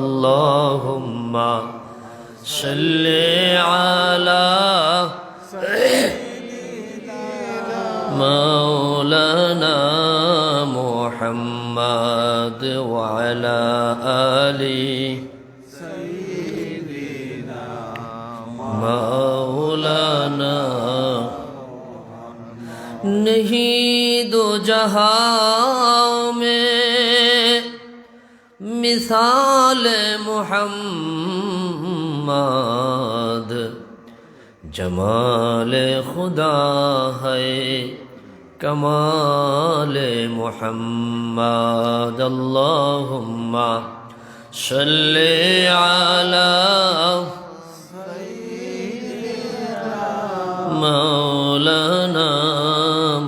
اللهم صل على مولانا محمد وعلى آل سيدنا مولانا नहीं दो जहां में मिसाल मुहम्मद जमाल खुदा है कमाल मुहम्मद अल्लाहुम्मा सल्ली अला मौलाना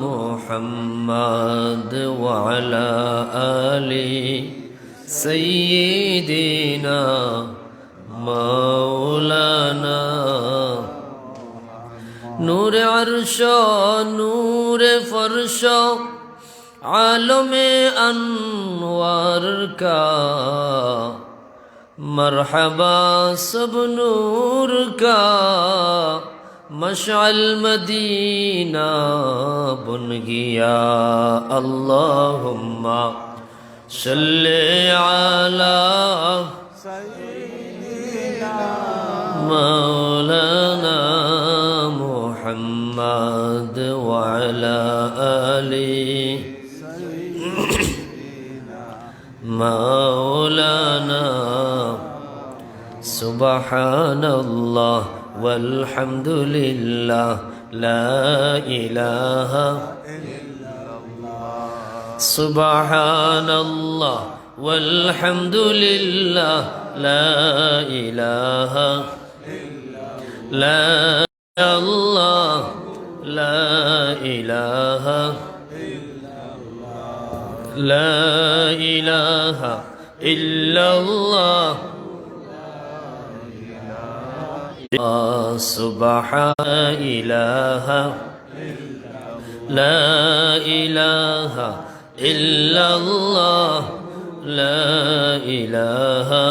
मुहम्मद वअला आलि सय्यिदिना मौलाना नूर अर्श नूर फर्श आलम अनवार का मरहबा सब नूर का मशअल मदीना बन गया अल्लाहुम्मा सल्ली अला सय्यिदिना मौलाना मुहम्मद वअला आलि सय्यिदिना मौलाना सुब्हानल्लाह वल्हम्दुलिल्लाह ला इलाहा इल्लल्लाह सुब्हानल्लाह वल्हम्दुलिल्लाह ला इलाहा इल्लल्लाह अल्लाह ला इलाहा इल्लल्लाह ला इलाहा इल्लल्लाह सुबहान इलाहा ला इलाहा इल्लल्लाह ला इलाहा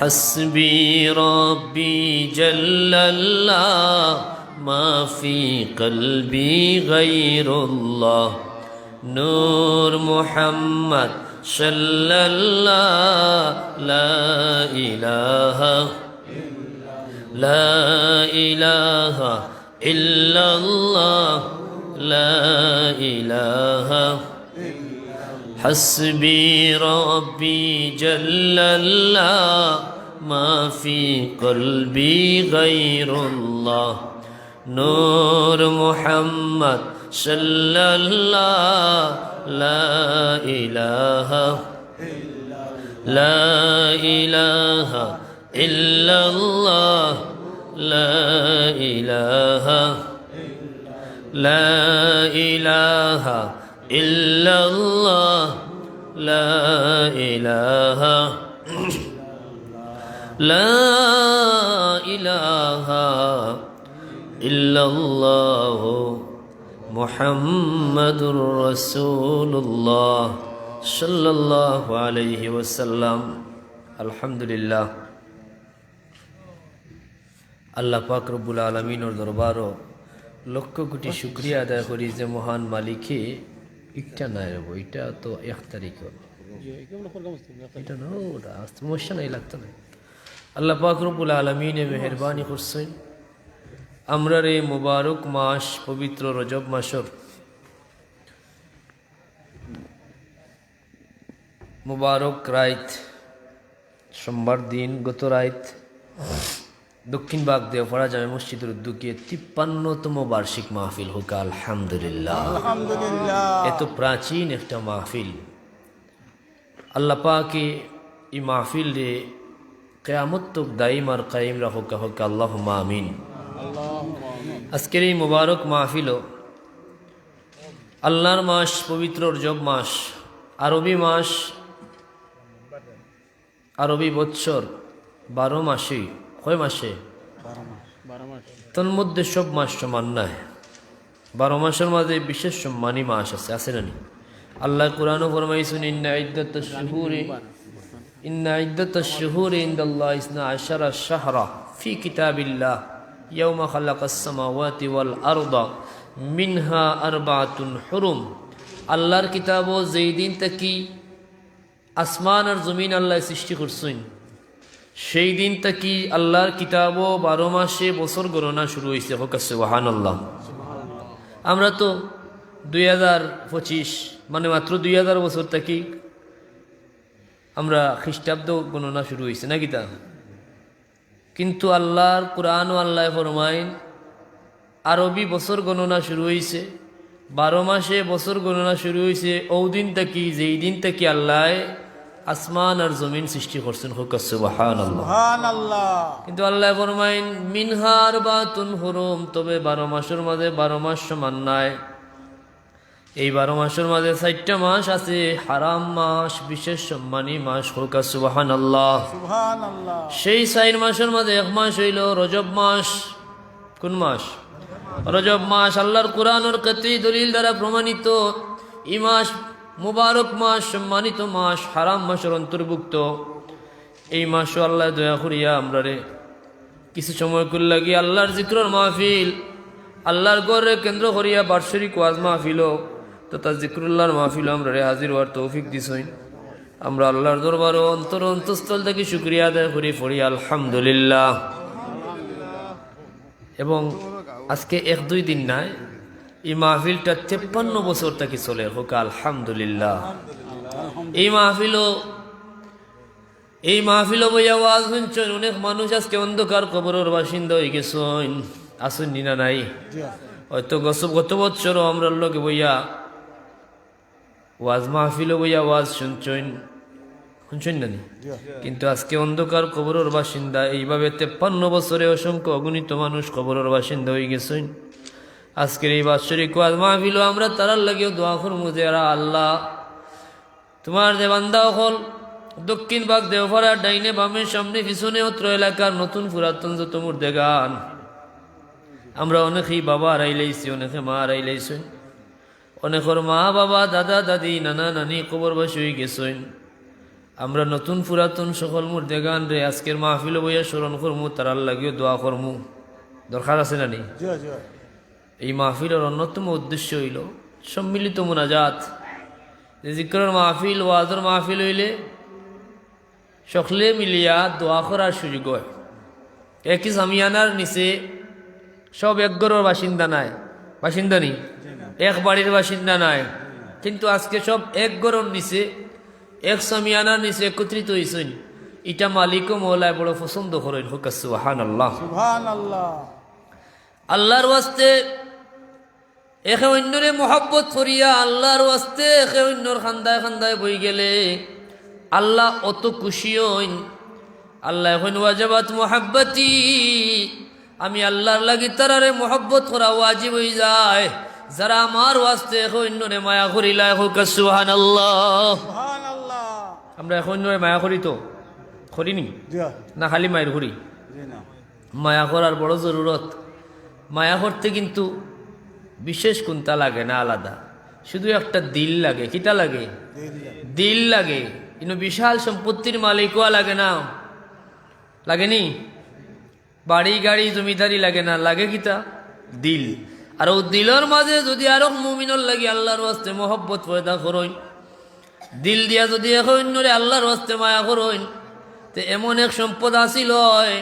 हस्बी रब्बी जल्लल्लाह मा फी क़ल्बी गैरुल्लाह नूर मुहम्मद सल्लल्लाह ला इलाहा لا إله إلا الله لا إله حسبي ربي جل الله ما في قلبي غير الله نور محمد صلى الله لا إله لا إله إلا الله لا إله لا إله إلا الله لا إله لا إله إلا الله محمد رسول الله صلى الله عليه وسلم الحمد لله আল্লাহ পাক রব্বুল আলামিনের দরবারও লক্ষ কোটি শুকরিয়া আদায় করি যে মহান মালিকে একটা নাই রব এটা তো 1 তারিখ এটা না ওটা সমস্যা নাই লাগতো না আল্লাহ পাক রব্বুল আলামিনে মেহেরবানি করছেন আমরা রে মুবারক মাস পবিত্র রজব মাসের মুবারক রাত সোমবার দিন গত রাত দক্ষিণ বাগ দেওপাড়া জামে মসজিদের উদ্যোগে 53তম বার্ষিক মাহফিল হোক আলহামদুলিল্লাহ আলহামদুলিল্লাহ এত প্রাচীন একটা মাহফিল আল্লাহ পাকে এই মাহফিল রে কিয়ামত তক দাইম আর কায়েম রাখুক হোক আল্লাহুম্মা আমিন আজকের এই মুবারক মাহফিল আল্লাহর মাস পবিত্র রজব মাস আরবি মাস আরবি বৎসর 12 মাসে কয় মাসে 12 মাস তন্মধ্যে সব মাস সমান নয় 12 মাসের মাঝে বিশেষ সম্মানী মাস আছে না নি আল্লাহ কুরআনে ফরমাইছেন ইন্না ইদ্দাতাশ শুহুরি ইন্না ইদ্দাতাশ শুহুরি ইনদাল্লাহি ইসনা আশারা শাহরা ফি কিতাবিল্লাহ ইয়াওমা খালাকাস সামাওয়াতি ওয়াল আরদা মিনহা আরবাতুন হুরুম। আল্লাহর কিতাবও যেই দিন থেকে আসমান আর জমিন আল্লাহ সৃষ্টি করছেন সেই দিন থেকে আল্লাহর কিতাবও 12 মাসে বছর গণনা শুরু হয়েছে। হোক সুবহানাল্লাহ। আমরা তো 2025 মানে মাত্র 2000 বছর থেকে আমরা খ্রিস্টাব্দ গণনা শুরু হয়েছে নাকি তা? কিন্তু আল্লাহর কুরআন ও আল্লাহ ফরমাইন আরবি বছর গণনা শুরু হয়েছে, 12 মাসে বছর গণনা শুরু হয়েছে ওই দিন থেকে যেই দিন থেকে আল্লাহ আসমান আর জমিন সৃষ্টি করছেন। হোক সুবহানাল্লাহ। কিন্তু আল্লাহ ফরমাইন মিনহা আরবাতুন হুরুম, তবে 12 মাসের মাঝে 12 মাস সমান নাই। এই 12 মাসের মাঝে 4টা মাস আছে হারাম মাস, বিশেষ সম্মানী মাস। হোক সুবহানাল্লাহ। সেই 4 মাসের মাঝে এক মাস হইল রজব মাস। কোন মাস? রজব মাস। আল্লাহর কুরআনের কতই দলিল দ্বারা প্রমাণিত এই মাস মুবারক মাস, সম্মানিত মাস, হারাম মাসের অন্তর্ভুক্ত। এই মাসও আল্লাহ দয়া করিয়া আমরা রে কিছু সময় করে লাগিয়ে আল্লাহর জিক্রর মাহফিল, আল্লাহর গড়ে কেন্দ্র করিয়া বার্ষিক ওয়াজ মাহফিল তথা জিক্রুল্লাহর মাহফিল আমরা রে হাজির হওয়ার তৌফিক দিছই। আমরা আল্লাহর দরবারও অন্তঃস্থল থেকে শুকরিয়া আদায় করি পড়ি আলহামদুলিল্লাহ। এবং আজকে 1-2 দিন নাই, এই মাহফিলটা 53 বছর থেকে চলে। হোক আলহামদুলিল্লাহ। এই মাহফিল বইয়া ওয়াজ শুনছেন অনেক মানুষ আজকে অন্ধকার কবরের বাসিন্দা হয়ে গেছেন। আসুন না নাই? হয়তো গত বছরও আমরা লোকে বইয়া ওয়াজ মাহফিল বইয়া ওয়াজ শুনছেন না নি? কিন্তু আজকে অন্ধকার কবরের বাসিন্দা এইভাবে 53 বছরে অসংখ্য অগণিত মানুষ কবরের বাসিন্দা হয়ে গেছেন। আজকের এই বাৎসরিক ওয়াজ মাহফিল আমরা তারার লাগেও দোয়া করবো যে আল্লাহ তোমার যে বান্দা হল দক্ষিণ ভাগ দেওপাড়ার ডাইনে বামের সামনে পিছনে অত্র এলাকার নতুন পুরাতন যত মুর্দেগান, আমরা অনেকেই বাবা হারাই লাইছি, অনেকে মা হারাই লাইছেন, অনেকের মা বাবা দাদা দাদি নানা নানি কবরবাসী হয়ে গেছেন। আমরা নতুন পুরাতন সকল মুর্দেগান রে আজকের মাহফিল বইয়া স্মরণ করমু, তারার লাগেও দোয়া করমু। দরকার আছে না নি? এই মাহফিলের অন্যতম উদ্দেশ্য হইল সম্মিলিত মুনাজাত। যে জিক্রের মাহফিল ওয়াজের মাহফিল হইলে সকলে মিলিয়া দোয়া করার সুযোগ হয়। একই সামিয়ানার নিচে সব এক ঘরের বাসিন্দা নাই, বাসিন্দা নেই, এক বাড়ির বাসিন্দা নাই, কিন্তু আজকে সব এক ঘরের নিচে এক সামিয়ানার নিচে একত্রিত হয়েছেন। এটা মালিক ও মৌলায় বড় পছন্দ করেন। হোক সুবহানাল্লাহ। আল্লাহর ওয়াস্তে একে অন্যরে মহব্বত করিয়া আল্লাহর ওয়াস্তে একে অন্যর খান্দায় খান্দায় বই গেলে আল্লাহ অত খুশি হইন। আল্লাহ এখন ওয়াজাবাত মুহাব্বতি, আমি আল্লাহর লাগি তারারে মহব্বত করা ওয়াজিব হয়ে যায় যারা আমার ওয়াস্তে একে অন্যরে মায়া করিলা। হোক সুবহানাল্লাহ। আমরা এখন অন্যরে মায়া করি তো করিনি না, খালি মায়ের করি? মায়া করার বড় জরুরত। মায়া করতে কিন্তু বিশেষ কোনটা লাগে না, আলাদা, শুধু একটা দিল লাগে। কিটা লাগে? দিল লাগে। কিন্তু বিশাল সম্পত্তির মালিকও লাগে না, লাগেনি? বাড়ি গাড়ি জমিদারি লাগে না, লাগে কিটা? দিল। আর ও দিলের মাঝে যদি আরো মুমিনের লাগে আল্লাহর ওয়াস্তে মহব্বত পয়দা করইন, দিল দিয়া যদি এখন অন্যরে আল্লাহর ওয়াস্তে মায়া করইন, তো এমন এক সম্পদ আসিল হয়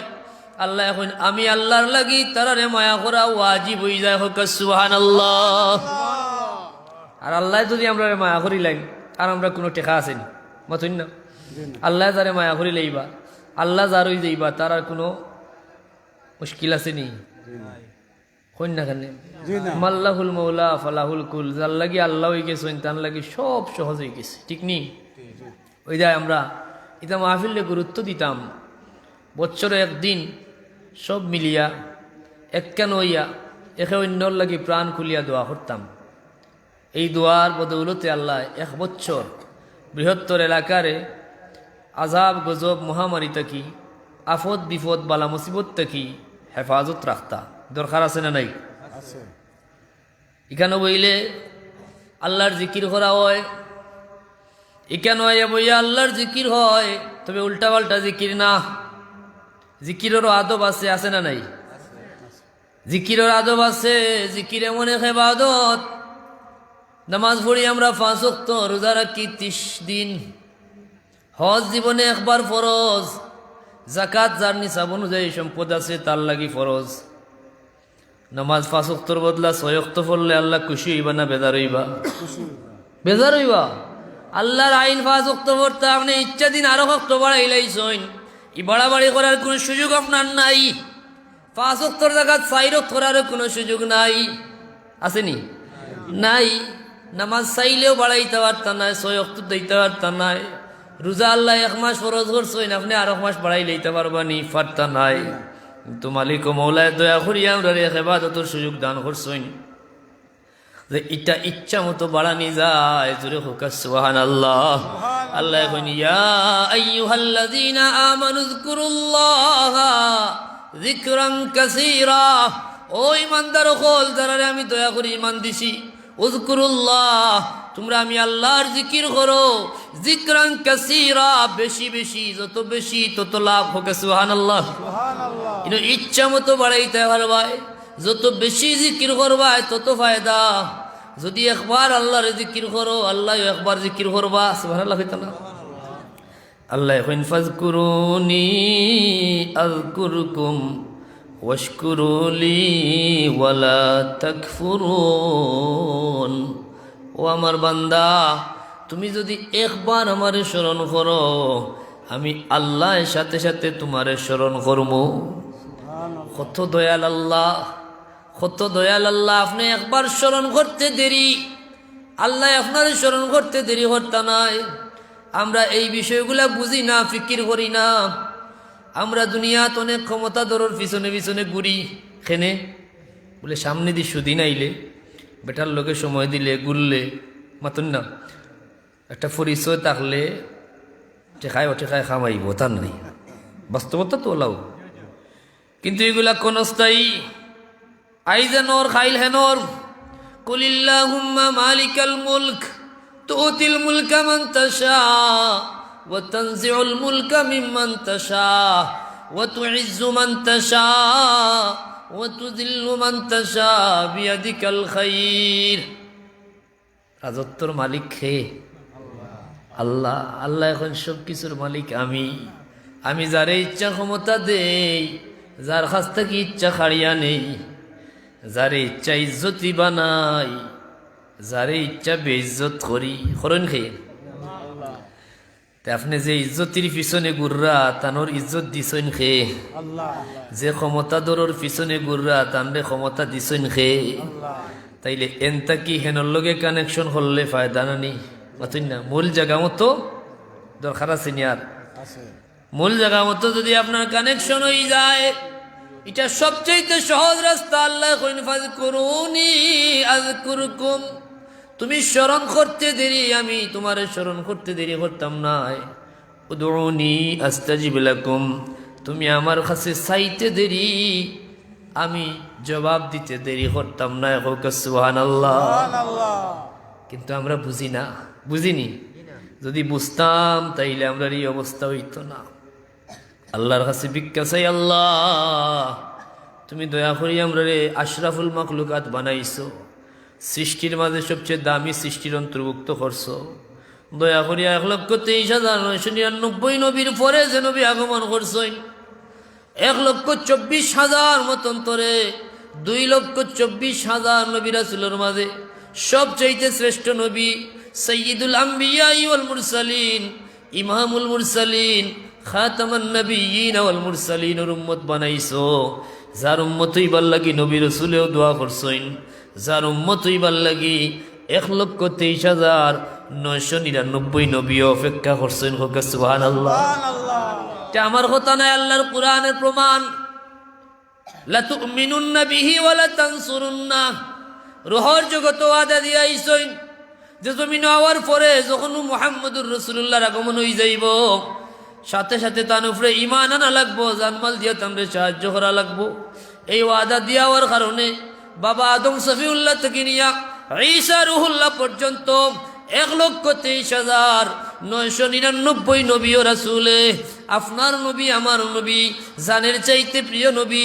আল্লাহ এখন আমি আল্লাহর লাগি তারারে মায়া করা ওয়াজিব হয়ে যায়। হোক সুবহানাল্লাহ। আর আল্লাহ যদি আমরা মায়া করি লাগে আর আমরা কোনো টেকা আসেনি মতন না, আল্লাহ যারে মায়া করি লাইবা, আল্লাহ যার হয়ে যাইবা, তার আর কোনো মুশকিল আসেনি? কইন না কেন? মাল্লাহুল মৌলা ফালাহুল কুল, যার লাগি আল্লাহ হয়ে গেছেন তার লাগি সব সহজ হয়ে গেছে। ঠিক নি? ওই যায় আমরা এটা মাহফিলে গুরুত্ব দিতাম। বছরে একদিন সব মিলিয়া একখান হইয়া একে অন্যর লাগি প্রাণ খুলিয়া দোয়া করতাম। এই দোয়ার বদৌলতে আল্লাহ 1 বছর বৃহত্তর এলাকারে আজাব গজব মহামারী থাকি আফত বিপদ বালা মুসিবত থাকি হেফাজত রাখতা। দরকার আছে না নাই? এখানে বইলে আল্লাহর জিকির করা হয়, এখানে আয়া বইয়া আল্লাহর জিকির হয়, তবে উল্টা পাল্টা জিকির না। জিকিরেরও আদব আছে, আছে না নাই? জিকিরের আদব আছে। জিকির এমন এক ইবাদত, নামাজ পড়ি আমরা 5 ওয়াক্ত, রোজা রাখি 30 দিন, হজ জীবনে একবার ফরজ, যাকাত যার নিসাব অনুযায়ী সম্পদ আছে তার লাগি ফরজ। নামাজ 5 ওয়াক্তর বদলা 6 ওয়াক্ত পড়লে আল্লাহ খুশি হইবা না বেজার হইবা? বেজার হইবা। আল্লাহর আইন 5 ওয়াক্ত পড়তে আপনি ইচ্ছা দিন আরো ওয়াক্ত বাড়াইলাইছেন, ই বাড়াবাড়ি করার কোনো সুযোগ আপনার নাই। 5 ওয়াক্তর জায়গায় 4 ওয়াক্ত করার কোনো সুযোগ নাই, আসেনি? নাই। নামাজ চাইলেও বাড়াইতে পারতাম না, 6 ওয়াক্ত দিতে পারতাম না। রোজা আল্লাহ 1 মাস ফরজ করছেন, আপনি আরো 1 মাস বাড়াই লইতে পারবানি? পারতা নাই। কিন্তু মালিক ও মৌলায় দয়া করি আমরা ইবাদতের সুযোগ দান করছেন যে এটা ইচ্ছা মতো বাড়ানি যায়। জোরে হোক সুবহানাল্লাহ। আল্লাহ কইন ইয়া আইয়ুহাল্লাযীনা আমানু যকুরুল্লাহা যিকরান কাসীরা। ও ঈমানদার হল, যারা আমি দয়া করি ঈমান দিছি, উযকুরুল্লাহ, তোমরা আমি আল্লাহর জিকির করো, যিকরান কাসীরা, বেশি বেশি, যত বেশি তত লাভ। হোক সুবহানাল্লাহ। সুবহানাল্লাহ। ইনো ইচ্ছা মতো বাড়াইতে পারবাই, যত বেশি জিকির করবাই তত ফায়দা। যদি একবার আল্লাহর জিকির করো, আল্লাহ একবার জিকির করবা। সুবহানাল্লাহ কইতা না? আল্লাহ কইন ফাযকুরুনি আযকুরকুম ওয়াশকুরুলি ওয়ালা তাকফুরুন। ও আমার বান্দা, তুমি যদি একবার আমারে স্মরণ করো, আমি আল্লাহর সাথে সাথে তোমারে স্মরণ করবো। কত দয়াল আল্লাহ, কত দয়াল আল্লাহ। আপনি একবার স্মরণ করতে দেরি, আল্লাহ আপনার স্মরণ করতে দেরি করতে নাই। আমরা এই বিষয়গুলা বুঝি না, ফিকির করি না। আমরা দুনিয়াত অনেক ক্ষমতা দরের পিছনে পিছনে ঘুরি। খেনে বলে সামনে দিয়ে সুদিন আইলে, বেটার লোকে সময় দিলে, ঘুরলে, মাতুন না, একটা পরিচয় থাকলে ঠেকায় অঠেকায় খামাইব, তার নাই। বাস্তবতা তো ওলাও। কিন্তু এগুলা কোন স্থায়ী? আইজানোর খাইল হেনর। কুলিল্লাহুম্মা মালিকাল মুলক তুতিল মুলকা মান তাশা ওয়া তানজিউল মুলকা মিম্মান তাশা ওয়া তুইজ্জু মান তাশা ওয়া তুযিল্লু মান তাশা বিয়াদিকাল খাইর। রাজত্বর মালিক কে? আল্লাহ। আল্লাহ এখন সব কিছুর মালিক আমি। আমি যারে ইচ্ছা ক্ষমতা দেই, যার কাছ থেকে ইচ্ছা খাড়িয়া নেই, যারে ইচ্ছা ইজ্জতি বানাই, যারে ইচ্ছা বেইজ্জত করি। করুন খেয়ে আপনি যে ইজ্জতির পিছনে গুররা, তানোর ইজ্জত দিছেন খেয়ে। যে ক্ষমতা দরের পিছনে গুররা, তানরে ক্ষমতা দিছেন খেয়ে। তাইলে এনতা কি হেনর লগে কানেকশন করলে ফায়দা নানি? মাতুন না, মূল জায়গা মতো দরকার আছে নি? আর মূল জায়গা মতো যদি আপনার কানেকশন হয়ে যায়, এটা সবচেয়ে সহজ রাস্তা। আল্লাহ কইন ফাযকুরুনি আযকুরকুম। তুমি স্মরণ করতে দেরি, আমি তোমারে স্মরণ করতে দেরি করতাম না। উদউনি আস্তাজিব লাকুম। তুমি আমার কাছে চাইতে দেরি, আমি জবাব দিতে দেরি করতাম না। সুবহানাল্লাহ। কিন্তু আমরা বুঝি না, বুঝিনি। যদি বুঝতাম তাইলে আমরা এই অবস্থা হইতো না। আল্লাহর কাছে ভিক্ষা চাই, আল্লাহ তুমি দয়া করি আমরা রে আশরাফুল মাখলুকাত বানাইছো, সৃষ্টির মাঝে সবচেয়ে দামি সৃষ্টির অন্তর্ভুক্ত করছো। দয়া করি 1,23,999 নবীর পরে যে নবী আগমন করছেন, 1,24,000 মতন তরে 2,24,000 নবী রাসূলের মাঝে সবচাইতে শ্রেষ্ঠ নবী সাইয়্যিদুল আম্বিয়া ওয়াল মুরসালিন, ইমামুল মুরসালিন, খাতামান নবিয়্যিন ওয়াল মুরসালিনের উম্মত বানাইছো। যার উম্মত হইবার লাগি নবী রাসূলেও দোয়া করছেন, যার উম্মত হইবার লাগি 1,23,999 নবী অপেক্ষা করছেন। হোক সুবহানাল্লাহ। এটা আমার কথা নয়, আল্লাহর কোরআনের প্রমাণ। লা তুমিনুন্না বিহি ওয়া লা তানসুরুন্না। রুহের জগতে ওয়াদা দিয়া আইছেন যে জমিন হওয়ার পরে যখন মুহাম্মদুর রাসূলুল্লাহর আগমন হই যাইব, সাথে সাথে তার উপরে ঈমান আনা লাগবো, জানমাল দিয়া তামরে সাহায্য করা লাগবো। এই ওয়াদা দেওয়ার কারণে বাবা আদম সফিউল্লাহ থেকে নিয়া ঈসা রুহুল্লাহ পর্যন্ত 1,23,000 999 নবী ও রাসূলে আপনার নবী আমার নবী জানের চাইতে প্রিয় নবী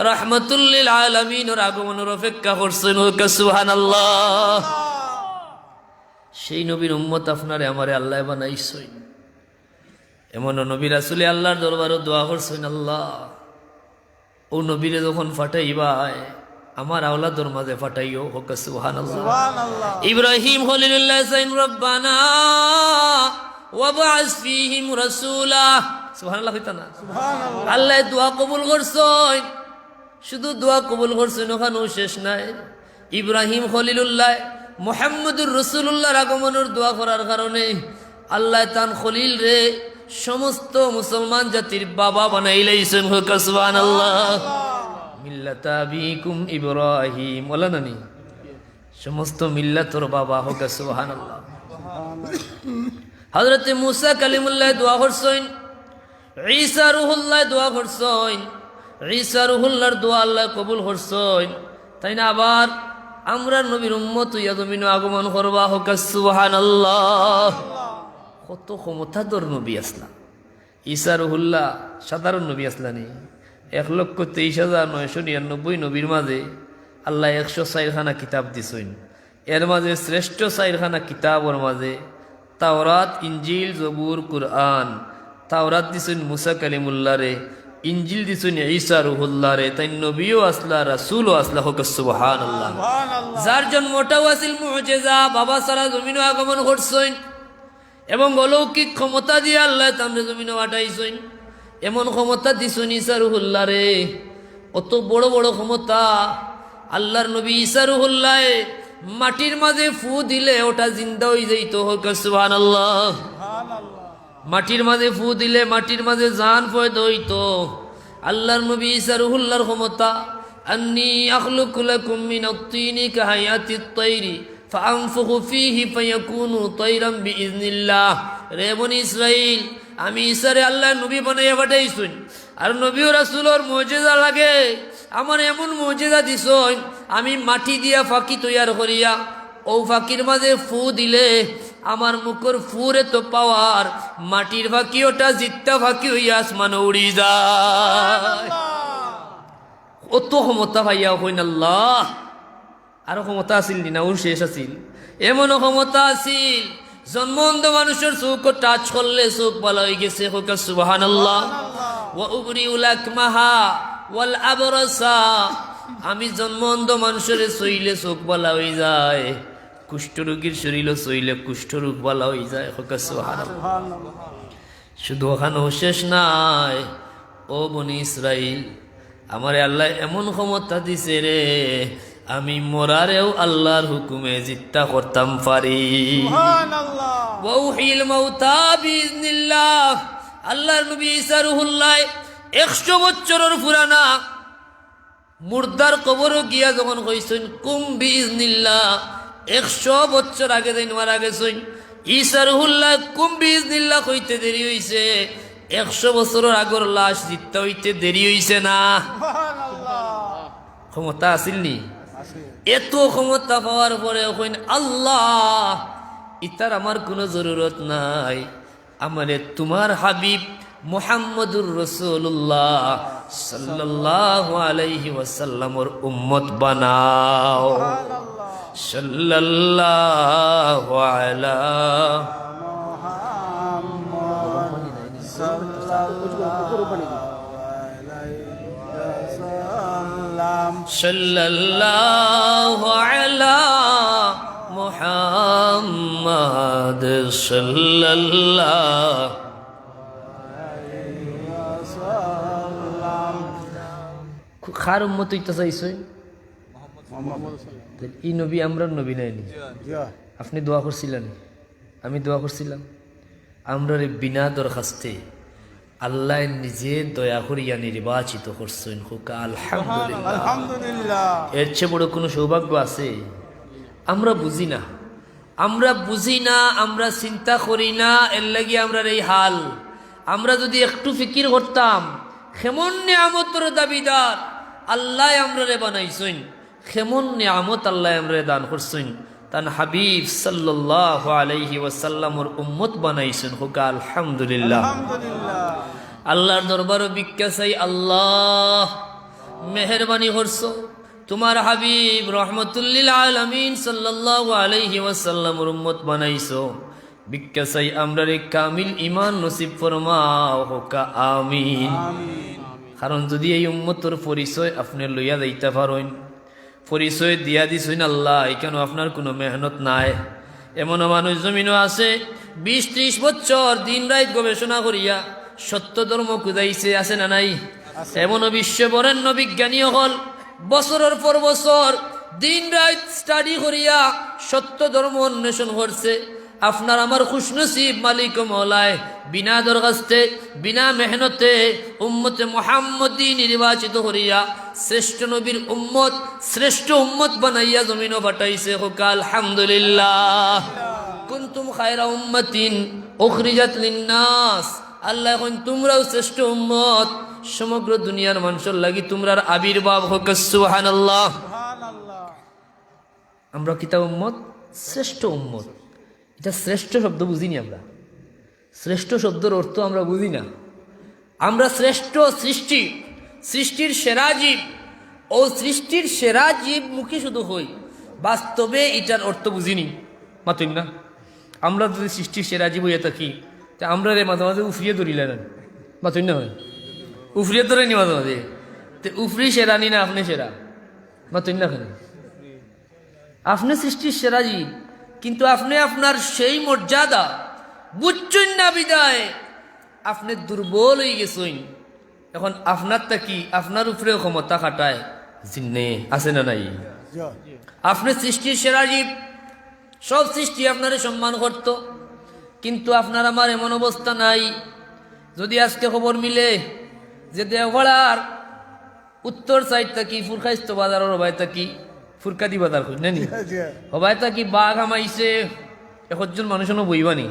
রাহমাতুল লিল আলামিনের আগমনের অপেক্ষা করছেন। সুবহানাল্লাহ। সেই নবীর উম্মত আপনারে আমারে আল্লাহ বানাইছেন। এমন নবী রাসূলে আল্লাহর দরবারে দোয়া করছেন, আল্লাহ ও নবীরে যখন ফাটাইবাই আমার আওলাদর মাঝে ফাটাইও। হোক সুবহানাল্লাহ। ইব্রাহিম খলিলুল্লাহ সাইন রব্বানা ওয়াবআস ফীহিম রাসূলা। সুবহানাল্লাহ হইতা না? সুবহানাল্লাহ। আল্লাহ দোয়া কবুল করছেন, শুধু দোয়া কবুল করছেন ওখানেও শেষ নাই। ইব্রাহিম খলিলুল্লাহ মুহাম্মদুর রাসূলুল্লাহর আগমনের দোয়া করার কারণে আল্লাহ তান খলিল রে সমস্ত মুসলমান জাতির বাবা বানাইলেন। হোক সুবহানাল্লাহ। মিল্লাতা আবিকুম ইব্রাহিম ওলানানি সমস্ত মিল্লাতর বাবা। হোক সুবহানাল্লাহ। হযরত মুসা কালিমুল্লাহ দোয়া করছেন, ঈসা রূহুল্লাহ দোয়া করছেন, ঈসা রূহুল্লাহর দোয়া আল্লাহ কবুল করছেন। তাই না? আবার আমরা নবীর উম্মত হইয়া জমিনে আগমন করবা। হোক সুবহানাল্লাহ। কত ক্ষমতাধর নবী আসলা। ঈসা রূহুল্লাহ সাধারণ নবী আসলানি। 1,23,999 নবীর মাঝে আল্লাহ 104খানা কিতাব দিছেন। এর মাঝে শ্রেষ্ঠ 4খানা কিতাবর মাঝে তাওরাত, ইঞ্জিল, জবুর, কুরআন। তাওরাত দিছেন মুসা কালিমুল্লাহ রে, ইঞ্জিল দিছেন ঈসা রূহুল্লাহ রে। তাই নবীও আসলা, রাসূলও আসলা। হোক সুবহানাল্লাহ। যার জন্মটাও আছিল মুজিজা, বাবা সারা জমিনে আগমন করছেন এবং অলৌকিক ক্ষমতা দিয়ে আল্লাহ তামরে জমিনে পাঠাইছেন। এমন ক্ষমতা দিছেন ঈসা রূহুল্লাহ রে, অত বড় বড় ক্ষমতা। আল্লাহর নবী ঈসা রূহুল্লাহ মাটির মাঝে ফু দিলে ওটা জিন্দা হয়ে যাইত। হোক সুবহানাল্লাহ। মাটির মাঝে ফু দিলে মাটির মাঝে জান পয়দা হইত। আল্লাহর নবী ঈসা রূহুল্লাহর ক্ষমতা, আন্নী আখলুকু লাকুম মিনাত তিনি কাহায়াতিত তাইরি ফাআনফুখু ফীহি ফায়াকুনু তাইরাম বিইজনিল্লাহ। রে বনি ইসরাইল, আমি ঈসারে আল্লাহ নবী বানাইয়া পাঠাইছুন। আর নবী ও রাসূলের মুজিজা লাগে, আমার এমন মুজিজা দিছুন, আমি মাটি দিয়া ফাঁকি তৈয়ার করিয়া ও ফাঁকির মাঝে ফু দিলে আমার মুখর ফুরে তো পাওয়ার, মাটির ফাঁকি ওটা জিত্তা ফাঁকি হইয়া আসমানে উড়ি যায়। অত ক্ষমতা ভাইয়া হইন আল্লাহ। আরো ক্ষমতা আছিল না? ওর শেষ আছিল। এমনও ক্ষমতা আছিল জন্মন্ধ মানুষের চোখ টাচ করলে চোখ ভালো হয়ে গেছে। হোক সুবহানাল্লাহ। ওয়া উবরিউল আকমাহা ওয়াল আবরাসা। আমি জন্মন্ধ মানুষের সইলে চোখ ভালো হয়ে যায়, কুষ্ঠরোগীর শরীরে সইলে কুষ্ঠরোগ ভালো হয়ে যায়। হোক সুবহানাল্লাহ। শুধু ওখানেও শেষ নাই। ও বনি ইসরাইল, আমারে আল্লাহ এমন ক্ষমতা দিছে রে, আমি মরারেও আল্লাহর হুকুমে জিত্তা করতাম পারি। সুবহানাল্লাহ। ওয়া উহিল মাউতা বিইজনিল্লাহ। আল্লাহর নবী ঈসা রূহুল্লাহ 100 বছরের পুরানা মুর্দার কবরও গিয়া যখন কইছেন কুম বিইজনিল্লাহ, 100 বছর আগে দিন মারা গেছেন। ঈসা রূহুল্লাহ কুম বিইজনিল্লাহ কইতে দেরি হইছে, 100 বছরের আগর লাশ জিত্তা হইতে দেরি হইছে না। সুবহানাল্লাহ। ক্ষমতা আসিলনি? এত ক্ষমতা পাওয়ার পরে কইন আল্লাহ ইতার আমার কোনো জরুরত নাই, আমারে তোমার হাবিব মুহাম্মদুর রাসূলুল্লাহ সাল্লাল্লাহু আলাইহি ওয়াসাল্লামের উম্মত বানাও। সাল্লাল্লাহু আলা মুহাম্মদ সাল্লাল্লাহু সাল্লাল্লাহু আলা মুহাম্মদ সাল্লাল্লাহু আলাইহি ওয়াসাল্লাম। খার উম্মত হইতে চাইছে এই নবী, আমরা নবী নাইনি। আপনি দোয়া করছিলেন, আমি দোয়া করছিলাম, আমরা বিনা দরখাস্তে আল্লাহ নিজে দয়া করিয়া নির্বাচিত করছেন। হোকা আলহামদুলিল্লাহ। এর চেয়ে বড় কোনো সৌভাগ্য আছে? আমরা বুঝি না, আমরা চিন্তা করি না, এর লাগি আমরা এই হাল। আমরা যদি একটু ফিকির করতাম কেমন নিয়ামতের দাবিদার আল্লাহ আমরা বানাইছেন, কেমন নিয়ামত আল্লাহ আমরা দান করছেন, তান হাবিব সাল্লাল্লাহু আলাইহি ওয়াসাল্লামর উম্মত বানাইছেন। হোক আলহামদুলিল্লাহ। আল্লাহর দরবারও ভিক্ষা চাই, আল্লাহ মেহেরবানি করছো, তোমার হাবিব রহমতুল্লিল আলামিন সাল্লাল্লাহু আলাইহি ওয়াসাল্লামর উম্মত বানাইছো। ভিক্ষা চাই আমরা রে কামিল ঈমান নসিব ফরমাও। হোক আমিন। কারণ যদি এই উম্মতর পরিচয় আপনি লইয়া যাইতে পারেন, পরিচয় দিয়া দিছেন আল্লাহ, এখানে আপনার কোনো মেহনত নাই। এমনও মানুষ জমিনও আছে 20-30 বছর দিন রাত গবেষণা করিয়া সত্য ধর্ম খুঁজাইছে, আছে না নাই? এমনও বিশ্ব বরেণ্য বিজ্ঞানী হল বছরের পর বছর দিন রাত স্টাডি করিয়া সত্য ধর্ম অন্বেষণ করছে। আপনার আমার খুশনসিব মালিক ও মওলায় বিনা দরখাস্তে বিনা মেহনতে উম্মতে মুহাম্মদী নির্বাচিত করিয়া শ্রেষ্ঠ নবীর উম্মত, শ্রেষ্ঠ উম্মত বানাইয়া জমিনও পাঠাইছে। হোক আলহামদুলিল্লাহ। কুনতুম খায়রা উম্মাতিন উখরিজাত লিন্নাস। আল্লাহ এখন তোমরাও শ্রেষ্ঠ উম্মত, সমগ্র দুনিয়ার মানুষের লাগি তোমরার আবির্ভাব। হোক সুবহানাল্লাহ। আমরা কিতা উম্মত? শ্রেষ্ঠ উম্মত। এটা শ্রেষ্ঠ শব্দ বুঝিনি আমরা, শ্রেষ্ঠ শব্দের অর্থ আমরা বুঝি না। আমরা শ্রেষ্ঠ সৃষ্টি, সৃষ্টির সেরা জীব, ও সৃষ্টির সেরা জীব মুখে শুধু হই, বাস্তবে এটার অর্থ বুঝিনি। মাতুন না, আমরা যদি সৃষ্টির সেরা জীব হইয়া থাকি তা আমরা রে মাঝে মাঝে উফরিয়ে ধরিলেন, মাতুন না হয় উফরিয়ে ধরে নি মাঝে মাঝে, তো উফরি সেরা নি না আপনি সেরা? মাতুন না কেন? আপনি সৃষ্টির সেরা জীব, কিন্তু আপনি আপনার সেই মর্যাদা বুঝছেন না বিদায় আপনি দুর্বল হয়ে গেছেন। এখন আপনার তা কি আপনার উপরেও ক্ষমতা খাটায় জিন্নে, আছে না নাই? আপনি সৃষ্টির সেরা জীব, সব সৃষ্টি আপনারে সম্মান করত, কিন্তু আপনার আমার এমন অবস্থা নাই। যদি আজকে খবর মিলে যে দেওঘড়ার উত্তর সাইড থাকি ফুরখাইস্ত বাজারের হবাই থাকি ফুরকাদি বাজার খুঁজ নেনি হবাই থাকি বাঘ হামাইছে, একজন মানুষও বইবানি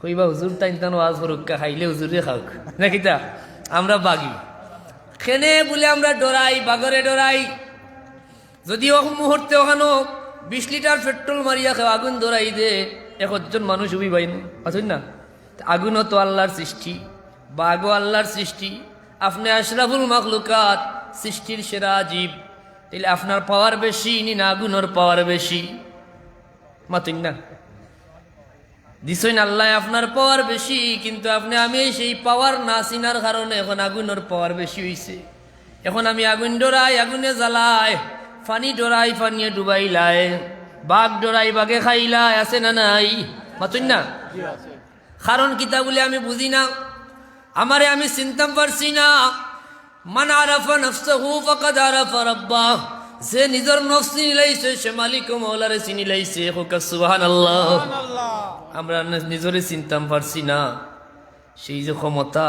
কইবা হুজুর টাইন টান ওয়াজ ফরুক্কা খাইলে হুজুরে খাওক নাকি তা আমরা বাগি খেনে বলে আমরা ডরাই, বাগরে ডরাই। যদি মুহূর্তে ওখানো 20 লিটার পেট্রোল মারিয়া খাও আগুন ধরাই দে, একজন মানুষ উবি বাইন আছেন না। আগুনও তো আল্লাহর সৃষ্টি, বাঘও আল্লাহর সৃষ্টি, আপনি আশরাফুল মাখলুকাত, সৃষ্টির সেরা জীব, তাইলে আপনার পাওয়ার বেশি না আগুনের পাওয়ার বেশি? মাতুন না, দিছেন আল্লাহ আপনার পাওয়ার বেশি, কিন্তু আপনি আমি সেই পাওয়ার না চিনার কারণে এখন আগুনের পাওয়ার বেশি হইছে। এখন আমি আগুন ডরাই, আগুনে জ্বালাই, পানি ডরাই, পানিয়ে ডুবাইলাই, বাঘ ডরাই, বাঘে খাইলাই, আছে না নাই? মাতুন না, কারণ কিতা বলে আমি বুঝি না, আমারে আমি চিনতাম পারছি না। মান আরাফা নফসাহু ফাকাদ আরাফা রাব্বাহ, যে নিজের নফস চিনি লাইছে সে মালিক ও মওলারে চিনি লাইছে। হোক সুবহানাল্লাহ। আমরা নিজরে চিনতাম পারছি না, সেই যে ক্ষমতা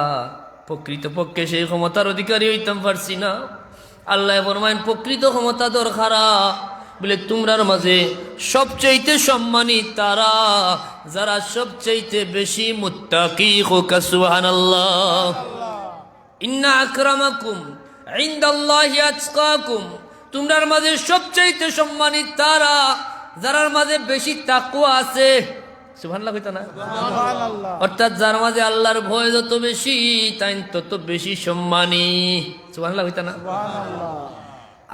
প্রকৃতপক্ষে সেই ক্ষমতার অধিকারী হইতাম পারছি না। আল্লাহ ফরমায়েন প্রকৃত ক্ষমতা দরকার বলে তোমরার মাঝে সবচাইতে সম্মানী তারা যারা সবচাইতে বেশি মুত্তাকি। হোক সুবহানাল্লাহ। ইন্না আকরামাকুম ইনদাল্লাহি আতকাকুম, তোমরার মাঝে সবচাইতে সম্মানী তারা যারার মাঝে বেশি তাকওয়া আছে। সুবহানাল্লাহ কইতা না? সুবহানাল্লাহ। অর্থাৎ যার মাঝে আল্লাহর ভয় যত বেশি তাই তত বেশি সম্মানী। সুবহানাল্লাহ কইতা না? সুবহানাল্লাহ।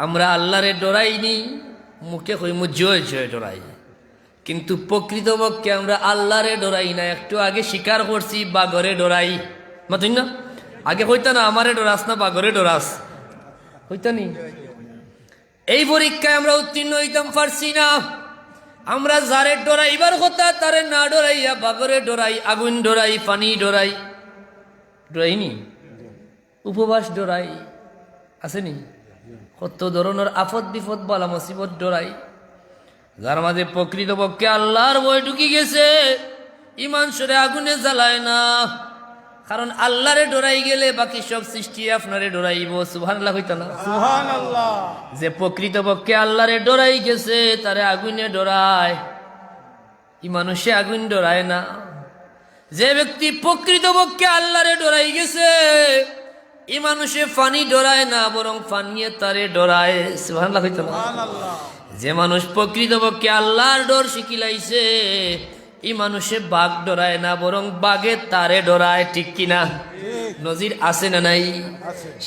আমরা আল্লাহরে ডরাইনি, মুখে কই জয় জয় ডরাই, কিন্তু প্রকৃতপক্ষে আমরা আল্লাহরে ডরাই না। একটু আগে স্বীকার করছি বাগরে ডরাই, মাতুন না? আগে হইতা না আমারে ডরাস না বাগরে ডরাস, হইতা নি? এই পরীক্ষায় আমরা উত্তীর্ণ হইতাম পারছি না। আমরা যারে ডরাইবার কথা তারে না ডরাইয়া বাগরে ডরাই, আগুন ডরাই, পানি ডরাই, ডরাইনি? উপবাস ডরাই, আসেনি? কত ধরনের আফত বিপদ বালা মুসিবত ডরাই। যার মাঝে প্রকৃতপক্ষে আল্লাহর ভয় ঢুকি গেছে, ইমান সরে আগুনে জ্বালায় না। কারণ আল্লাহরে ডরাই গেলে বাকি সব সৃষ্টি আপনারে ডরাইব। সুবহানাল্লাহ কইতা না? সুবহানাল্লাহ। যে প্রকৃতপক্ষে আল্লাহরে ডরাই গেছে তারে আগুনে ডরায়, ই মানুষে আগুন ডরায় না। যে ব্যক্তি প্রকৃতপক্ষে আল্লাহরে ডরাই গেছে ই মানুষে ফানি ডরায় না, বরং ফানিয়ে তারে ডরায়। সুবহানাল্লাহ কইতা না? সুবহানাল্লাহ। যে মানুষ প্রকৃতপক্ষে আল্লাহর ডর শিখিলাইছে এই মানুষে বাঘ ডরায় না, বরং বাঘে তারে ডরায়। ঠিক কিনা? নজির আছে না নাই?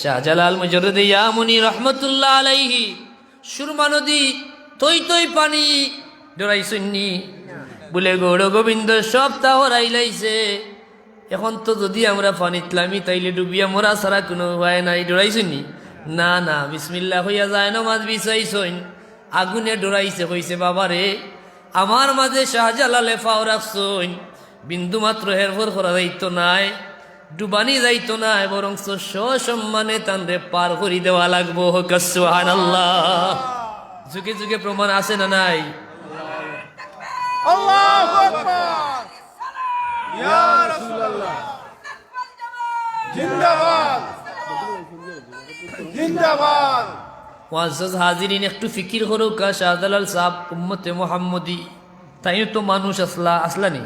শাহজালাল মুজাদ্দিদ ইয়ামুনি রহমতুল্লাহ আলাইহি সুরমা নদী তৈ তৈ পানি ডরাইছন্নি বলে গৌর গোবিন্দ সব তা হরাইলাইছে। এখন তো যদি আমরা পানি তলামি তাইলে ডুবিয়া মরা ছাড়া কোনো উপায় নাই। ডরাইছন্নি? না না, বিসমিল্লাহ হইয়া যায় নমাজ বিছাইছইন। আগুনে ডরাইছে, কইছে বাবারে আমার মাঝে শাহজালালে ফাও রাখছইন, বিন্দু মাত্র হেরফর করা যাইতো নাই, ডুবানি যাইতো না, বরং সসম্মানে তানরে পার করি দেওয়া লাগবো। হোক সুবহানাল্লাহ। যুগে যুগে প্রমাণ আছে না নাই? আল্লাহু আকবার, ইয়া রাসূলুল্লাহ, জিন্দাবাদ জিন্দাবাদ। মুআজ্জাজ হাজিরিন, একটু ফিকির করুক। শাহজালাল সাহেব উম্মতে মুহাম্মদি, তাই তো মানুষ আসলানি।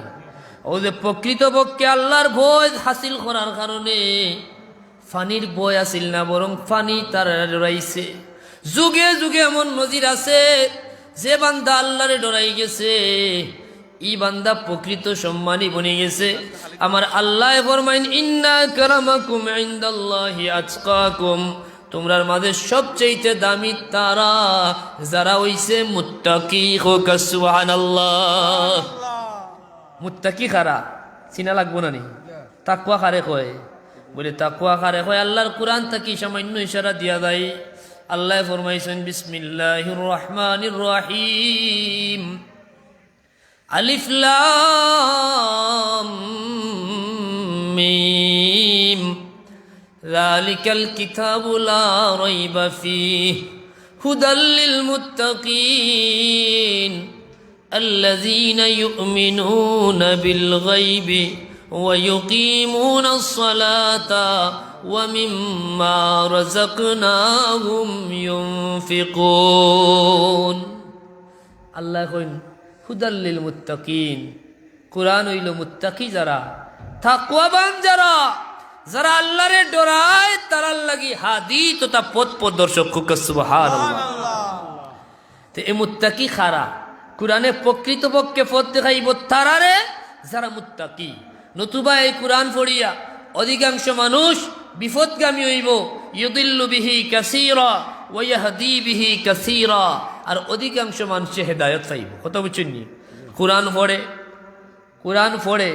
ও যে প্রকৃতপক্ষে আল্লাহর ভয় হাসিল করার কারণে ফানির ভয় আসিল না, বরং ফানি তার ডরাইছে। যুগে যুগে এমন নজির আছে, যে বান্দা আল্লাহরে ডরাই গেছে ই বান্দা প্রকৃত সম্মানী বনে গেছে। আমার আল্লাহ ফরমাইন, ইন্না কারামাকুম ইনদাল্লাহি আতকাকুম, তোমরার মাঝে সবচেয়ে দামি তারা যারা হইছে মুত্তাকি। হোক সুবহানাল্লাহ। মুত্তাকি খারা চিনা লাগবো না নি? তাকওয়া খারে কয়, বলে তাকওয়া খারে কয় আল্লাহর কোরআন থাকি সামান্য ইশারা দিয়া যায়। আল্লাহ ফরমাইছেন বিসমিল্লাহির রহমানির রহিম, আলিফ লাম মিম, যালিকাল কিতাবু লা রাইবা ফীহি হুদাল লিল মুত্তাকিন الذين يؤمنون بالغيب ويقيمون الصلاة ومما رزقناهم ينفقون। আল্লাহ কইন হুদাল লিল মুত্তাকিন, কুরআন হইল মুত্তাকি যারা, তাকওয়াবান যারা, যারা আল্লাহরে ডরায় তারার লাগি হাদি তথা পথ প্রদর্শক। সুবহানাল্লাহ। তো এই মুত্তাকি খারা কুরআনে প্রকৃতপক্ষে পথ দেখাইব তারারে যারা মুত্তাকি। নতুবা এই কুরআন পড়িয়া অধিকাংশ মানুষ বিপদগামী হইব। ইউদিল্লু বিহি কাসীরা ওয়া ইয়াহদি বিহি কাসীরা, আর অধিকাংশ মানুষ হেদায়েত পাইব। কত বুঝছেন? কুরআন পড়ে, কুরআন পড়ে,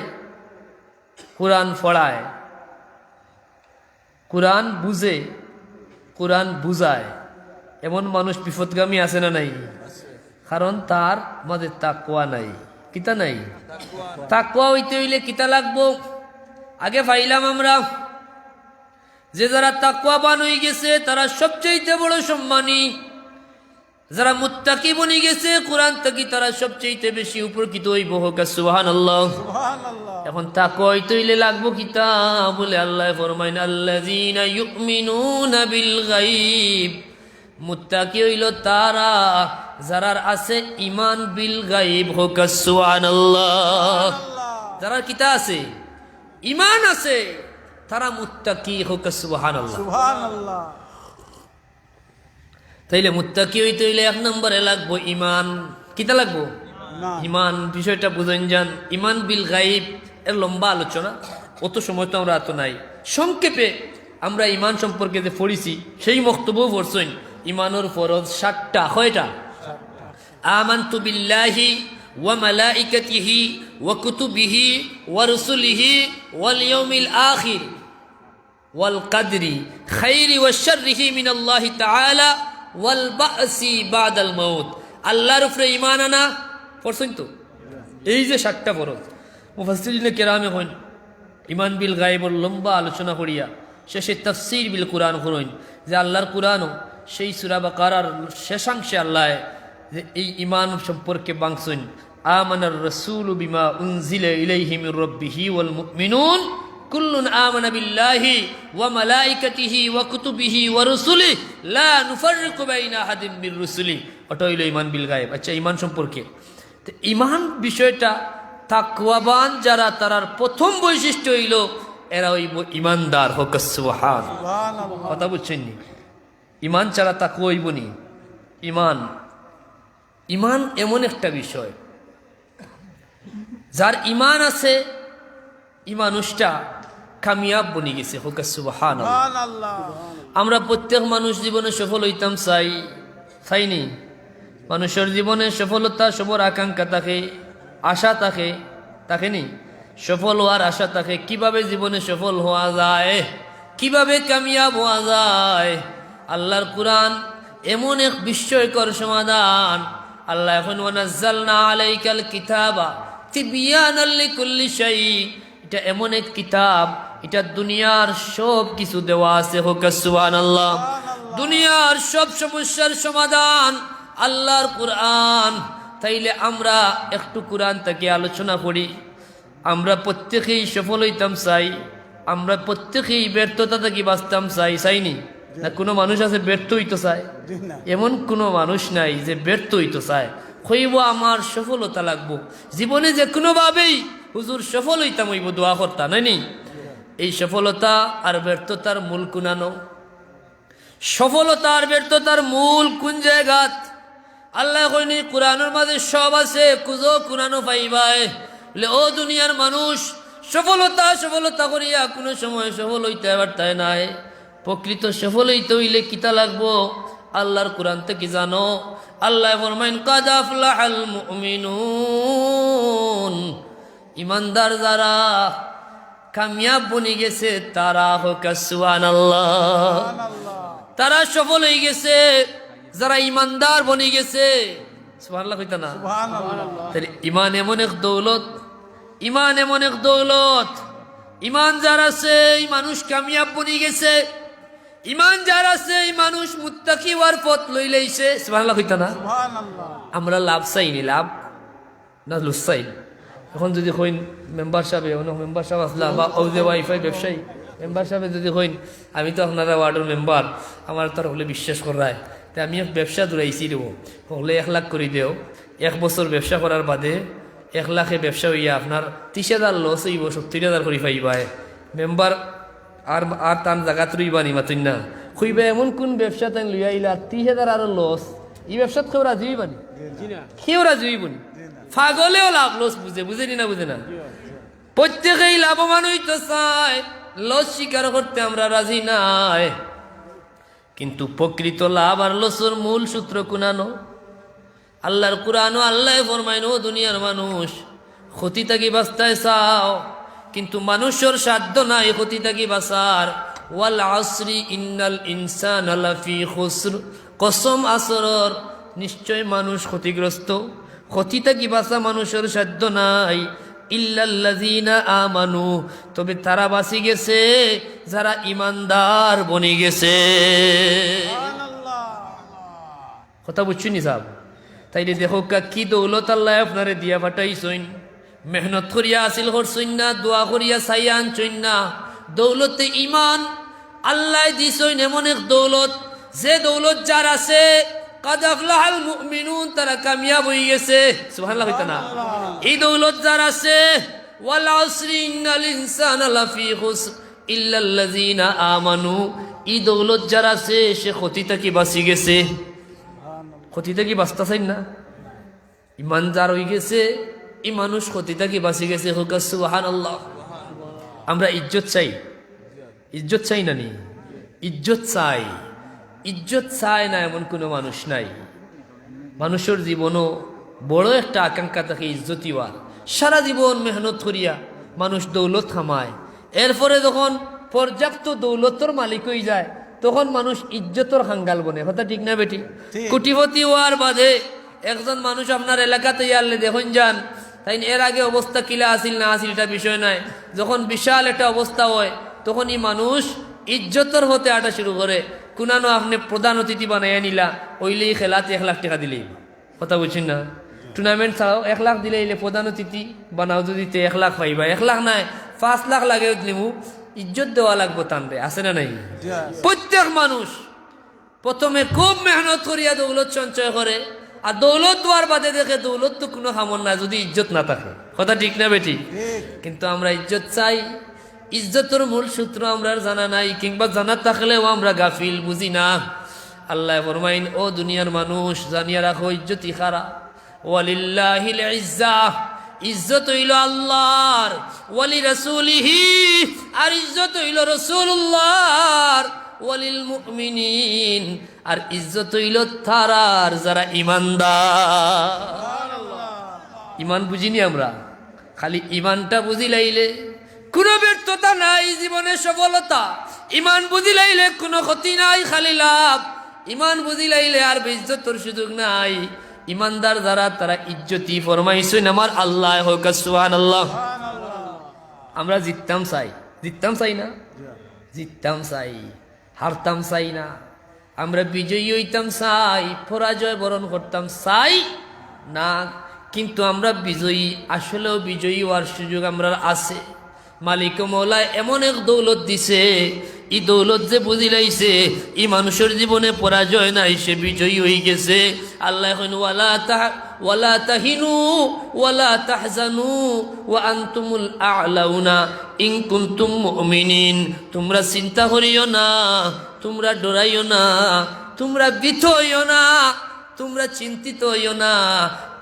কুরআন পড়ায়, কুরআন বুঝে, কুরআন বুঝায়, এমন মানুষ বিপদগামী আছে না নাই? কারণ তার মাঝে তাকওয়া নাই। কিতা নাই? তাকওয়া হইতে হইলে কিতা লাগবো? আগে পাইলাম আমরা যে যারা তাকওয়াবান হয়ে গেছে তারা সবচেয়ে বড় সম্মানী। যারা মুত্তাকি বনে গেছে কোরআন থেকে তারা সবচেয়ে বেশি উপকৃত হইব। হোক সুবহানাল্লাহ। এখন তাকওয়া হইতে হইলে লাগবো কিতা? বলে আল্লাহ ফরমাইন, আল্লাযীনা ইউমিনুনা বিল গায়ব, মুত্তাকি হইল তারা যারার আছে ইমান বিল গায়ব। হোক সুবহানাল্লাহ। যারা কিতা আছে? ইমান আছে, তারা মুত্তাকি। হোক সুবহানাল্লাহ। সুবহানাল্লাহ। তাইলে মুত্তাকি হইতে হইলে এক নম্বরে লাগবো ইমান। কিতা লাগবো? ইমান। বিষয়টা বুঝেন যান। ইমান বিল গায়ব এর লম্বা আলোচনা, অত সময় তো আমরা এত নাই। সংক্ষেপে আমরা ইমান সম্পর্কে যে পড়িছি সেই বক্তব্য পড়ছেন। ইমানের ফরজ 7টা। কয়টা? আমানতু বিল্লাহি ওয়া মালাইকাতিহি ওয়া কুতুবিহি ওয়া রুসুলিহি ওয়াল ইয়াউমিল আখির ওয়াল কদরি খাইরি ওয়া শাররিহি মিনাল্লাহি তাআলা ওয়াল বাসি বাদাল মাউত। আল্লাহর উপরে ঈমান আনা পড়ছেন তো? এই যে 7টা ফরজ, মুফাসসিরিনে কেরামে কইন ইমান বিল গায়বের লম্বা আলোচনা করিয়া শেষে তাফসীর বিল কুরআন করেন যে আল্লাহর কুরআনও সেই সূরা বাকারার শেষাংশে আল্লাহ যে এই ইমান সম্পর্কে বাংছেন, আমানার রাসূলু বিমা উনজিলা ইলাইহি মির রাব্বিহি ওয়াল মুমিনুন কুল্লুন আমানা বিল্লাহি ওয়া মালাইকাতিহি ওয়া কুতুবিহি ওয়া রুসুলিহি লা নুফাররিকু বাইনা আহাদিন মির রুসুলিহি। ওটা হইল ইমান বিল গায়ব। আচ্ছা, ইমান সম্পর্কে তো ইমান বিষয়টা তাকওয়াবান যারা তারার প্রথম বৈশিষ্ট্য হইল এরা হইব ইমানদার। হোক সুবহানাল্লাহ। কথা বুঝছেন নি? ইমান ছাড়া তাকওয়া হইব নি? ইমান ইমান এমন একটা বিষয়, যার ইমান আছে এই মানুষটা কামিয়াব বনি গেছে। হোক সুবহানাল্লাহ। সুবহানাল্লাহ। আমরা প্রত্যেক মানুষ জীবনে সফল হইতাম চাইনি? মানুষের জীবনে সফলতা সবর আকাঙ্ক্ষা থাকে, আশা থাকে, থাকেনি? সফল হওয়ার আশা থাকে। কিভাবে জীবনে সফল হওয়া যায়, কিভাবে কামিয়াব হওয়া যায়? আল্লাহর কুরআন এমন এক বিস্ময়কর সমাধান। আল্লাহ এখন ওয়ানাজ্জালনা আলাইকাল কিতাবা তিবয়ানাল লিকুল্লি শাই, এটা এমন এক কিতাব, এটা দুনিয়ার সব কিছু দেওয়া আছে। হোক সুবহানাল্লাহ। দুনিয়ার সব সমস্যার সমাধান আল্লাহর কুরআন। তাইলে আমরা একটু কুরআন থেকে আলোচনা করি। আমরা প্রত্যেকেই সফল হইতাম চাই, আমরা প্রত্যেকেই ব্যর্থতা থেকে বাঁচতাম চাইনি? না কোনো মানুষ আছে ব্যর্থ হইতে চায়? এমন কোনো মানুষ নাই যে ব্যর্থ হইতে চায়। হইব আমার সফলতা লাগবো জীবনে, যে কোনোভাবেই হুজুর সফল হইতাম হইব, দোয়া করতাম নাইনি? এই সফলতা আর ব্যর্থতার মূল কুনানো, সফলতা আর ব্যর্থতার মূল কোন জায়গাত? আল্লাহ কইনি কুরআনের মাঝে সব আছে, কুজো কুরানো পাইবাই। ও দুনিয়ার মানুষ, সফলতা করিয়া কোনো সময় সফল হইতে পারতাই নাই। প্রকৃত সফল হইতে হইলে কিতা লাগবো? আল্লাহর কুরআন থেকে জানো। আল্লাহ ফরমাইন কাদ আফলাহাল মুমিনুন, ইমানদার যারা কামিয়াব বনি গেছে তারা। হোক সুবহানাল্লাহ। তারা সফল হয়ে গেছে যারা ইমানদার বনি গেছে। সুবহানাল্লাহ কইতা না? তাহলে ইমান এমন এক দৌলত, ইমান এমন এক দৌলত। ইমান যার আছে এই মানুষ কামিয়াব বনি গেছে। ইমান যার আছে এই মানুষ মুত্তাকি হওয়ার পথ লই লইছে। সুবহানাল্লাহ কইতা না? আমরা লাভ চাইনি, লাভ না লুস চাই। এখন যদি কইন মেম্বার সাহেব, মেম্বার সাহেব আসলা বা ও যে ওয়াইফাই ব্যবসায়ী মেম্বার সাহেব যদি কইন আমি তো আপনারা ওয়ার্ডের মেম্বার, আমার তো হলে বিশ্বাস করায়, তাই আমি ব্যবসা দৌড়াইছি দেবো, হলে 1 লাখ করে দেও। 1 বছর ব্যবসা করার বাদে 1 লাখে ব্যবসা হইয়া আপনার 30,000 লস হইব, 70,000 করে পাইবাই। মেম্বার আর আর তার জায়গাত রইবা নি মাতুন না খুইবা। এমন কোন ব্যবসা তাই লইয়া আইলা 30,000 আরো লস, এই ব্যবসাত কেউ রাজি হইবা নি? কেউ রাজি হইব নি? পাগলেও লাভ লস বুঝেনি না? বুঝে না? প্রত্যেকেই লাভবান হইতে চায়, লস স্বীকার করতে আমরা রাজি নাই। কিন্তু প্রকৃত লাভ আর লসের মূল সূত্র কুনানো? আল্লাহর কুরআনও আল্লাহ ফরমাইন ও দুনিয়ার মানুষ, ক্ষতি থাকি বাঁচতে চাও কিন্তু মানুষের সাধ্য নাই ক্ষতি থাকি বাঁচার। ওয়াল আসরি ইন্নাল ইনসানা লাফি খুসর, কসম আসরর, নিশ্চয় মানুষ ক্ষতিগ্রস্ত। ক্ষতি থাকি বাঁচা মানুষের সাধ্য নাই। ইল্লাল্লাযীনা আমানু, তবে তারা বাঁচি গেছে যারা ইমানদার বনি গেছে। কথা বুঝছি নি সাহেব? তাইলে দেখো কি দৌলত আল্লাহ আপনারে দিয়া পাঠাইছইন। মেহনত করিয়া আসিল করছইন না, দোয়া করিয়া চাইয়া আনছইন না। দৌলতে ইমান আল্লাহ দিছইন, এমন এক দৌলত যে দৌলত যার আছে কাদ আফলাহাল মুমিনুন, তারা কামিয়াব হয়ে গেছে। সুবহানাল্লাহ কইতা না? এই দৌলত যার আছে, ওয়াল আসরি ইন্নাল ইনসানা লাফি খুসর ইল্লাল্লাযীনা আমানু, এই দৌলত যার আছে সে ক্ষতি থেকে বাঁচি গেছে। ক্ষতি থেকে বাঁচতে চাই না? ইমান যার হয়ে গেছে এই মানুষ ক্ষতি থেকে বাঁচি গেছে। হোক সুবহানাল্লাহ। আমরা ইজ্জত চাই, ইজ্জত চাই না নি? ইজ্জত চাই, ইজ্জত চায় না এমন কোনো মানুষ নাই। মানুষের জীবনও বড় একটা আকাঙ্ক্ষা থাকে ইজ্জতি হওয়ার। সারা জীবন মেহনত করিয়া মানুষ দৌলত খামায়, এরপরে যখন পর্যাপ্ত দৌলতর মালিক হয়ে যায় তখন মানুষ ইজ্জতর খাঙ্গাল বনে। কথা ঠিক না বেটি? কোটিপতি হওয়ার বাদে একজন মানুষ আপনার এলাকাতে আনলে দেখুন যান, তাই এর আগে অবস্থা কিলা আসিল না আসিল এটা বিষয় নাই। যখন বিশাল একটা অবস্থা হয় তখনই মানুষ ইজ্জতর হতে আটা শুরু করে। কুনানো আপনি প্রধান অতিথি বানাইয়া নিলা, ওইলেই খেলাতে 1 লাখ টাকা দিলেই। কথা বুঝছেন না? টুর্নামেন্ট ছাড়াও 1 লাখ দিলে এলে প্রধান অতিথি বানাও, যদি 1 লাখ পাইবা। 1 লাখ নাই 5 লাখ লাগে দিমু, ইজ্জত দেওয়া লাগবো তানরে, আছে না নাই? প্রত্যেক মানুষ প্রথমে খুব মেহনত করিয়া দৌলত সঞ্চয় করে, আর দৌলত দেওয়ার বাদে দেখে দৌলত তো কোনো খামন না যদি ইজ্জত না থাকে। কথা ঠিক না বেটি? কিন্তু আমরা ইজ্জত চাই, ইজ্জতের মূল সূত্র আমরা জানা নাই, কিংবা জানা থাকলেও আমরা গাফিল, বুঝি না। আল্লাহ ফরমাইন, ও দুনিয়ার মানুষ জানিয়া রাখো ইজ্জতি খারা। ওয়ালিল্লাহিল ইজ্জাহ, ইজ্জত হইল আল্লাহর, ওয়ালি রাসূলিহি, আর ইজ্জত হইল রাসূলুল্লাহর, ওয়ালিল মুমিনিন, আর ইজ্জত হইল তারার যারা ইমানদার। ইমান বুঝিনি আমরা, খালি ইমানটা বুঝিলাইলে কোনো ব্যর্থতা নাই, জীবনে সফলতা। ইমান বুঝিলাইলে কোনো ক্ষতি নাই, খালি লাভ। ইমান বুঝিলাইলে আর বেইজ্জতর সুযোগ নাই। ইমানদার যারা তারা ইজ্জতি ফরমাইছেন আমার আল্লাহ, হোক সুবহানাল্লাহ। আমরা জিততাম চাই, জিততাম চাই না, জিততাম চাই, হারতাম চাই না। আমরা বিজয়ী হইতাম চাই, পরাজয় বরণ করতাম চাই না। কিন্তু আমরা বিজয়ী, আসলেও বিজয়ী হওয়ার সুযোগ আমরা আছে। মালিক মৌলা এমন এক দৌলত দিছে, এই দৌলত যে বুঝিলাইছে এই মানুষের জীবনে পরাজয় নাই, সে বিজয়ী হয়ে গেছে। আল্লাহ এখন ওয়ালা তাহিনু ওয়ালা তাহজানু ওয়া আনতুমুল আ'লাউনা ইন কুনতুম মুমিনিন। তোমরা চিন্তা করিও না, তোমরা ডরাইও না, তোমরা ভীত হইও না, তোমরা চিন্তিত হইও না,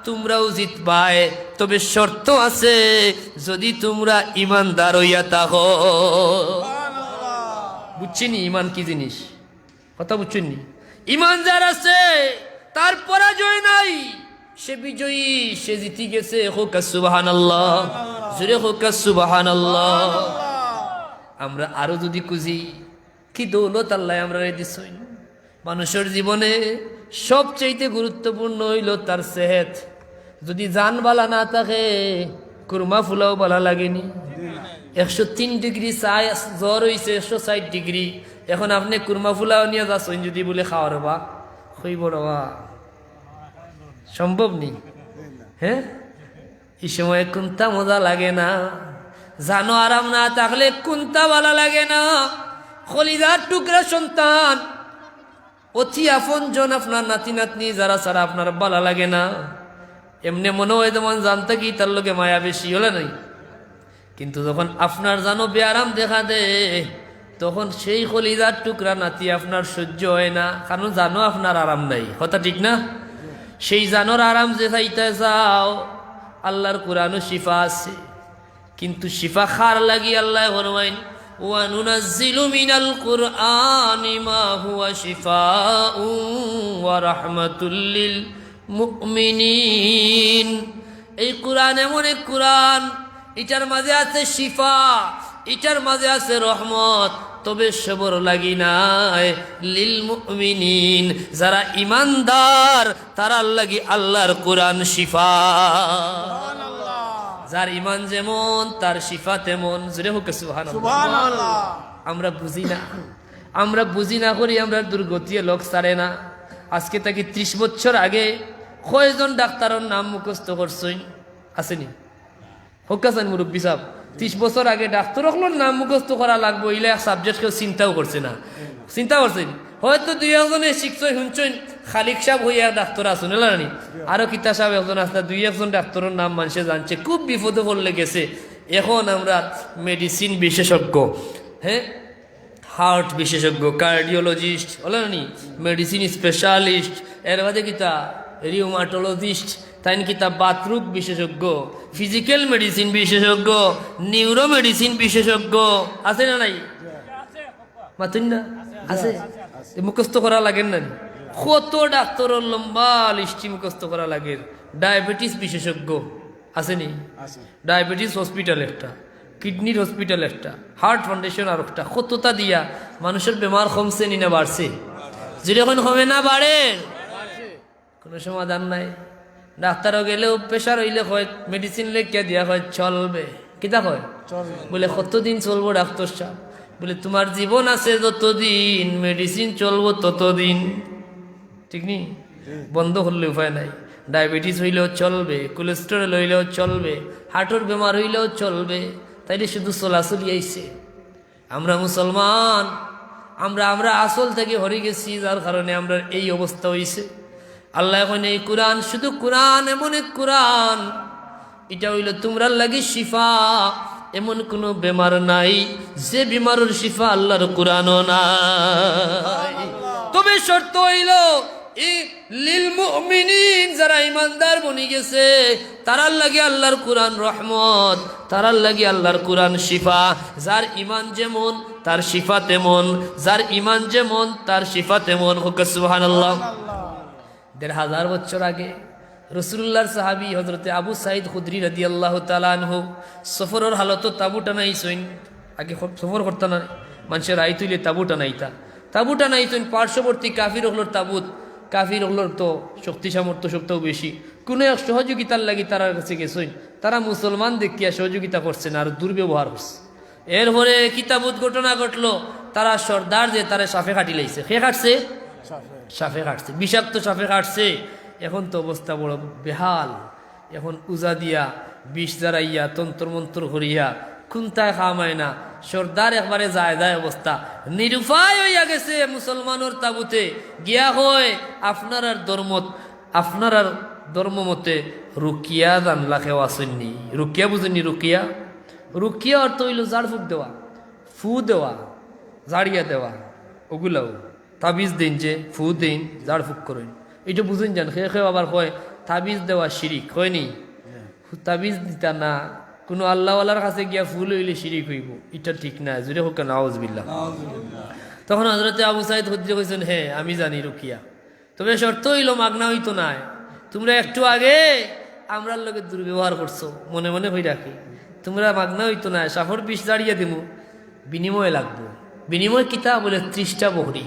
তোমরাও জিতবাই। তবে শর্ত আছে, যদি তোমরা ইমানদার হইয়া থাকো। বুঝছিনি ইমান কি জিনিস? কথা বুঝছেননি? ইমান যার আছে তার পরাজয় নাই, সে বিজয়ী, সে জিতি গেছে। হোক সুবহানাল্লাহ, জোরে হোক সুবহানাল্লাহ। আমরা আরো যদি খুঁজি, কি দৌলত আল্লাহ আমরা দিছেন। মানুষের জীবনে সবচেয়ে গুরুত্বপূর্ণ হইল তার সেহত। যদি জান বালা না থাকে, কুরমা ফুলাও বালা লাগেনি। 103 ডিগ্রি জ্বর হয়েছে, 160 ডিগ্রি। এখন আপনি কুরমা ফুলাও নিয়ে যাচ্ছেন, যদি বলে খাওয়ার বা হইব রবা, সম্ভব নেই। হ্যাঁ, এই সময় কোনটা মজা লাগে না, জানো আরাম না থাকলে কোনটা ভালো লাগে না। খলিদার টুকরা সন্তান, অতি আপন জন, আপনার নাতি নাতনি যারা ছাড়া আপনার ভালো লাগে না। এমনি মনে হয় যেমন জানতে কি তার লোকে মায়া বেশি হলে নাই। কিন্তু যখন আপনার জানো বেআরাম দেখা দে, তখন সেই খলিদার টুকরা নাতি আপনার সহ্য হয় না, কারণ জানো আপনার আরাম নাই। কথা ঠিক না? সেই জানোর আরাম যে চাইতে যাও, আল্লাহর কোরআনও শিফা আছে, কিন্তু শিফা খার লাগি আল্লাহ ফরমাইন, ওয়া নুনাজ্জিলু মিনাল কুরআনি মা হুয়া শিফাউ ওয়া রাহমাতুল লিল মুমিনিন। এই কোরআন এমন এক কোরআন, এটার মাঝে আছে শিফা, এটার মাঝে আছে রহমত। তবে সবর লাগি নাই লিল মুমিনিন, যারা ইমানদার তারার লাগি আল্লাহর কোরআন শিফা। যার ইমান যেমন তার শিফা তেমন। জোরে হোক সুবহানাল্লাহ। আমরা বুঝি না, আমরা বুঝি না করি, আমরা দুর্গতি লোক ছাড়ে না। আজকে তাকে 30 বছর আগে কয়জন ডাক্তারের নাম মুখস্থ করছেন? আসেনি? হোক আছেন মুরব্বী সাহেব, 30 বছর আগে ডাক্তার হলোর নাম মুখস্থ করা লাগবো, ইলে সাবজেক্ট কেউ চিন্তাও করছে না। চিন্তা করছেন হয়তো 2-1জনে শিখছেন, শুনছেন খালিক সাহেব হইয়া ডাক্তার আসুন এলানি, আরো কিতা সাহেব একজন আসলে 2-1জন ডাক্তারের নাম মানুষে জানছে, খুব বিপদে পড়লে গেছে। এখন আমরা মেডিসিন বিশেষজ্ঞ, হ্যাঁ, হার্ট বিশেষজ্ঞ, কার্ডিওলজিস্ট হলানি, মেডিসিন স্পেশালিস্ট, এর বাদে কিতা রিউমাটোলজিস্ট, তাই কিতা বাথরুম বিশেষজ্ঞ, ফিজিক্যাল মেডিসিন বিশেষজ্ঞ, নিউরো মেডিসিন বিশেষজ্ঞ আছে না নাই? মাতুন না আছে? মুখস্থ করা লাগেন না? কত ডাক্তারের লম্বা লিস্টি মুখস্থ করা লাগে। ডায়াবেটিস বিশেষজ্ঞ আসেনি? ডায়াবেটিস হসপিটাল একটা, কিডনির হসপিটাল একটা, হার্ট ফাউন্ডেশন আর একটা, কতটা দিয়া মানুষের বেমার কমছে নি না বাড়ছে? যেরকম হবে না বাড়ে, কোনো সমাধান নাই। ডাক্তারও গেলেও প্রেশার হইলে হয় মেডিসিন লেখা দিয়া হয় চলবে, কিতা হয় বলে কতদিন চলবো ডাক্তার সাহেব? বলে তোমার জীবন আছে যতদিন, মেডিসিন চলবো ততদিন। ঠিক নি? বন্ধ করলে উপায় নাই। ডায়াবেটিস হইলেও চলবে, কোলেস্টেরল হইলেও চলবে, হার্টের বেমার হইলেও চলবে, তাইলে শুধু চলাচলি আইছে। আমরা মুসলমান, আমরা আসল থেকে হরে গেছি, যার কারণে আমরা এই অবস্থা হইছে। আল্লাহ এখন এই কোরআন, শুধু কোরআন এমন এক কোরআন, এটা হইল তোমরা লাগি শিফা। এমন কোনো বেমার নাই যে বিমারের শিফা আল্লাহর কোরআনও নাই। তবে শর্ত হইল লিল মুমিনিন, যারা ইমানদার বনি গেছে তারার লাগে আল্লাহর কোরআন রহমত, তারার লাগে আল্লাহর কোরআন শিফা। যার ইমান যেমন তার শিফা তেমন, যার ইমান যেমন তার শিফা তেমন। হোক সুবহানাল্লাহ। ১,৫০০ বছর আগে রসুল্লাহর সাহাবী হজরতে আবু সাইদ খুদরি রাদিয়াল্লাহু তাআলা আনহু সফরের হালত তাবু টানাইছেন। আগে সফর করতে না, মানুষের আই তুইলে তাবু টানাইতা, তাবু টানাইছেন পার্শ্ববর্তী কাফির হলোর তাবুত। কাফির হলোর তো শক্তি সামর্থ্য সবটাও বেশি, কোনো এক সহযোগিতার লাগি তারার কাছে গেছেন। তারা মুসলমান দেখিয়া সহযোগিতা করছে না, আর দুর্ব্যবহার করছে। এরপরে কিতাবুত ঘটনা ঘটলো, তারা সর্দার যে তারা সাফে কাটি লাইছে। সে কাটছে, সাফে কাটছে, বিষাক্ত সাফে কাটছে। এখন তো অবস্থা বড় বেহাল। এখন উজা দিয়া বিষ জারাইয়া তন্তর মন্তর করিয়া খুন্তায় খামায় না, সর্দার একবারে যায় যায় অবস্থা, নিরুপায় হইয়া গেছে। মুসলমানের তাবুতে গিয়া হয় আপনার আর ধর্ম মতে রুকিয়া জানলা খেও আসেননি। রুকিয়া বুঝেননি? রুকিয়া, রুকিয়া অর্থ হইল ঝাড় ফুক দেওয়া, ফু দেওয়া, ঝাড়িয়া দেওয়া, ওগুলাও তাবিজ দিন, যে ফু দিন ঝাড় ফুক করেন, এটা বুঝেন যান। খেয়ে খেয়ে আবার কয় তাবিজ দেওয়া শিরিক, হয়নি? তাবিজ দিতা না, কোনো আল্লাহওয়ালার কাছে গিয়া ফুল হইলে শিরিক হইব, এটা ঠিক না। জুড়ে হোক নাউজুবিল্লাহ। তখন হযরতে আবু সাইদ খুদরি কইছেন, হ্যাঁ আমি জানি রুকিয়া, তবে শর্ত হইল মাগনা হইতো না। তোমরা একটু আগে আমরার লগে দুর্ব্যবহার করছো, মনে মনে হই রাখি। তোমরা মাগনা হইতো না, সাফর বিষ দাঁড়িয়ে দিমু, বিনিময় লাগবো। বিনিময় কিতা বলে 30টা বকরি।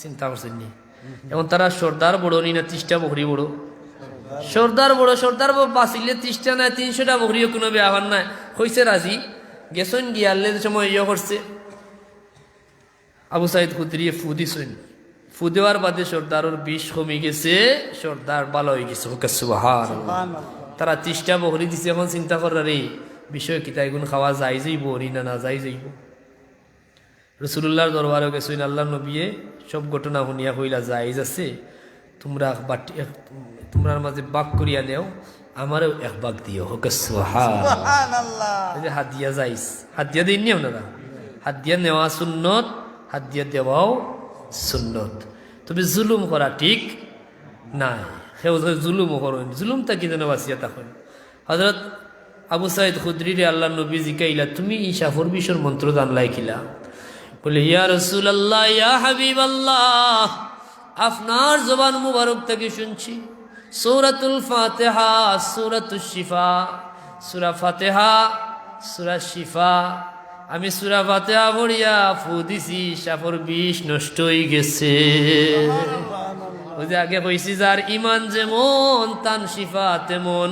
চিন্তা করছেন নি? এখন তারা সর্দার বড় নি না 30টা বকরি বড়? সর্দার বড়। সর্দার বাঁচিলে 30টা নাই 300টা বকরিও কোনো ব্যাপার নাই। হইছে রাজি, গেছেন গিয়ালে সময় ইয়ে করছে। আবু সাইদ খুদরি ফু দিছেন, ফু দেওয়ার বাদে সর্দারের বিষ কমে গেছে, সর্দার ভালো হয়ে গেছে। সুবহানাল্লাহ। তারা 30টা বকরি দিছে। এখন চিন্তা করার এই বিষয় কিতা, এগুন খাওয়া যায় যাইব না না যায় যাইব? রসুল্লাহর দরবারে গেছেন, আল্লাহ নবিয়ে সব ঘটনা শুনিয়া কইলা, জায়েজ আছে, তোমরা তোমরার মাঝে বাক করিয়া নেও, আমারও এক বাক দিও। হোক সুবহানাল্লাহ। হাত দিয়া যাইস, হাত দিয়া দিন নিও না, হাত দিয়া নেওয়া সুন্নত, হাত দিয়া দেওয়াও সুন্নত। তবে জুলুম করা ঠিক নাই। সেও জুলুমও করেন, জুলুমটা কি যেন বাঁচিয়া তখন। হযরত আবু সাইদ খুদরি রে আল্লাহ নবী জিকাইলা, তুমি এই সাফর বিশ্বর মন্ত্র জানলাই কিলা? বলে, ইয়া রাসূলুল্লাহ, ইয়া হাবিবাল্লাহ, আপনার জবান মুবারক থেকে শুনছি সূরাতুল ফাতিহা, সূরাতুশ শিফা, সূরা ফাতিহা, সূরা শিফা। আমি সূরা ফাতিহা পড়িয়া ফু দিছি, সাফর বিষ নষ্ট হয়ে গেছে। ওই যে আগে কইছি, যার ইমান যেমন তান শিফা তেমন।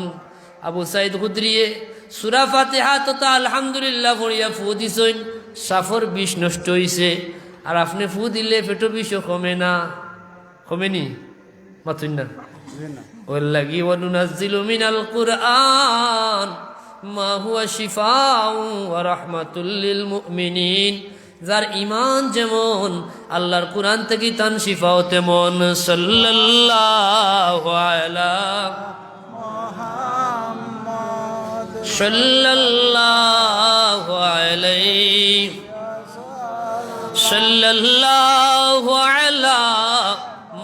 আবু সাইদ খুদরিয়ে সূরা ফাতিহা তো আলহামদুলিল্লাহ পড়িয়া ফু দিছেন, সাফর বিষ নষ্ট হইছে। আর আপনি ফু দিলে পেটো বিষও কমে না, কমেনি? মাতুন না? ওর লাগি ওয়ানুনাজ্জিলু মিনাল কুরআন মা হুয়া শিফাউ ওয়া রাহমাতুল লিল মুমিনিন। যার ইমান যেমন আল্লাহর কোরআন থেকে তান শিফাও তেমন। সাল্লাল্লাহু আলা মুহাম্মাদ, সাল্লাল্লাহু আলাইহি, সাল্লাল্লাহু আলা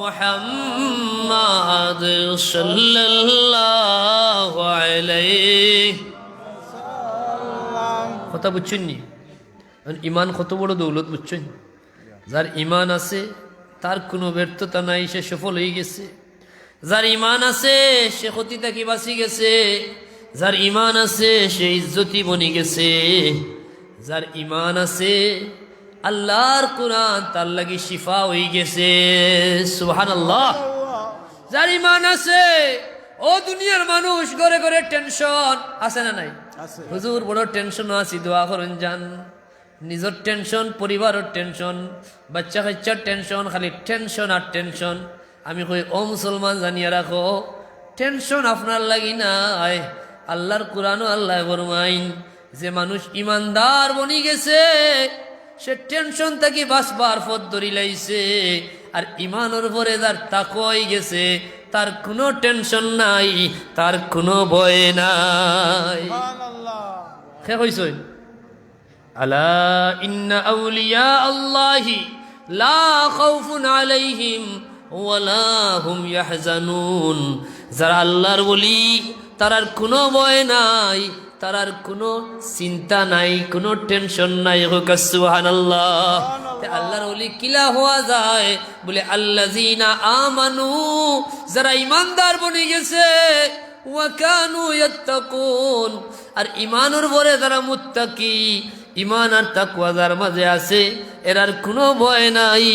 মুহাম্মাদ, সাল্লাল্লাহু আলাইহি। কথা বুঝছেন নি? ইমান কত বড় দৌলত বুঝছেন? যার ইমান আছে তার কোনো ব্যর্থতা নাই, সে সফল হয়ে গেছে। যার ইমান আছে সে ক্ষতি থেকে বাঁচি গেছে। যার ইমান আছে সে ইজ্জতি বনি গেছে। যার ইমান আছে আল্লাহর কোরআন তার লাগি শিফা হয়ে গেছে। সুবহানাল্লাহ। যার ইমান আছে, ও দুনিয়ার মানুষ ঘরে ঘরে টেনশন আছে না নাই? হুজুর বড় টেনশন আছে, দোয়া করেন যান। নিজের টেনশন, পরিবারের টেনশন, বাচ্চা কাচ্চার টেনশন, খালি টেনশন আর টেনশন। আমি কই, ও মুসলমান জানিয়া রাখো, টেনশন আপনার লাগি নাই। আল্লাহর কোরআনও আল্লাহ ফরমাইন যে মানুষ ইমানদার বনি গেছে সে টেনশন থেকে বাঁচবার পথ ধরি লাইছে। আর ইমানের পরে যার তাকওয়া হয়ে গেছে তার কোনো টেনশন নাই, তার কোনো ভয় নাই। কে কইছেন? আলা ইন্না আউলিয়া আল্লাহি লা খাউফুন আলাইহিম ওয়ালা হুম ইয়াহজানুন। যারা আল্লাহর ওলি তারার কোনো ভয় নাই, তারার কোনো চিন্তা নাই, কোনো টেনশন নাই। হোক সুবহানাল্লাহ। আল্লাহর ওলি কিলা হওয়া যায় বলে আল্লাযীনা আমানু, যারা ইমানদার বনে গেছে, ওয়া কানু ইয়াত্তাকুন, আর ইমানের পরে যারা মুত্তাকি, ইমান আর তাকওয়া যার মাঝে আছে, এরার কোনো ভয় নাই,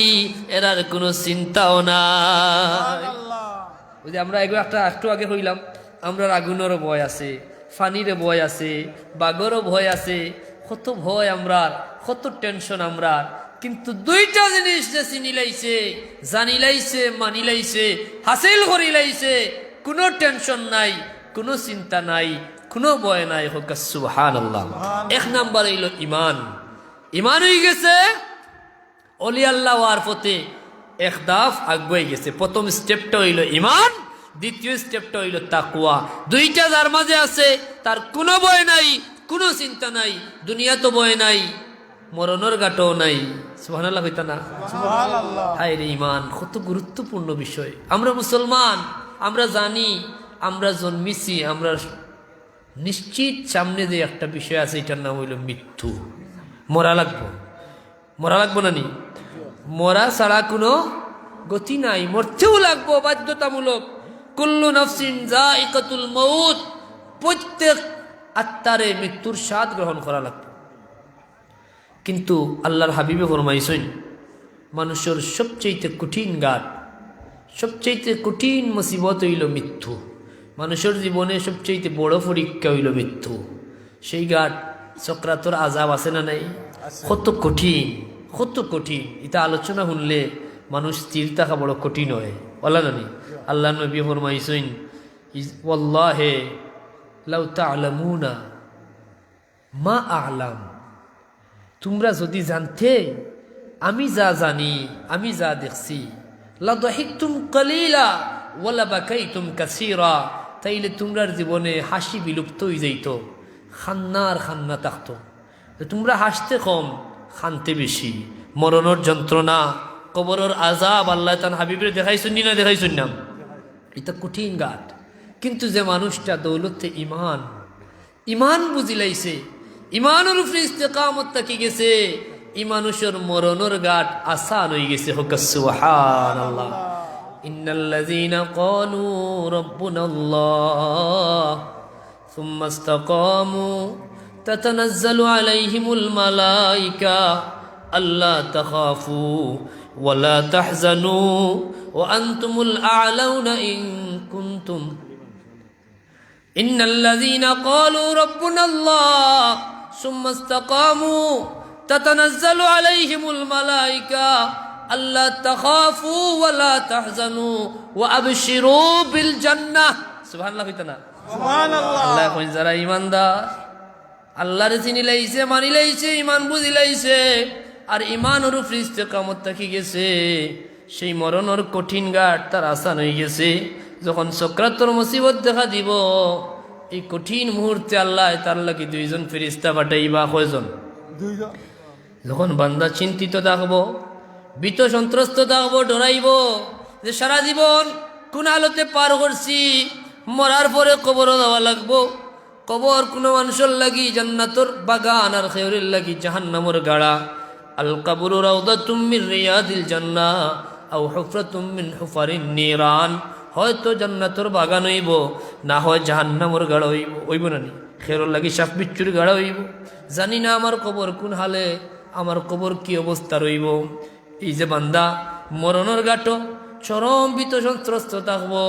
এরার কোনো চিন্তাও নাই। ওই যে আমরা একটু আগে হইলাম, আমরা আগুনেরও ভয় আছে, ফানিরও ভয় আছে, বাঘরও ভয় আছে, কত ভয় আমরা, কত টেনশন আমরা। কিন্তু দুইটা জিনিস যে চিনিলাইছে, জানিলাইছে, মানিলাইছে, হাসিল করিলাইছে, কোনো টেনশন নাই, কোনো চিন্তা নাই, কোনো ভয় নাই। হোক সুবহানাল্লাহ। এক নাম্বার হইল ইমান। ইমান হয়ে গেছে, অলি আল্লাহ হওয়ার পথে এক ধাপ আগুয়াই গেছে। প্রথম স্টেপটা হইল ইমান, দ্বিতীয় স্টেপটা হইল তাকওয়া। দুইটা যার মাঝে আছে তার কোনো ভয় নাই, কোনো চিন্তা নাই, দুনিয়া তো ভয় নাই, মরণের গাটও নাই। সুবহানাল্লাহ হইতা না? সুবহানাল্লাহ। হায় রে, ইমান কত গুরুত্বপূর্ণ বিষয়। আমরা মুসলমান, আমরা জানি, আমরা জন্মিছি, আমরা নিশ্চিত সামনে যে একটা বিষয় আছে, এটার নাম হইল মৃত্যু। মরা লাগবো, মরা লাগবো না নি? মরা ছাড়া কোনো গতি নাই, মরতেও লাগবো বাধ্যতামূলক। কুল্লু নাফসিন যায়িকাতুল মউত, প্রত্যেক আত্মারে মৃত্যুর স্বাদ গ্রহণ করা লাগবে। কিন্তু আল্লাহর হাবিবে ফরমাইছেন, মানুষের সবচেয়ে কঠিন ঘাট, সবচেয়ে কঠিন মুসিবত হইল মৃত্যু। মানুষের জীবনে সবচেয়ে বড় পরীক্ষা হইল মৃত্যু। সেই ঘাট চক্রাতর আজাব আছে না নাই? কত কঠিন, কত কঠিন। এটা আলোচনা শুনলে মানুষ স্থির থাকা বড় কঠিন হয়, বলা নানি? আল্লাহ নবী ফরমাইছেন, ওয়াল্লাহি লাউ তা'লামুনা মা আ'লাম, তোমরা যদি জানতে আমি যা জানি, আমি যা দেখছি, লা দাহিকতুম কালিলা ওয়ালা বাকাইতুম কাসীরা, তাইলে তোমরার জীবনে হাসি বিলুপ্ত হয়ে যাইত, খান্নার খান্না থাকতো। তোমরা হাসতে কম, খানতে বেশি। মরণের যন্ত্রণা, কবরের আযাব আল্লাহ তাআলা হাবিবের দেখাইছেন না? দেখাইছেন না? এটা কঠিন ঘাট। কিন্তু যে মানুষটা দৌলতে ইমান, ইমান বুঝিলাইছে, ইমানের উপরে ইস্তেকামত থাকি গেছে, এই মানুষের মরণের ঘাট আসান হয়ে গেছে। হোক সুবহানাল্লাহ। ইন্নাল্লাযীনা ক্বালু রাব্বুনাল্লাহ সুম্মা ইসতাকামু তাতানাজ্জালু আলাইহিমুল মালায়েকা আল্লা তাখাফু ওয়ালা তাহজানু ওয়া আনতুমুল আ'লাউনা ইন কুনতুম। ইন্নাল্লাযীনা ক্বালু রাব্বুনাল্লাহ সুম্মা ইসতাকামু তাতানাজ্জালু আলাইহিমুল মালায়েকা আল্লা তাখাফু ওয়ালা তাহজানু ওয়া আবশিরু বিল জান্নাহ। সুবহানাল্লাহ হইতা না? সুবহানাল্লাহ। আল্লাহ কই যারা ঈমানদার, আল্লাহরে চিনি লাইছে, মানি লাইছে, ঈমান বুঝি লাইছে, আর ঈমানের উপরে ইস্তেকামত থাকি গেছে, সেই মরণের কঠিন ঘাট তার আসান হয়ে গেছে। যখন সক্রাতর মুসিবত দেখা দিব, এই কঠিন মুহূর্তে আল্লাহ তার লাগি দুইজন ফেরেশতা পাঠাইবা। কয়জন? দুইজন। যখন বান্দা চিন্তিত থাকবো, ভীত সন্ত্রস্ত থাকবো, ডরাইব যে সারা জীবন কোন আলোতে পার করছি, মরার পরে কবর দেওয়া লাগবো। কবর কোনো মানুষের লাগি জান্নাতর বাগান, আর খেয়রের লাগি জাহান্নামের গাড়া। আল কাবরু রাউদাতুম মির রিয়াদিল জান্নাহ আও হুফরাতুম মিন হুফারিন নিরান। হয়তো জান্নাতর বাগান হইব, না হয় জাহান্নামের গাড়া হইব। হইব না নি? খেয়রের লাগি সাপ বিচ্ছুর গাড়া হইব। জানি না আমার কবর কোন হালে, আমার কবর কি অবস্থা রইব। এই যে বান্দা মরণের ঘাটও চরম ভীত সন্ত্রস্ত থাকবো,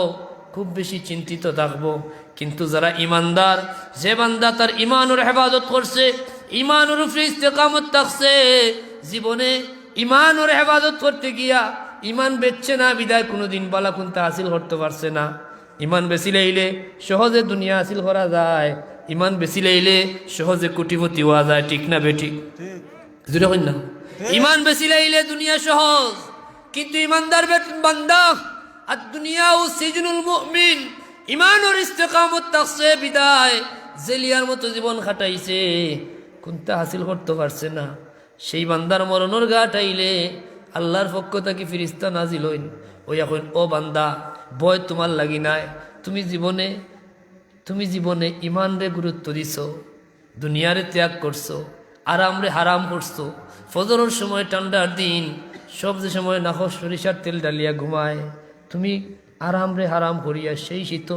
খুব বেশি চিন্তিত থাকবো। কিন্তু যারা ইমানদার, যে বান্দা তার ইমানের হেফাজত করছে, ইমানের উপরে ইস্তেকামত থাকছে, জীবনে ইমানের হেফাজত করতে গিয়া ইমান বেচছে না, বিদায় কোনোদিন বালা কুন্তা হাসিল করতে পারছে না। ইমান বেশি লাইলে সহজে দুনিয়া হাসিল করা যায়, ইমান বেশি লাইলে সহজে কোটিপতি হওয়া যায়। ঠিক না বেঠিক? দুটো কই না? ইমান বেশি লাইলে দুনিয়া সহজ, কিন্তু ইমানদার বান্দা আর দুনিয়া ও সিজনুল মুমিন, ইমানের ইস্তেকামত থাকছে বিদায় জেলিয়ার মতো জীবন খাটাইছে, কোনটা হাসিল করতে পারছে না। সেই বান্দার মরণের ঘাট আইলে আল্লাহর পক্ষ থেকে ফিরিস্তা নাজিল হইন, ওই এখন ও বান্দা ভয় তোমার লাগি নাই, তুমি জীবনে ইমান রে গুরুত্ব দিছ, দুনিয়ারে ত্যাগ করছো, আরাম রে হারাম করছো। ফজরের সময় ঠান্ডার দিন সব যে সময় নাখো সরিষার তেল ডালিয়া ঘুমায়, তুমি আরাম রে হারাম করিয়া সেই শীত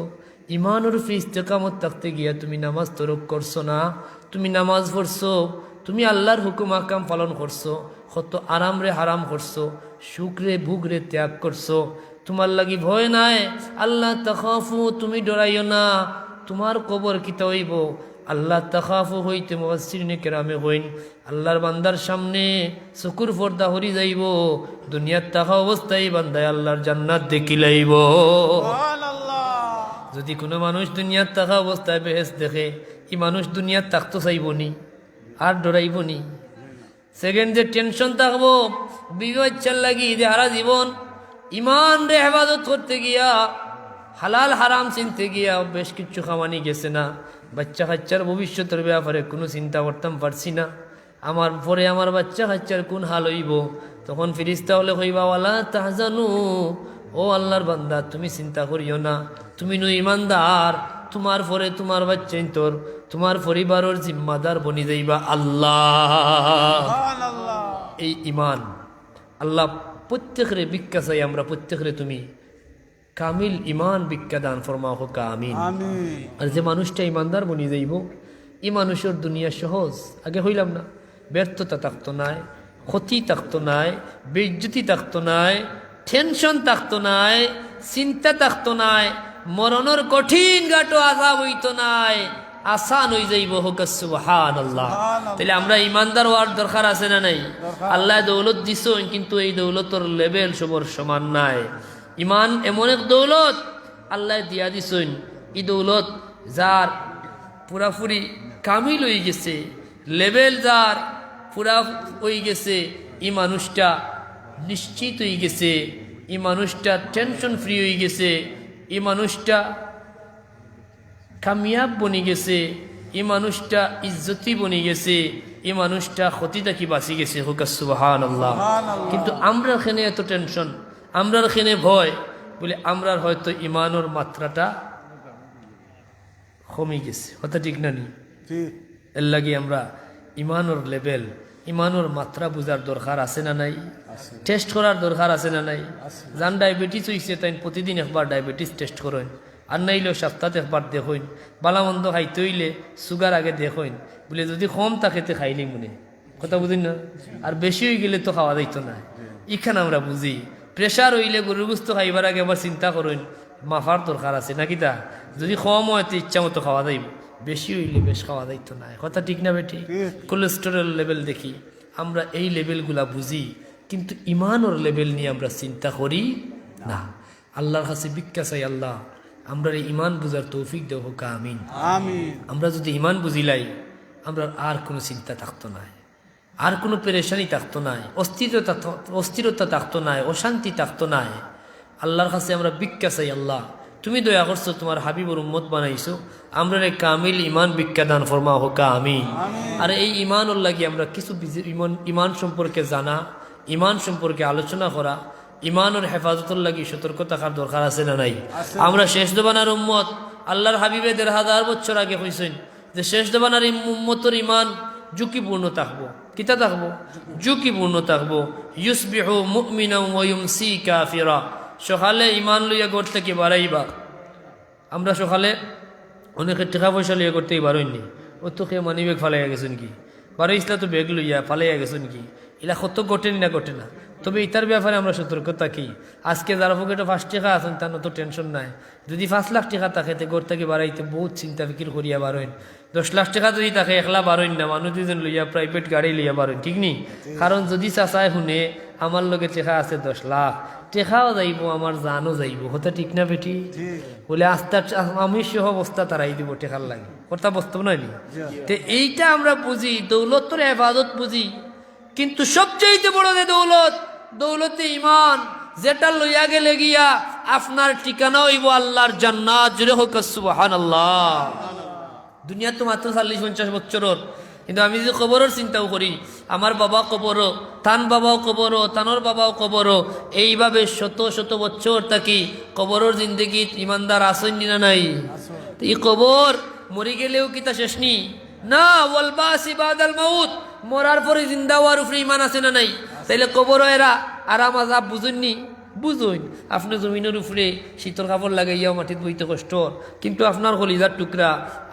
ইমানের ইস্তেকামত থাকতে গিয়া তুমি নামাজ তরক করছো না, তুমি নামাজ পড়ছো, তুমি আল্লাহর হুকুম আকাম পালন করছো, কত আরাম রে হারাম করছো, সুখ রে ভুগ রে ত্যাগ করছো। তোমার লাগি ভয় নাই, আল্লাহ তাখাফু, তুমি ডরাইও না। তোমার কবর কিতা হইব, আল্লাহ তাখাফু হইতে মুফাসসিরিনে কেরামে হইন আল্লাহর বান্দার সামনে চকুর পর্দা হরি যাইব, দুনিয়ার থাকা অবস্থায় বান্দায় আল্লাহর জান্নাত দেখি লাইব। যদি কোনো মানুষ দুনিয়ার থাকা অবস্থায় বেহেশত দেখে, ই মানুষ দুনিয়ার থাকতো চাইবনি আর ডরাইবনি। সেকেন্ড যে টেনশন থাকবো বিবি বাচ্চার লাগি, যে হারা জীবন ইমান রে হেফাজত করতে গিয়া হালাল হারাম চিনতে গিয়া বেশ কিছু খামানি গেছে না, বাচ্চা কাচ্চার ভবিষ্যতের ব্যাপারে কোনো চিন্তা করতাম পারছি না, আমার পরে আমার বাচ্চা কাচ্চার কোন হাল হইব। তখন ফিরিস্তা হলে কইবা ওয়ালা তাহজানু, ও আল্লাহর বান্দা তুমি চিন্তা করিও না, তুমি নু ইমানদার, তোমার পরে তোমার বাচ্চা তোর তোমার পরিবারের জিম্মাদার বনি যাইবা আল্লাহ। এই ইমান আল্লাহ প্রত্যেকের ভিক্ষা চাই, আমরা প্রত্যেকের তুমি কামিল ইমান ভিক্ষা দান ফরমাও হোক আমিন। আর যে মানুষটা ইমানদার বনি যাইব, এই মানুষের দুনিয়া সহজ। আগে হইলাম না, ব্যর্থতা থাকতো নাই, ক্ষতি থাকতো নাই, বেইজ্জতি থাকতো নাই, টেনশন থাকতো নাই, চিন্তা থাকতো নাই, মরণের কঠিন ঘাটো আযাব হইতো নাই, আসান হয়ে যাইব হোক সুবহানাল্লাহ। তাহলে আমরা ইমানদার হওয়ার দরকার আছে না নাই? আল্লাহ দৌলত দিছেন, কিন্তু এই দৌলতর লেভেল সবার সমান নাই। ইমান এমন এক দৌলত আল্লাহ দিয়া দিছেন, এই দৌলত যার পুরাপুরি কামিল হয়ে গেছে, লেভেল যার পুরা হয়ে গেছে, এই মানুষটা নিশ্চিত হয়ে গেছে, এই মানুষটা টেনশন ফ্রি হয়ে গেছে, এই মানুষটা কামিয়াব বনি গেছে, এই মানুষটা ইজ্জতি বনি গেছে, এই মানুষটা ক্ষতি থাকি বাঁচি গেছে হোক সুবহানাল্লাহ। কিন্তু আমরা এখানে এত টেনশন, আমরা এখানে ভয় বলে আমরার হয়তো ইমানের মাত্রাটা কমে গেছে, কথা ঠিক না নি? এর লাগে আমরা ইমানের লেভেল, ইমানের মাত্রা বুঝার দরকার আছে না নাই? টেস্ট করার দরকার আছে না নাই? যান ডায়াবেটিস হয়েছে তাই প্রতিদিন একবার ডায়াবেটিস টেস্ট করেন, আর নাইলেও সপ্তাহে একবার দেখইন। বালামন্দ খাইতে হইলে সুগার আগে দেখইন, বলে যদি কম থাকে তো খাইলি মনে, কথা বুঝিন না? আর বেশি হয়ে গেলে তো খাওয়া যাইতো না, এখানে আমরা বুঝি। প্রেশার হইলে গরুর গোস্ত খাইবার আগে আবার চিন্তা করেন, মাফার দরকার আছে নাকি? তা যদি কম হয় তো ইচ্ছা মতো খাওয়া যাইব, বেশি হইলে বেশ খাওয়া যাইতো না, কথা ঠিক না বেটি? কোলেস্টেরল লেভেল দেখি, আমরা এই লেভেলগুলা বুঝি, কিন্তু ইমানের লেভেল নিয়ে আমরা চিন্তা করি না। আল্লাহর কাছে ভিক্ষা চাই, আল্লাহ আমরা এই ইমান বুঝার তৌফিক দেব হোক আমিন। আমরা যদি ইমান বুঝিলাই, আমরা আর কোনো চিন্তা থাকতো না, আর কোনো পেরেশানি থাকতো না, অস্থিরতা থাকতো না, অশান্তি থাকতো না। আল্লাহর কাছে আমরা ভিক্ষা চাই, আল্লাহ তুমি দয়া করছো, তোমার হাবিবুর উম্মত বানাইছো, আমরা এই কামিল ইমান ভিক্ষা দান ফরমা হোক আমিন। আর এই ইমানের লাগি আমরা কিছু ইমান সম্পর্কে জানা, ইমান সম্পর্কে আলোচনা করা, ইমানের হেফাজতের লাগি সতর্ক থাকার দরকার আছে না নাই? আমরা শেষ জবানার উম্মত, আল্লাহর হাবিবে ১৫০০ বছর আগে হয়েছেন যে শেষ জবানার উম্মতের ইমান ঝুঁকিপূর্ণ থাকবো। কিতা থাকবো? ঝুঁকিপূর্ণ থাকবো। ইউসবিহু মুমিনান ওয়া ইউমসি কাফিরা, সকালে ইমান লইয়া ঘর থেকে বাড়াইবা। আমরা সকালে অনেকে টাকা পয়সা লইয়া করতেই বারোইনি, ও তো খেয়ে মানি ব্যাগ ফালাইয়া গেছেন কি, বারোইসলা তো ব্যাগ লইয়া ফালাইয়া গেছেন কি, এলা কত ঘটেনি না ঘটে না। তবে এটার ব্যাপারে আমরা সতর্ক থাকি। আজকে যারা পকেটে ৫ টাকা আছেন তার তো টেনশন নাই, যদি ৫ লাখ টাকা থাকে তো ঘর থেকে বাড়াইতে বহুত চিন্তা ফিকির করিয়া বারোইন। ১০ লাখ টাকা যদি থাকে একলা বারোইন না, মানুষ দুজন লইয়া প্রাইভেট গাড়ি লইয়া বারোইন, ঠিক নি? কারণ যদি চাচায় শুনে আমার লগে টাকা আছে ১০ লাখ, টেকাও যাইব, আমার জানও যাইব, হতে ঠিক না বেটি? বলে আস্তে আমি সহ বস্তা তারাই দিব টেকার লাগে, কথা বাস্তব নয় নি? তো এইটা আমরা বুঝি, দৌলতর হেফাজত বুঝি, কিন্তু সবচেয়ে বড় যে দৌলত, দৌলতে ইমান, যেটা লইয়া গেলে গিয়া আপনার ঠিকানা হইব আল্লাহর জান্নাত। জুড়ে হোক সুবহানাল্লাহ। দুনিয়া তো মাত্র ৪০-৫০ বছরের, কিন্তু আমি যে কবরের চিন্তাও করি, আমার বাবা কবরও, তান বাবাও কবরও, তানোর বাবাও কবরও, এইভাবে শত শত বছর থাকি কবরের জিন্দগিত ইমানদার আসেন না নাই? তো এই কবর মরি গেলেও কি তা শেষ নি? না, ওয়াল বাসি বাদাল মাউত, মরার পরে জিন্দা হওয়ার উপরে ইমান আছে না নাই? তাইলে কবর এরা আরাম আজাব বুঝুননি? বুঝুন। আপনি জমিনের উপরে শীতল কাপড় লাগাইয়াও মাটির বইতে কষ্ট, কিন্তু আপনার কলিজার টুকরা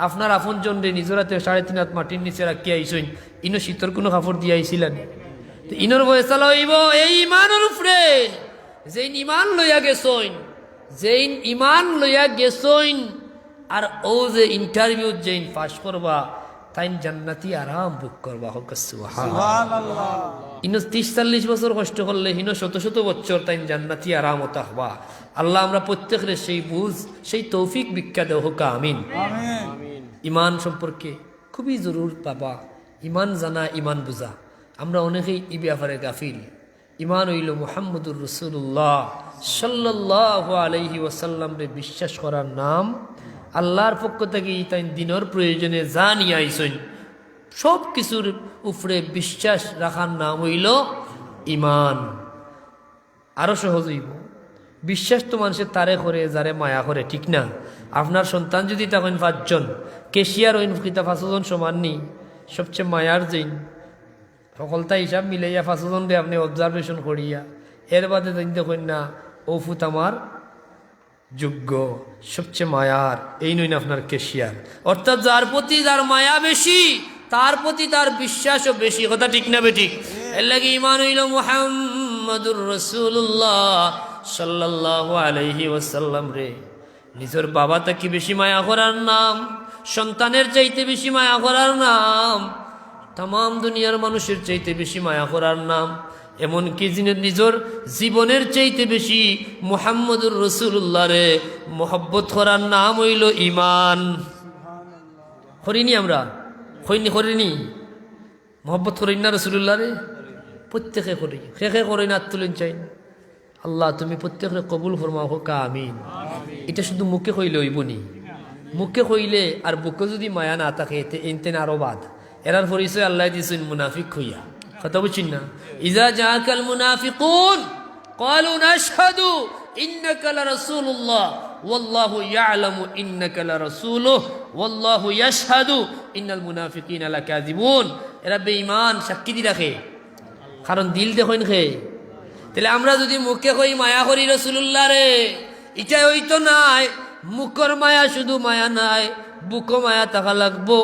আপনার আপন জনরে নিজের হাতে 3.5 হাত মাটির নিচে রাখি আইসইন, ইনো শীতল কোনো কাপড় দিয়ে আইছিলেন? তো ইনোর বয়সা লইব এই ইমানের উপরে, যেই ইমান লইয়া গেছইন, যেই ইমান লইয়া গেছইন, আর ও যে ইন্টারভিউ যেই পাস করবা তাই জান্নাতি আরাম বুক করবা। হোক সুবহানাল্লাহ। ইনো 30-40 বছর কষ্ট করলে হিনো শত শত বছর তাই জান্নাতি আরামত হবা। আল্লাহ আমরা প্রত্যেকের সেই বুঝ, সেই তৌফিক ভিক্ষা দেও। হোক আমিন। আমিন। ইমান সম্পর্কে খুবই জরুর বাবা, ইমান জানা, ইমান বুঝা। আমরা অনেকেই এই ব্যাপারে গাফিল। ইমান হইল মুহাম্মদুর রাসূলুল্লাহ সাল্লাল্লাহু আলাইহি ওয়াসাল্লাম রে বিশ্বাস করার নাম। আল্লাহর পক্ষ থেকে তাই দিনের প্রয়োজনে যা নিয়ে আইসেন সব কিছুর উপরে বিশ্বাস রাখার নাম হইল ইমান। আরো সহজ হইব। বিশ্বাস তো মানুষের তারে করে যারে মায়া করে, ঠিক না? আপনার সন্তান যদি তখন 5 জন, কেশিয়ার ওই কিতা 5 জন সমান নি, সবচেয়ে মায়ার যেই সকলতা হিসাব মিলাইয়া 5 জন দিয়ে আপনি অবজারভেশন করিয়া এর বাদে দেখুন না ও ফুত আমার যোগ্য, সবচেয়ে মায়ার, এই নই না আপনার কেশিয়ার। অর্থাৎ যার প্রতি যার মায়া বেশি তার প্রতি তার বিশ্বাসও বেশি। কথা ঠিক না বেঠিক? এর লাগে ইমান হইল মুহাম্মাদুর রাসূলুল্লাহ সাল্লাল্লাহু আলাইহি ওয়াসাল্লাম রে নিজের বাবা তাকে বেশি মায়া করার নাম, সন্তানের চাইতে বেশি মায়া করার নাম, তাম দুনিয়ার মানুষের চাইতে বেশি মায়া করার নাম, এমনকি নিজের জীবনের চাইতে বেশি মুহাম্মদুর রাসূলুল্লাহ রে মোহব্বত করার নাম হইল ইমান। করিনি আমরা? করিনি? মোহব্বত করি না রাসূলুল্লাহ রে? প্রত্যেকে করি। কে করি না তুলেন চাই? আল্লাহ তুমি প্রত্যেকে কবুল ফরমাও। হোক আমিন। এটা শুধু মুখে কইলে হইবনি। মুখে কইলে আর বুকে যদি মায়া না থাকে এতে এনতেন আরো বাদ। এরার পরিচয় আল্লাহ দিয়েছেন মুনাফিক হইয়া। কথা বুঝছেন না? ইজা জাআকাল মুনাফিকুন ক্বালু নাশহাদু ইন্নাকা লারাসূলুল্লাহ ওয়াল্লাহু ইয়ালামু ইন্নাকা লারাসূলুহু ওয়াল্লাহু ইয়াশহাদু ইন্নাল মুনাফিকিনা লাকাযিবুন। এরা বেঈমান সাক্ষী দি রাখে, কারণ দিল দেখেন খে। তাহলে আমরা যদি মুখে কই মায়া করি রাসূলুল্লাহ রে, এটা হইতো নাই। মুখের মায়া শুধু মায়া নাই, বুকো মায়া থাকা লাগবো,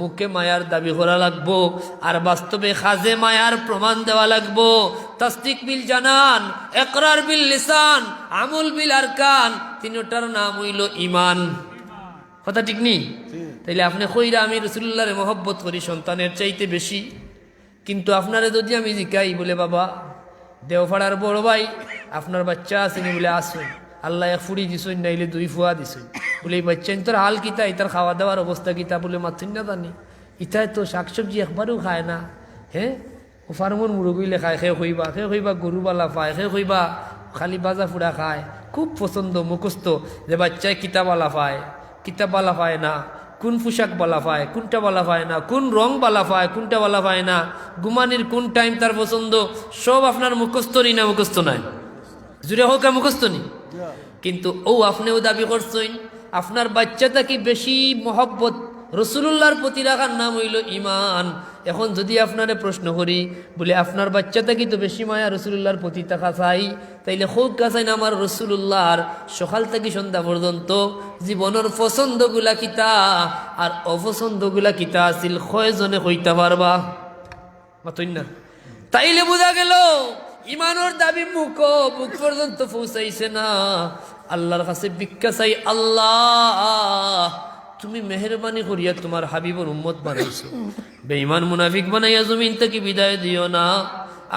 মুখে মায়ার দাবি করা লাগবো, আর বাস্তবে খাজে মায়ার প্রমাণ দেওয়া লাগবো। তাসদিক বিল জানান, ইকরার বিল লিসান, আমল বিল আরকান, তিনটার নাম হইল ইমান। কথা ঠিক নি? তাইলে আপনি কইরা আমি রাসূলুল্লাহর মহব্বত করি সন্তানের চাইতে বেশি, কিন্তু আপনারে যদি আমি জিকাই বলে বাবা দেওপাড়ার বড় ভাই আপনার বাচ্চা আসেনি বলে আসুন, আল্লাহ 1 ফুড়ি দিছুন নাইলে 2 ফুয়া দিছুন বলে এই বাচ্চা তোর হাল কিতা, ইতার খাওয়া দাওয়ার অবস্থা কিতা বলে মাথুন না জানি, ইতায় তো শাকসবজি একবারও খায় না। হ্যাঁ, ও ফার্মর মুরগিলে খায়, খে হইবা গরুবালা পায়, খে হইবা খালি বাজা ফুড়া খায়, খুব পছন্দ মুখস্থ যে বাচ্চায় কিতাবালা পায়, কিতাবালা পায় না, কোন পোশাক বালা পায়, কোনটা বালা পায় না, কোন রং বালা পায়, কোনটা বালা পায় না, ঘুমানির কোন টাইম তার পছন্দ, সব আপনার মুখস্থ নি না মুখস্থ নাই? জুড়ে হোক মুখস্থ নি। কিন্তু ও আপনিও দাবি করছেন আপনার বাচ্চাটা কি বেশি মহব্বত রাসূলুল্লাহর প্রতি রাখার নাম হইল ইমান। এখন যদি আপনারে প্রশ্ন করি বলে আপনার বাচ্চাটা কি তো বেশি মায়া রাসূলুল্লাহর প্রতি থাকা চাই, তাইলে হোক গাছাই না আমার রাসূলুল্লাহর সকাল থেকে সন্ধ্যা পর্যন্ত জীবনের পছন্দগুলা কিতা আর অপছন্দগুলা কিতা আছিল কয়জনে কইতে পারবা? মাতই না? তাইলে বোঝা গেল ইমানের দাবি মুখ পর্যন্ত পৌঁছাইছে না। আল্লাহর কাছে ভিক্ষা চাই, আল্লাহ তুমি মেহরবানি করিয়া তোমার হাবিবর উম্মত বানাইছো, বেঈমান মুনাফিক বানাইয়া জমিন থেকে বিদায় দিও না।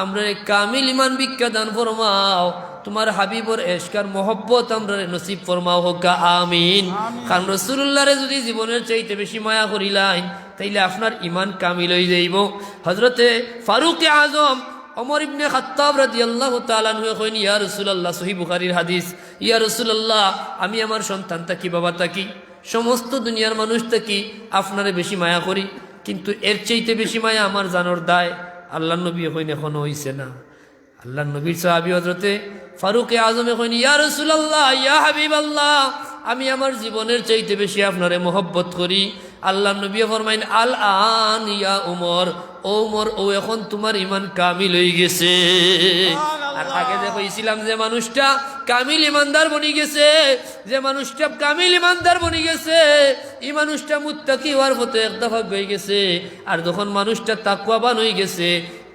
আমরা কামিল ইমান ভিক্ষা দান ফরমাও, তোমার হাবিবর এশকার মহব্বত আমরা নসিব ফরমাও। হোক আমিন। কারণ রাসূলুল্লাহরে যদি জীবনের চাইতে বেশি মায়া করিলাই তাইলে আপনার ইমান কামিল হয়ে যাইব। হযরতে ফারুক আজম ওমর ইবনে খাত্তাব রাদিয়াল্লাহু তাআলা আনহু কইন, ইয়া রাসূলুল্লাহ, সহিহ বুখারীর হাদিস, ইয়া রাসূলুল্লাহ আমি আমার সন্তান থাকি বাবা থাকি সমস্ত দুনিয়ার মানুষ থাকি আপনারে বেশি মায়া করি, কিন্তু এর চাইতে বেশি মায়া আমার জানোর দায় আল্লাহ নবী হইন এখনো হইছে না। আল্লাহ নবীর সাহাবী হযরতে ফারুক আজম কইন ইয়া রাসূলুল্লাহ ইয়া হাবিবাল্লাহ, আমি আমার জীবনের চাইতে বেশি আপনারে মহব্বত করি। আল্লাহ নবী ফরমাইন আল আন ইয়া উমর, ও উমর ও এখন তোমার ঈমান কামিল হয়ে গেছে। আর আগে যে কইছিলাম যে মানুষটা কামিল ইমানদার বনি গেছে, যে মানুষটা কামিল ইমানদার বনি গেছে, এই মানুষটা মুত্তাকি হওয়ার পথে এক দফা হয়ে গেছে। আর যখন মানুষটা তাকওয়াবান হয়ে গেছে,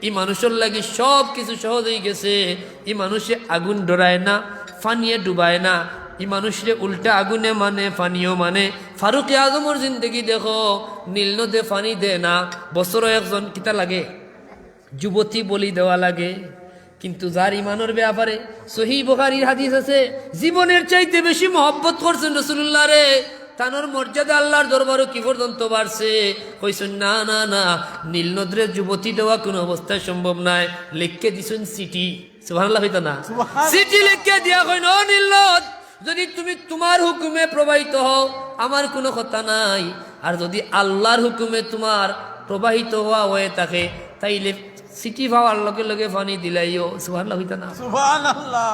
এই মানুষের লাগি সব কিছু সহজ হয়ে গেছে। এই মানুষে আগুন ডরায় না, ফানিয়ে ডুবায় না, এই মানুষরে উল্টা আগুনে মানে ফানিও মানে। ফারুক আজমর জিন্দগি দেখো, নীল নদে ফানি দে না, বছর একজন কিতা লাগে যুবতী বলি দেওয়া লাগে। কিন্তু যার ইমানের ব্যাপারে সহিহ বুখারীর হাদিস আছে, জীবনের চাইতে বেশি মহব্বত করছেন রাসূলুল্লাহ রে, তানোর মর্যাদা আল্লাহর দরবারে কি পর্যন্ত বাড়ছে। কইছেন না না না, নীল নদরে যুবতী দেওয়া কোনো অবস্থায় সম্ভব নাই। লিখকে দিছেন সিটি, সুবহানাল্লাহ হইতো না, সিটি লিখকে দিয়া কইন ও নীল নদ, যদি তুমি তোমার হুকুমে প্রবাহিত হও আমার কোনো কথা নাই, আর যদি আল্লাহর হুকুমে তোমার প্রবাহিত হওয়া হয়ে থাকে তাইলে সিটি পাওয়ার লগে লগে পানি দিলাইও। সুবহানাল্লাহ হইতো না, সুবহানাল্লাহ।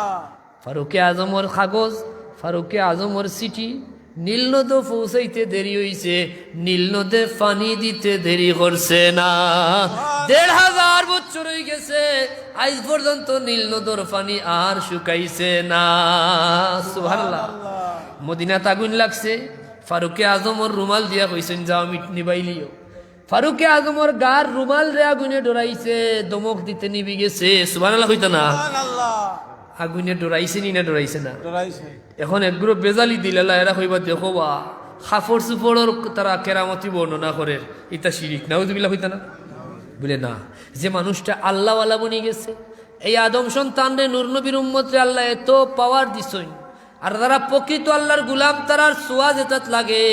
ফারুকে আজমর কাগজ, ফারুকে আজমর সিটি নীল নদে পৌঁছাইতে দেরি হইছে, নীল নদে পানি দিতে দেরি করছে না। ১,৫০০ বছর হয়ে গেছে, আজ পর্যন্ত নীল নদর পানি আর শুকাইছে না। সুবহানাল্লাহ। মদিনাত আগুন লাগছে, ফারুকে আজমর রুমাল দিয়া কইছেন যাও মিট নিবাইলিও। ফারুকে আজমর গার রুমাল রে আগুনে ডরাইছে, দমক দিতে নিবি গেছে। সুবহানাল্লাহ হইতো না, সুবহানাল্লাহ। আগুনে ডরাইছে নি না ডরাইছে না। ডরাইছে। এখন একগুলো বেজালি দিলালা এরা কইবা দেখো বা খাফর সুফরের তারা কেরামতি বর্ণনা করে, ইতা শিরিক নাউযুবিল্লাহ হইতা না বলে না। যে মানুষটা আল্লাহওয়ালা বনি গেছে, এই আদম সন্তান রে নূর নবীর উম্মত রে আল্লাহ এত পাওয়ার দিছইন, আর যারা প্রকৃত আল্লাহর গুলাম তারার সোয়াজ এতাত লাগে।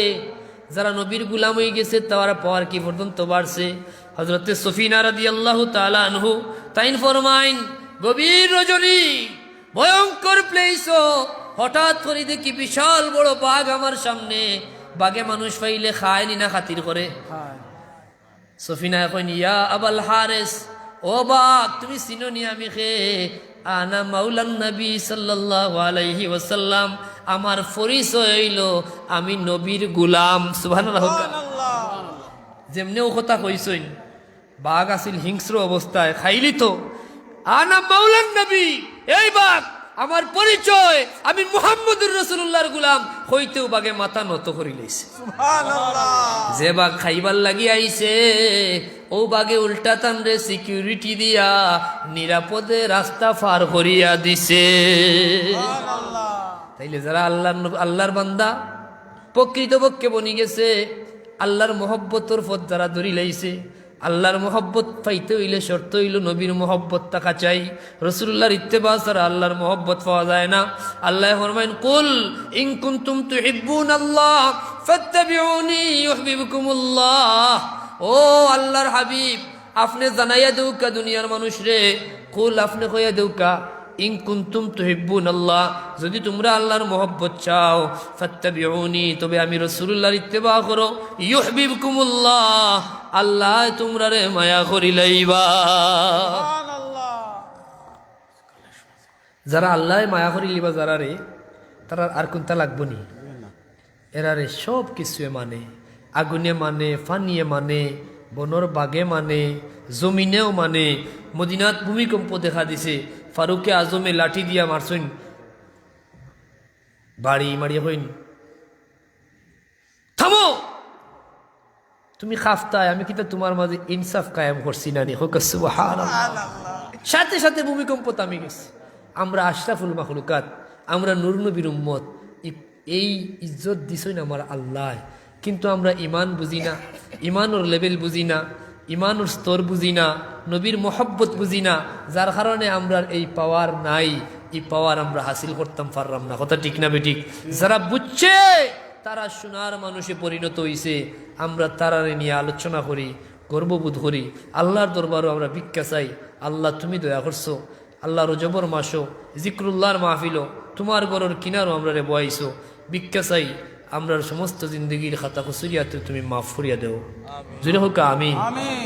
যারা নবীর গুলাম হয়ে গেছে তারা পাওয়ার কি পর্যন্ত বাড়ছে। হযরতে সফিনা রাদিয়াল্লাহু তাআলা আনহু তাইন ফরমাইন, গভীর রজনী ভয়ঙ্কর প্লেস, হঠাৎ করে দেখি বিশাল বড় বাঘ আমার সামনে। বাঘে মানুষ পাইলে খায় নি না খাতির করে। সফিনা এখন ইয়া আবাল হারেস, ও বাঘ তুমি চিনো নি আমি খে? আনা মাওলান নবী সাল্লাল্লাহু আলাইহি ওয়াসাল্লাম, আমার পরিচয় হইল আমি নবীর গুলাম। সুবহানাল্লাহ। যেমনেও কথা কইছইন, বাঘ আসিল হিংস্র অবস্থায়, খাইলি তো আনা মাওলান নবী, এই বাঘ আমার পরিচয়, আমি মুহাম্মদুর রাসূলুল্লাহর গুলাম হইতেও বাঘে মাথা নত করি লইছে। সুবহানাল্লাহ। যে বাঘ খাইবার লাগি আইছে, ও বাঘে উল্টা তানরে সিকিউরিটি দিয়া নিরাপদে রাস্তা পার করিয়া দিছে। সুবহানাল্লাহ। তাইলে যারা আল্লাহর বান্দা প্রকৃতপক্ষে বনি গেছে, আল্লাহর মহব্বতর পথ যারা ধরি লাইছে, আল্লাহর মহব্বত পাইতে হইলে শর্ত হইল নবীর মহব্বত থাকা চাই। রাসূলুল্লাহর ইত্তেবা ছাড়া আল্লাহর মহব্বত পাওয়া যায় না। আল্লাহ ফরমায়েন, কুল ইন কুনতুম তুহিব্বুনাল্লাহ ফাত্তাবিউনি ইউহিব্বুকুমুল্লাহ। ও আল্লাহর হাবিব, আপনি জানাইয়া দেউকা দুনিয়ার মানুষ রে, কুল আপনি কইয়া দেউকা ইন কুনতুম তুহিব্বুনাল্লাহ, যদি তোমরা আল্লাহর মহব্বত চাও, ফাত্তাবিউনি তবে আমি রাসূলুল্লাহর ইত্তেবা করো, ইউহিব্বুকুমুল্লাহ আল্লাহ তোমরা রে মায়া করি লাইবা। সুবহানাল্লাহ। যারা আল্লাহ মায়া করি লিবা যারা রে, তারা আর কোনটা লাগবো নি? এরা রে সব কিছুয়ে মানে, আগুনে মানে, ফানিয়ে মানে, বনর বাগে মানে, জমিনেও মানে। মদিনাত ভূমিকম্প দেখা দিছে, ফারুকে আজমে লাঠি দিয়া মারছইন, বাড়ি মারিয়া হইন থামো, তুমি খাফতায় আমি কিন্তু তোমার মাঝে ইনসাফ কায়েম করছি না নি। হোক সুবহানাল্লাহ। সাথে সাথে ভূমিকম্প থামে গেছে। আমরা আশরাফুল মাখলুকাত, আমরা নূর নবীর উম্মত, এই ইজ্জত দিছইন আমার আল্লাহ, কিন্তু আমরা ইমান বুঝি না, ইমানোর লেভেল বুঝি না, ইমানোর স্তর বুঝি না, নবীর মহব্বত বুঝি না, যার কারণে আমরা এই পাওয়ার নাই, এই পাওয়ার আমরা হাসিল করতাম পারলাম না। কথা ঠিক না বেঠিক? যারা বুঝছে তারা সোনার মানুষে পরিণত হইছে। আমরা তারারে নিয়ে আলোচনা করি, গর্ববোধ করি, আল্লাহর দরবারও আমরা ভিক্ষা চাই। আল্লাহ তুমি দয়া করছো, আল্লাহ রজবর মাসো, জিক্রুল্লাহর মাহফিলও, তোমার গরর কিনারও আমরা রে বয়াইছো, ভিক্ষা চাই। আমরার সমস্ত জিন্দগির খাতা খুসুরিয়াতে তুমি মাফ করিয়া দেও জুড়ে হোক আমিন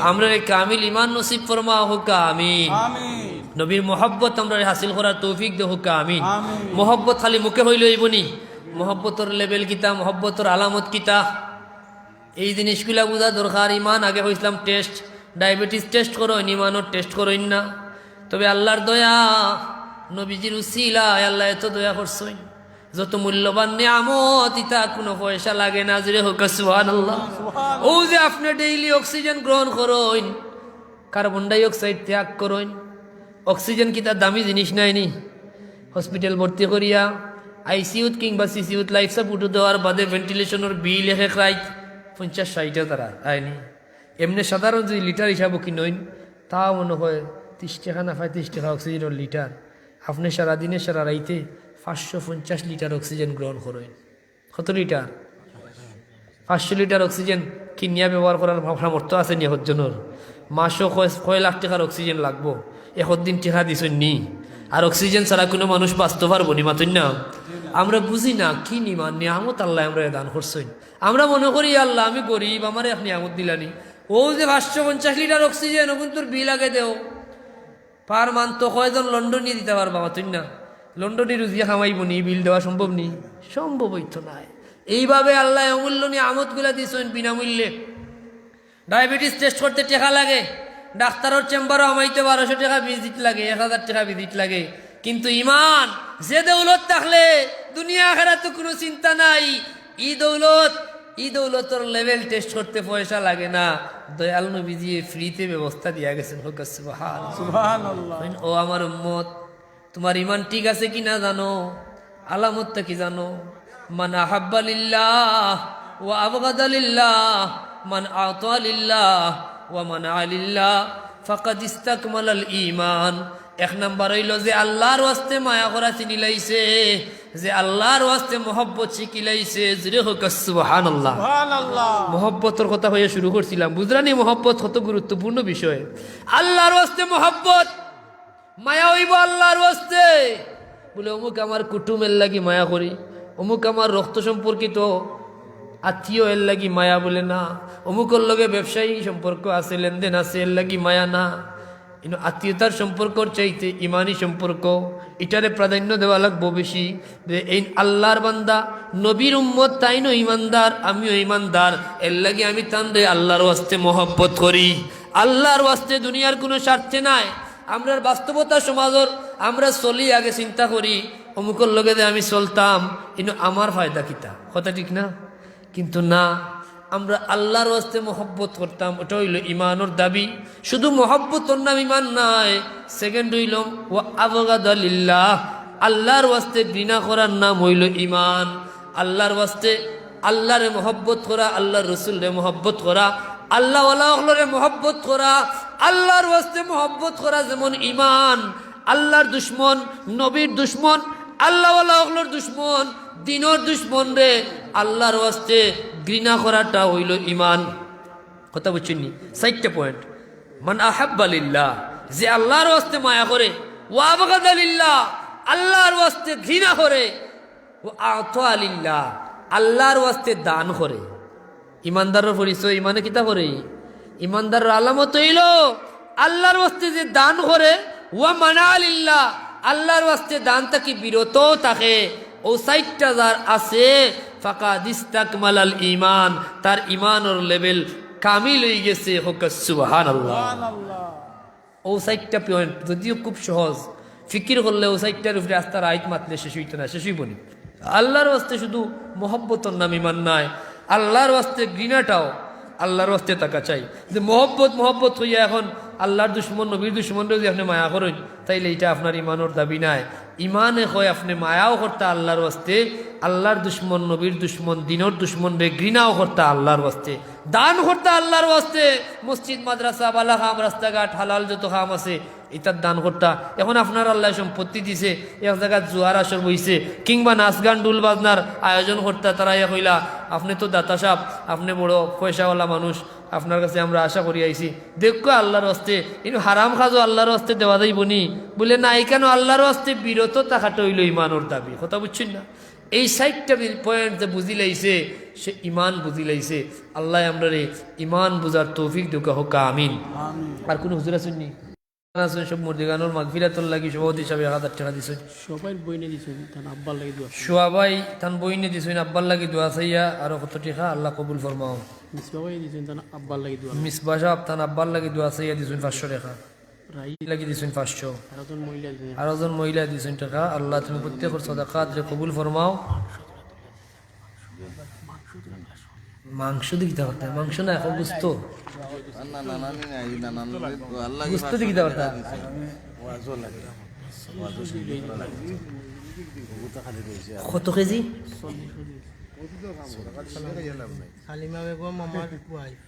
আমরা কামিল ইমান নসিব ফরমা হোক আমিন আমিন নবীর মোহব্বত আমরা হাসিল করার তৌফিক দে হোক আমিন মোহব্বত খালি মুখে হইল এইবনি মোহব্বতর লেভেল কিতা মোহব্বতর আলামত কিতা এই জিনিসগুলা বোঝা দরকার ইমান আগে হইছিলাম টেস্ট ডায়াবেটিস টেস্ট করোন ইমানও টেস্ট করইন না তবে আল্লাহর দয়া নবীজির উসিলা আল্লাহ এত দয়া করছইন যত মূল্যবান নিয়ামত ইতা কোনো পয়সা লাগে না জুড়ে হোক সুবহানাল্লাহ ও যে আপনি ডেইলি অক্সিজেন গ্রহণ করইন কার্বন ডাই অক্সাইড ত্যাগ করইন অক্সিজেন কিতা দামি জিনিস নাইনি হসপিটাল ভর্তি করিয়া আইসিউত কিংবা সিসিউত লাইফ সাপোর্ট দেওয়ার বাদে ভেন্টিলেশনের বিল এক রাইট 50-60 তারা আইনি এমনি সাধারণ যদি লিটার হিসাবে কিনইন তাও মনে হয় 30 টাকা না 35 টাকা অক্সিজেনের লিটার আপনি সারাদিনে সারা রাইতে 550 লিটার অক্সিজেন গ্রহণ করেন কত লিটার 500 লিটার অক্সিজেন কিনিয়া ব্যবহার করার সামর্থ্য আছে নি হজনের মাসও কয় লাখ টাকার অক্সিজেন লাগবো দিন টেকা দিছেন নি আর অক্সিজেন ছাড়া কোনো মানুষ বাঁচতে পারবো নি মাতুন না আমরা বুঝি না কি নিয়ামত আল্লাহ আমরা দান করছেন আমরা মনে করি আল্লাহ আমি গরিব আমার এক নিয়ামত দিলানি ও যে 550 লিটার অক্সিজেন ওখান তোর বিল আগে দেও পার মান তো কয়জন লন্ডনে দিতে পারবা মাতুন না লন্ডনে রুজিয়া খামাইব নি বিল দেওয়া সম্ভব নি সম্ভব হইতো না এইভাবে আল্লাহ অমূল্য নিয়ামত গুলা দিয়েছেন বিনামূল্যে ডায়াবেটিস টেস্ট করতে টাকা লাগে ডাক্তারের চেম্বারও আমাইতে 1200 টাকা ভিজিট লাগে 1000 টাকা ভিজিট লাগে কিন্তু ইমান যে দৌলত থাকলে দুনিয়া আখিরাতে কোনো চিন্তা নাই ই দৌলতর লেভেল টেস্ট করতে পয়সা লাগে না দয়াল নবীজি ফ্রিতে ব্যবস্থা দিয়া গেছেন হোক সুবহানাল্লাহ ও আমার উম্মত তোমার ইমান ঠিক আছে কি না জানো আলামতটা কি জানো মান আহাব্বা লিল্লাহ ওয়া আবগাদা লিল্লাহ মান আতা লিল্লাহ ওয়া মানা লিল্লাহ ফাকাদ ইসতাকমালাল ঈমান এক নাম্বার হইল যে আল্লাহর ওয়াস্তে মায়া করা চিনিলাইছে যে আল্লাহর ওয়াস্তে মহব্বত শিখিলাইছে জুরে হোক সুবহানাল্লাহ সুবহানাল্লাহ মহব্বতের কথা হয়ে শুরু করছিলাম বুঝরানি মহব্বত কত গুরুত্বপূর্ণ বিষয় আল্লাহর ওয়াস্তে মহব্বত মায়া হইব আল্লাহর ওয়াস্তে বলে অমুক আমার কুটুমের লাগি মায়া করি অমুক আমার রক্ত সম্পর্কিত আত্মীয় এর লাগি মায়া বলে না অমুকর লগে ব্যবসায়ী সম্পর্ক আছে লেনদেন আছে এর লাগি মায়া না কিন্তু আত্মীয়তার সম্পর্কর চাইতে ইমানি সম্পর্ক এটারে প্রাধান্য দেওয়া লাগবো বেশি যে এই আল্লাহর বান্দা নবীর উম্মত তাইনো ইমানদার আমিও ইমানদার এর লাগি আমি তানরে আল্লাহর ওয়াস্তে মহব্বত করি আল্লাহর ওয়াস্তে দুনিয়ার কোনো স্বার্থে নাই আমরা বাস্তবতা সমাজের আমরা চলি আগে চিন্তা করি অমুকর লগে যে আমি চলতাম কিন্তু আমার ফায়দা কিতা কথা ঠিক না কিন্তু না আমরা আল্লাহর ওয়াস্তে মহব্বত করতাম ওটা হইল ইমানের দাবি শুধু মহব্বতর নাম ইমান নাই সেকেন্ড হইল ওয়া আবগাদা লিল্লাহ আল্লাহর ওয়াস্তে ঘৃণা করার নাম হইল ইমান আল্লাহর ওয়াস্তে আল্লাহরে মহব্বত করা আল্লাহর রসুলরে মহব্বত করা আল্লাহ ওয়ালাহরে মহব্বত করা আল্লাহর ওয়াস্তে মহব্বত করা যেমন ইমান আল্লাহর দুশ্মন নবীর দুশ্মন আল্লাহ ওয়ালাহর দুশ্মন দিনের দুশ্মন রে আল্লাহর ওয়াস্তে ঘৃণা করাটা হইল ইমান কথা বুঝছেন 4টা পয়েন্ট মান আহাব্বা লিল্লাহ যে আল্লাহর ওয়াস্তে মায়া করে ওয়া আবগাদা লিল্লাহ আল্লাহর ওয়াস্তে ঘৃণা করে ও আতা লিল্লাহ আল্লাহর ওয়াস্তে দান করে ইমানদারের পরিচয় ইমানে কিতা করে ইমানদারের আলামত হইল আল্লাহর ওয়াস্তে যে দান করে ওয়া মানা লিল্লাহ আল্লাহর ওয়াস্তে দান থেকে বিরত থাকে ও 4টা যার আছে ফাকাদ ইসতাকমালাল ঈমান তার ইমানের লেভেল কামিল হয়ে গেছে হোক সুবহানাল্লাহ ও 4টা পয়েন্ট যদিও খুব সহজ ফিকির করলে ও 4টার উপরে আস্তার আয়াত মাতলে শেষ হইতো না শেষ হইবনি আল্লাহর ওয়াস্তে শুধু মহব্বতর নাম ইমান নাই আল্লাহর ওয়াস্তে ঘৃণাটাও আল্লাহর ওয়াস্তে টাকা চাই যে মহব্বত হইয়া এখন আল্লাহর দুশ্মন নবীর দুশ্মনরে যদি আপনি মায়া করেন তাইলে এটা আপনার ইমানের দাবি নাই ইমানে হয় আপনি মায়াও করতে আল্লাহর ওয়াস্তে আল্লাহর দুশ্মন নবীর দুশ্মন দিনের দুশ্মন রে ঘৃণাও করতে আল্লাহর ওয়াস্তে দান করতে আল্লাহর ওয়াস্তে মসজিদ মাদ্রাসা বালা খাম রাস্তাঘাট হালাল যত খাম আছে এটার দান করতা এখন আপনার আল্লাহ সম্পত্তি দিছে এক জায়গায় জুয়ার আসর বইছে কিংবা নাচ গান ডুল বাজনার আয়োজন করতা তারা ইয়া কইলা আপনি তো দাতা সাহেব আপনি বড় পয়সাওয়ালা মানুষ আপনার কাছে আমরা আশা করি আইছি দেখো আল্লাহর ওয়াস্তে কিন্তু হারাম খাজো আল্লাহর ওয়াস্তে দেওয়া যাইব নি বলে না এই কেন আল্লাহর ওয়াস্তে বিরত থাকাটা হইল ইমানের দাবি কথা বুঝছেন না এই 60টা পয়েন্ট যে বুঝি লাইছে সে ইমান বুঝি লাইছে। আল্লাহ আমরা রে ইমান বুঝার তৌফিক দুকা হোক আমিন। আর কোন হুজুর আছেন নি? আছেন সব মুরদিগানোর মাগফিরাতুল লাগি সভাপতি হিসাবে 1000 টাকা দিছেন। সবাই বইনে দিছেন তান আব্বার লাগি দোয়া। সোয়াবাই তান বইনে দিছেন আব্বার লাগি দোয়া চাইয়া আর কত টাকা আল্লাহ কবুল ফরমাও। মিসবাই দিছেন তান আব্বার লাগি দোয়া। মিসবাহ সাহেব তান আব্বার লাগি দোয়া চাইয়া দিছেন 500 টাকা। রাই লাগি দিছেন 500। আরেকজন মহিলা দিছেন। আর একজন মহিলা দিছেন টাকা। আল্লাহ তুমি প্রত্যেকের সাদাকাত রে কবুল ফরমাও। মাংস দিতে পারতা? মাংস না এখন গুস্ত গুস্ত দিতে পারতা? কত কেজি? হালিমা বেগম আমার ওয়াইফ,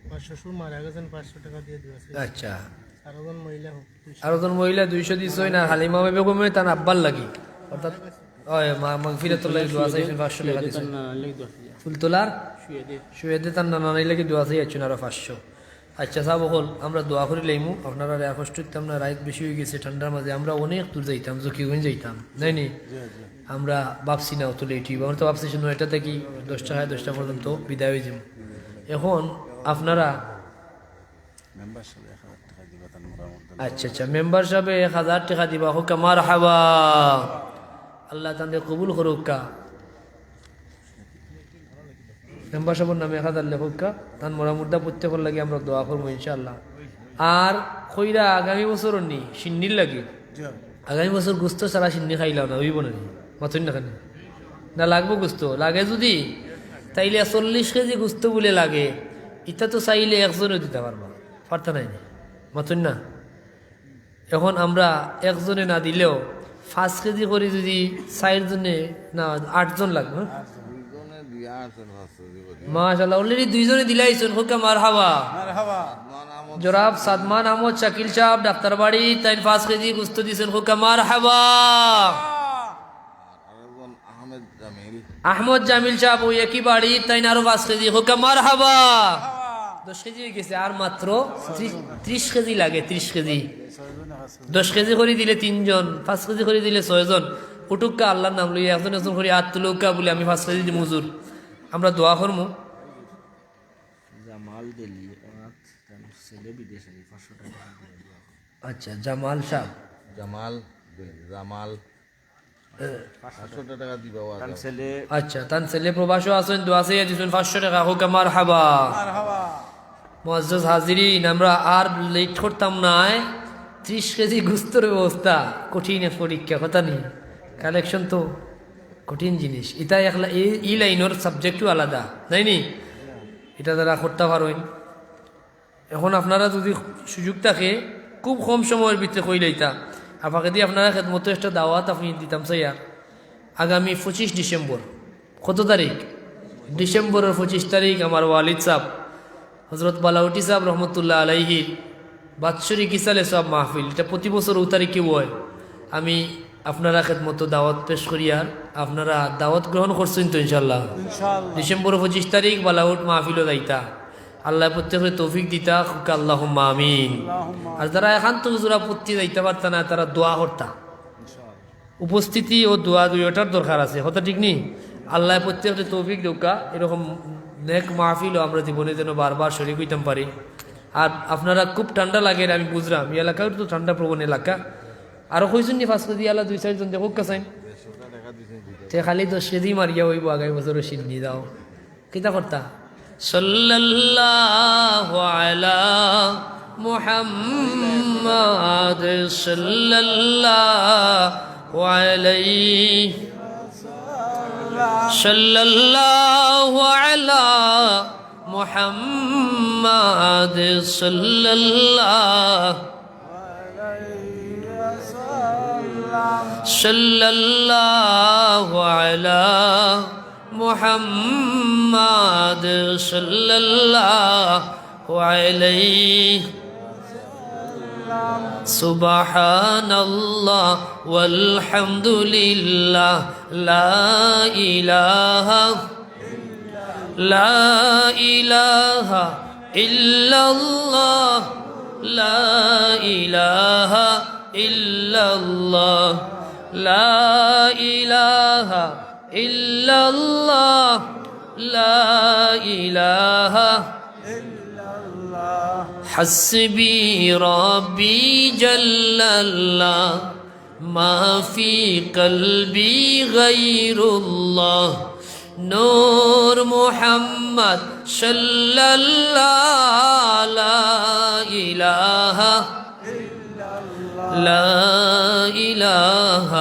আমার শ্বশুর মারা গেছেন, 500 টাকা দিয়ে দিয়েছে। আচ্ছা, আর একজন মহিলা আর একজন মহিলা 200 দিছই না হালিমা বেগমে তার আব্বার লাগি, অর্থাৎ ওই মাগফিরাতুল লাগি দোয়া চাইছেন 500 টাকা দিছেন। লাগি দোয়া। ফুলতলার শুয়ে দে। শুয়েদে তার নানাই লাগি দোয়া চাইছেন আরো 500। আচ্ছা সাহেব হল আমরা দোয়া করে লাইমু। আপনারা কষ্ট দিতাম না, রাত বেশি হয়ে গেছে, ঠান্ডার মাঝে আমরা অনেক দূর যাইতাম, জকিগঞ্জ যাইতাম, তাই নি? আমরা ভাবছি না অত লেট হইব, আমরা তো ভাবছি 9টা থেকে 10টা পর্যন্ত বিদায় হয়ে যাব। এখন আপনারা আচ্ছা আচ্ছা মেম্বার সাহেবে 1000 টাকা দিবা হোক, মার হাবা, আল্লাহ তাদের কবুল করুকা। মেম্বার সাহেবের নামে 1000 লেখকা, তার মরা মুর্দা প্রত্যেকের লাগে আমরা দোয়া করবো ইনশাআল্লাহ। আর কইরা আগামী বছর নি সিন্নির লাগে, আগামী বছর গুস্ত সারা সিন্নি খাইলাম না, হইব না মাথুন না কেন না লাগবো গুস্ত লাগে যদি, তাইলে 40 কেজি গুস্ত বলে লাগে, এটা তো চাইলে একজনও দিতে পারবা, পারতা নাই মাথুন না। এখন আমরা একজনে না দিলেও 5 কেজি করে যদি 4 জনে না 8 জন লাগবে, মাশাআল্লাহ অলরেডি 2 জনে দিলাইছেন, হোক মারহাবা। জনাব সাদমান আহমদ শাকিল সাহেব ডাক্তার বাড়ি, তাই 5 কেজি গুস্ত দিয়েছেন, হোক মারহাবা। আহমদ জামিল সাহেব ওই একই বাড়ি, তাই আরো 5 কেজি, হোক মারহাবা। 10 কেজি হয়ে গেছে, আর মাত্র 30 কেজি লাগে, 30 কেজি। 10 কেজি করে দিলে 3 জন, 5 কেজি করে দিলে 6 জন। উটুকা আল্লাহর নাম লইয়া একজন একজন করে হাত তুলুকা বলে আমি 5 কেজি দিই মজুর। আমরা দোয়া করবো। আচ্ছা জামাল সাহেব, আচ্ছা তার ছেলে প্রবাসী আছেন, দোয়া চাইয়া দিয়েছেন 500 টাকা, হোক মারহাবা। মুআজ্জাজ হাজিরিন, আমরা আর লেট করতাম না। 30 কেজি গুস্তর ব্যবস্থা কঠিন এক পরীক্ষা, কথা নেই, কালেকশন তো কঠিন জিনিস। এটা একলা এই লাইনের সাবজেক্টও আলাদা, তাই নি? এটা তারা করতে পারেন। এখন আপনারা যদি সুযোগ থাকে খুব কম সময়ের ভিতরে কই লইতা, আপনাকে দিয়ে আপনারা খেদমতো একটা দাওয়াত আপনি দিতাম চাইয়া। আগামী 25 ডিসেম্বর, কত তারিখ? ডিসেম্বরের 25 তারিখ আমার ওয়ালিদ সাহেব হজরত বালাউটি সাহেব রহমতুল্লাহ আলাইহির বাৎসরিক ইসালে সব মাহফিল, এটা প্রতি বছর 2 তারিখে হয়। আমি আপনারা খেদমতো দাওয়াত পেশ করিয়ার, আপনারা দাওয়াত গ্রহণ করছেন তো ইনশাল্লাহ? ডিসেম্বর 25 তারিখ বালাউট মাহফিলও যাইতা। আল্লাহ প্রত্যেকের তৌফিক দিতা, আল্লাহুম্মা আমিন। আর যারা একান্ত হুজুরা পত্তি যাইতে পারতা না, তারা দোয়া করতা। উপস্থিতি ও দোয়া দুইটার দরকার আছে, কথা ঠিক নেই? আল্লাহ প্রত্যেকের তৌফিক দৌকা, এরকম নেক মাহফিলও আমরা জীবনে যেন বারবার শরীক হইতাম পারি। আর আপনারা খুব ঠান্ডা লাগে, আমি বুঝলাম এই এলাকাও তো ঠান্ডা প্রবণ এলাকা। আরো কইছেন নি 5 কেজি আলা 2-4 জন দেখো কাছেন, তে খালি 10 কেজি মারিয়া হইব, আগামী বছর সিন্নি দাও কিতা করতা। সাল্লাল্লাহু আলা মুহাম্মাদ সাল্লাল্লাহু আলাইহি সাল্লাল্লাহু আলা মুহাম্মাদ সাল্লাল্লাহু সাল্লাল্লাহু আলা মুহাম্মাদ সাল্লাল্লাহু আলাইহি সুবহানাল্লাহ ওয়ালহামদুলিল্লাহ লা ইলাহা ইল্লাল্লাহ লা ইলাহা ইল্লাল্লাহ লা ইলাহা إلا الله لا إله حسبي ربي جل الله ما في قلبي غير الله نور محمد صلى الله لا إله لا إله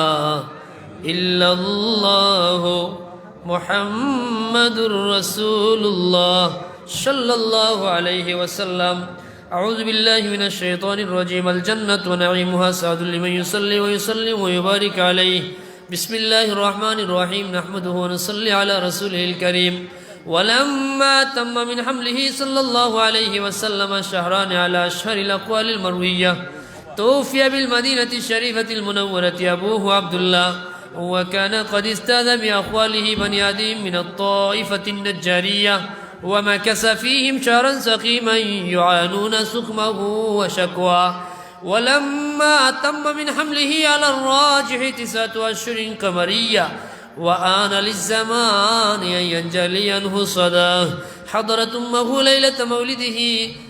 إلا الله محمد رسول الله صلى الله عليه وسلم أعوذ بالله من الشيطان الرجيم الجنة ونعيمها سعد لمن يصلي ويسلم ويبارك عليه بسم الله الرحمن الرحيم نحمده ونصلي على رسوله الكريم ولما تم من حمله صلى الله عليه وسلم شهران على أشهر الأقوال المروية توفي بالمدينة الشريفة المنورة أبوه عبد الله وكان قد استاذ بأخواله بني آدم من الطائفة النجارية ومكث فيهم شهرا سقيما يعانون سقمه وشكواه ولما تم من حمله على الراجح 9 أشهر قمرية وآن للزمان أن ينجلي عنه صداه حضرت أمه ليلة مولده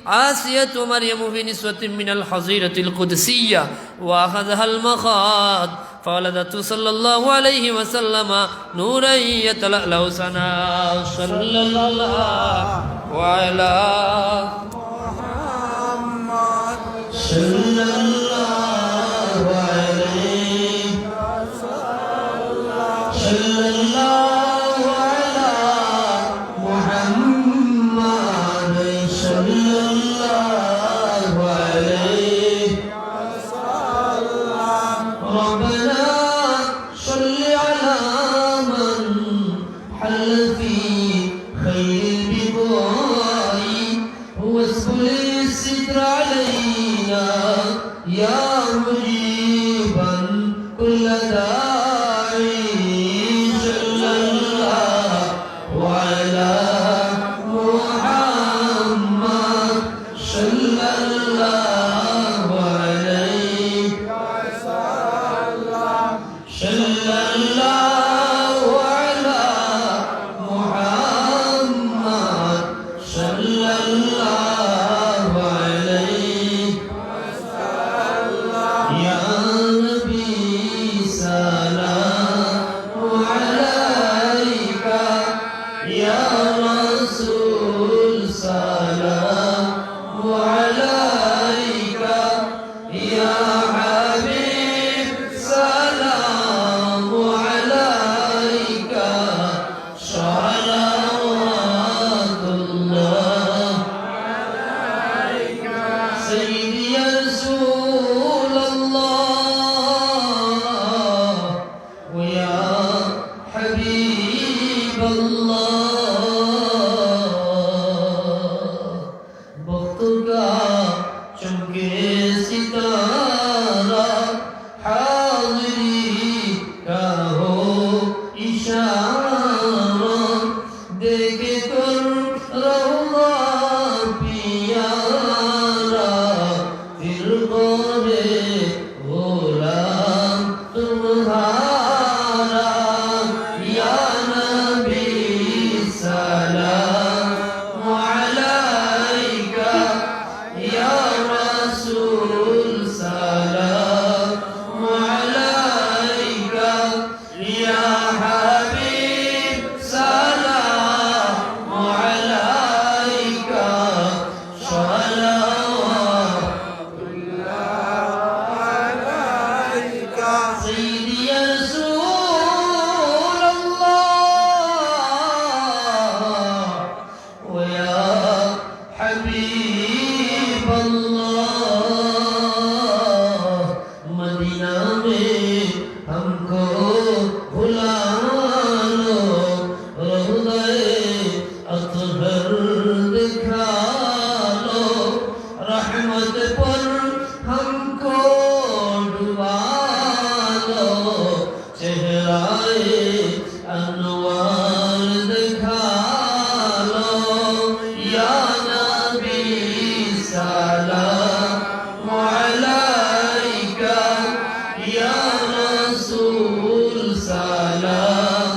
عاسية مريم في نسوة من الحظيرة القدسية وأخذها المخاض فولدته صلى الله عليه وسلم نورا يتلألأ سنا صلى الله وعلى محمد صلى الله عليه صلى الله على محمد صلى الله عليه ربنا صل على من حل في خير البقاء واسبل الستر علينا يا مجيبا كل داعي صلى الله على محمد صلى الله عليه صلى الله على محمد صلى الله عليه يا نبي سلام عليك يا رسول سلام عليك يا حبيب سلام عليك صلوات الله سيدي يا رسول الله ويا حبيب الله वक्त का चमके सितारा हाज़िरी का हो इशारा देखे कर रहुआ पियारा फिर गोरे गुलाम तुम्हारा या नबी सलाम अलैका या रसूल सलाम अलैका या हबीब सलाम अलैका सलावतुल्लाह सय्यदी या रसूल अल्लाह वया हबीब अल्लाह मदीना में हमको बुला लो रोज़े अतहर दिखा लो रहमत पर हमको डुबा लो चेहराए अनवार दिखा लो या नबी सलाम अलैका या रसूल सलाम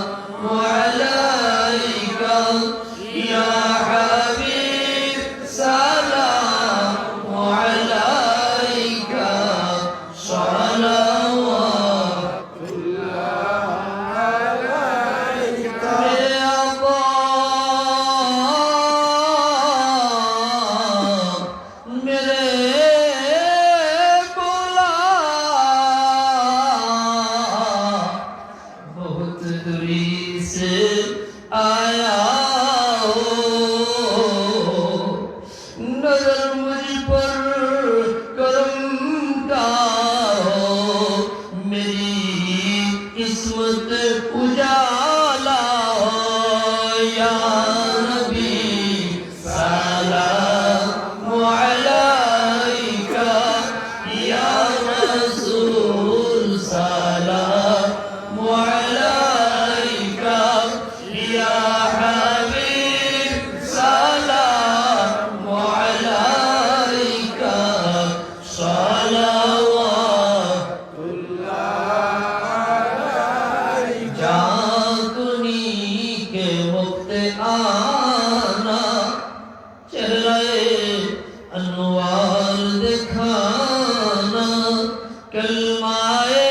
मेरी किस्मत उजाला हो या नबी सलाम अलैका या रसूल सलाम अलैका या हबीब सलाम अलैका जागनी के वक्त आना चेहरे अनवार दिखाना कलमाए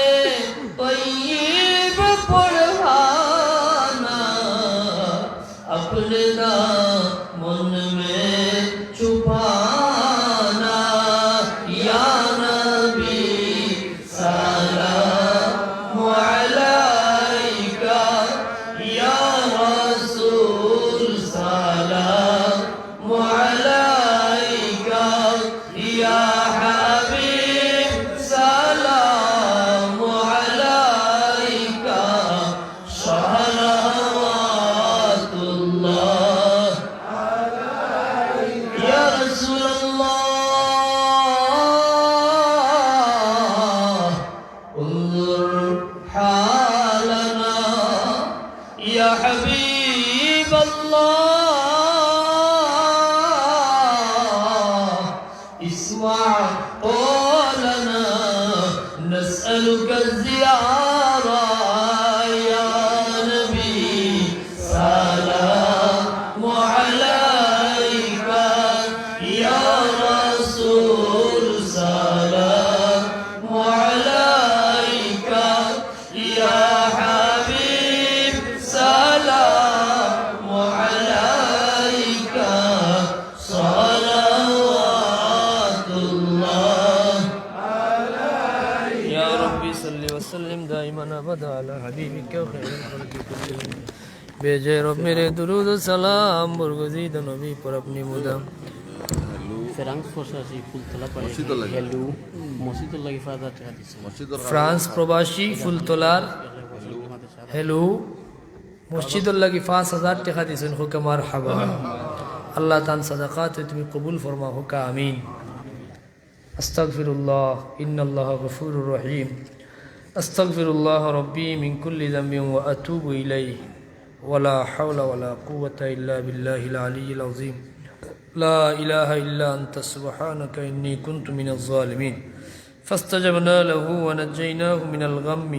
तय्यब पढ़ाना अपने मन में छुपाना या नबी सलाम अलैका या रसूल सलाम अलैका या हबीब सलाम अलैका सलावतुल्लाह या रसूलल्लाह انظر حالنا يا حبيب الله اسمع قولنا نسألك الزيارة يا نبي سلام عليك يا رسول سلام عليك يا حبيب سلام عليك صلوات الله يا ربي صل وسلم دائما ابدا على حبيبك وخير الخلق كلهم भेजे रब मेरे दुरूद सलाम बरगजीद नबी पर अपनी मुदम ফ্রান্স প্রবাসী ফুলতলা পারে হেলু মসজিদুল লাগি ফাদা হাদিস फ्रांस प्रवासी फुलतोलार हेलो मस्जिदुल लगी 5000 টাকা দিয়েছেন হুকা মারহাবা আল্লাহ তান সাদাকাত তুমি কবুল ফরমা হুকা আমিন আস্তাগফিরুল্লাহ ইন্নাল্লাহ গফুরুর রহিম আস্তাগফিরুল্লাহ রব্বি মিন কুল্লি যামবিন ওয়া আতুবু ইলাইহি ওয়ালা হাওলা ওয়ালা কুওয়াতা ইল্লা বিল্লাহিল আলিয়্যিল আযীম লা ইলাহা ইল্লা আনতা সুবহানাকা ইন্নী কুনতু মিনাজ জালিমিন فاستجبنا له ونجيناه من الغم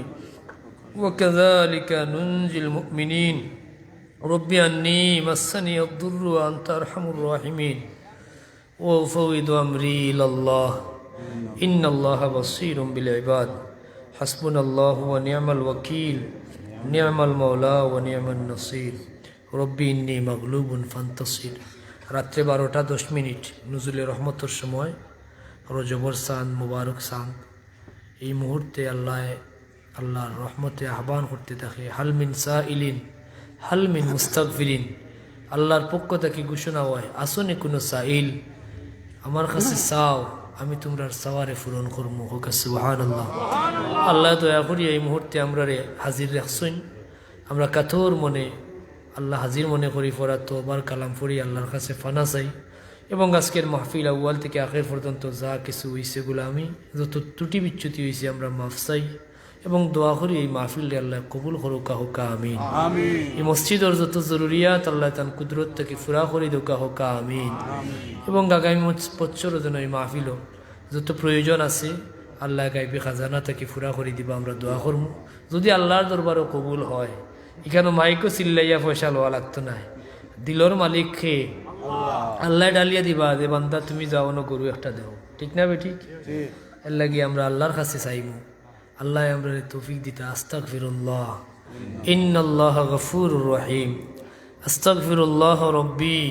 وكذلك ننجي المؤمنين رب أني مسني الضر وأنت أرحم الراحمين وأفوض أمري إلى الله إن الله بصير بالعباد حسبنا الله ونعم الوكيل نعم المولى ونعم النصير ربي إني مغلوب فانتصر রাত্রে 12টা 10 মিনিট নুজুলে রহমতের সময় রজবর চাঁদ মুবারক চাঁদ এই মুহূর্তে আল্লাহর রহমতে আহ্বান করতে থাকে হালমিন সাইলিন হালমিন মুস্তাগফিরিন আল্লাহর পক্ষ থেকে ঘোষণা হয় আসনে কোনো সাইল আমার কাছে চাও আমি তোমরা সওয়ারে পূরণ করবো হোক সুবহানাল্লাহ আল্লাহ দয়া করি এই মুহূর্তে আমরা হাজির রাখছুন আমরা কাতর মনে আল্লাহ হাজির মনে করি পড়া তোবার কালাম পড়ি আল্লাহর কাছে ফানা চাই এবং আজকের মাহফিল আউয়াল থেকে আখের পর্যন্ত যা কিছু হয়েছে এগুলো আমি যত ত্রুটি বিচ্যুতি হয়েছে আমরা মাফ চাই এবং দোয়া করি এই মাহফিলটি আল্লাহ কবুল হরুকা হোকা আমিন এই মসজিদের যত জরুরিয়াত আল্লাহ তান কুদরত থেকে ফুরা করে দোকা হোকা আমিন এবং আগামী বছর যেন এই মাহফিল যত প্রয়োজন আছে আল্লাহ গাইবি খাজানা থেকে ফুরা করে দিবা আমরা দোয়া করবো যদি আল্লাহর দরবারও কবুল হয় এখানে মাইকও চিল্লাইয়া পয়সা লওয়া লাগতো না দিলর মালিক খেয়ে আল্লাহ ডালিয়া দিবা যে বান্দা তুমি যাও না গরু একটা দেও ঠিক না বে ঠিক এর লাগি আমরা আল্লাহর কাছে চাইবো আল্লাহ আমরা তৌফিক দিতে আস্তাগফিরুল্লাহ ইন্নাল্লাহ গফুরুর রহিম আস্তাগফিরুল্লাহ রব্বি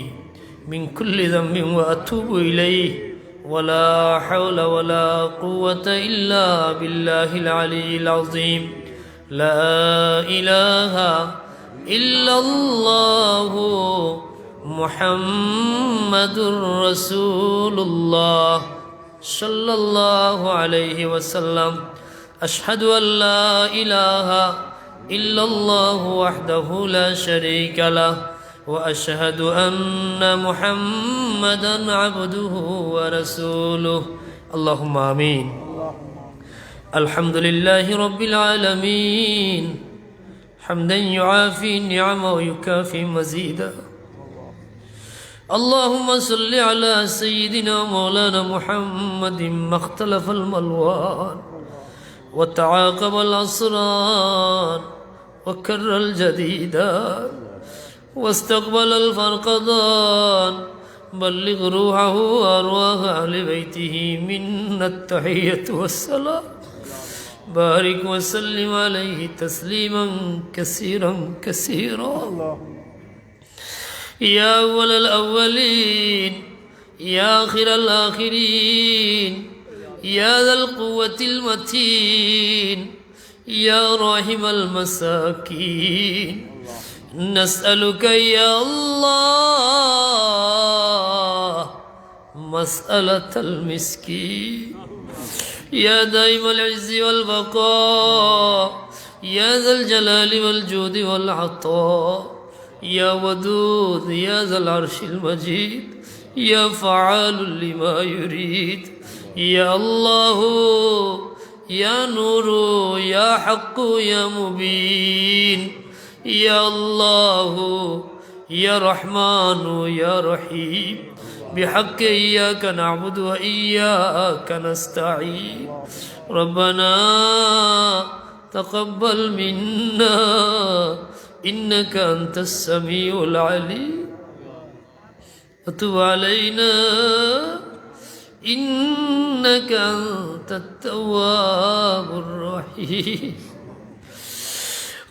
মিন কুল্লি যামবিন ওয়া আতুবু ইলাইহি ওয়ালা হাওলা ওয়ালা কুওয়াতা ইল্লা বিল্লাহিল আলিয়্যিল আযীম লা ইলাহা ইল্লাল্লাহু মুহাম্মাদুর রাসূলুল্লাহ সাল্লাল্লাহু আলাইহি ওয়াসাল্লাম أشهد أن لا إله إلا الله وحده لا شريك له وأشهد أن محمدا عبده ورسوله اللهم آمين الحمد لله رب العالمين حمدا يعافي النعم ويكافي مزيدا اللهم صل على سيدنا مولانا محمد ما اختلف الملوان وتعاقب الأسرار وكر الجديدان واستقبل الفرقدان بلغ روحه وأرواح أهل بيته منا التحية والسلام بارك وسلم عليه تسليما كثيرا كثيرا يا أول الأولين يا آخر الآخرين يا ذا القوة المتين يا راحم المساكين نسألك يا الله مسألة المسكين يا دائم العز والبقاء يا ذا الجلال والجود والعطاء يا ودود يا ذا العرش المجيد يا فعال لما يريد يا الله يا نور يا حق يا مبين يا الله يا رحمن يا رحيم بحق إياك نعبد وإياك نستعين ربنا تقبل منا إنك أنت السميع العليم وتب علينا إنك أنت التواب الرحيم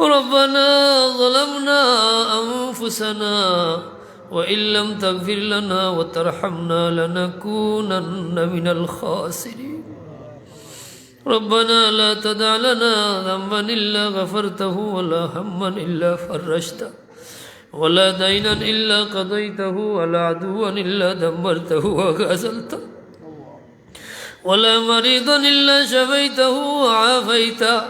ربنا ظلمنا أنفسنا وإن لم تغفر لنا وترحمنا لنكونن من الخاسرين ربنا لا تدع لنا ذنبا إلا غفرته ولا هما إلا فرجته ولا دينا إلا قضيته ولا عدوا إلا دمرته وغزلته ولا مريضا إلا شفيته وعافيته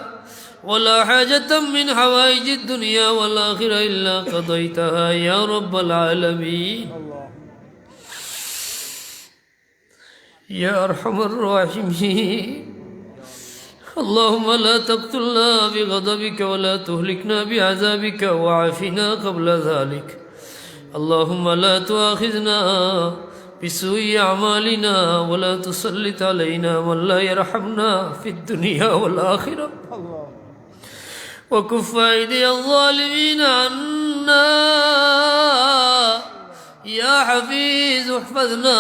ولا حاجة من حوائج الدنيا والآخرة إلا قضيتها يا رب العالمين يا أرحم الراحمين اللهم لا تقتلنا بغضبك ولا تهلكنا بعذابك وعافنا قبل ذلك اللهم لا تؤاخذنا بسوء أعمالنا ولا تسلط علينا من لا يرحمنا في الدنيا والآخرة وكف أيدي الظالمين عنا يا حفيظ احفظنا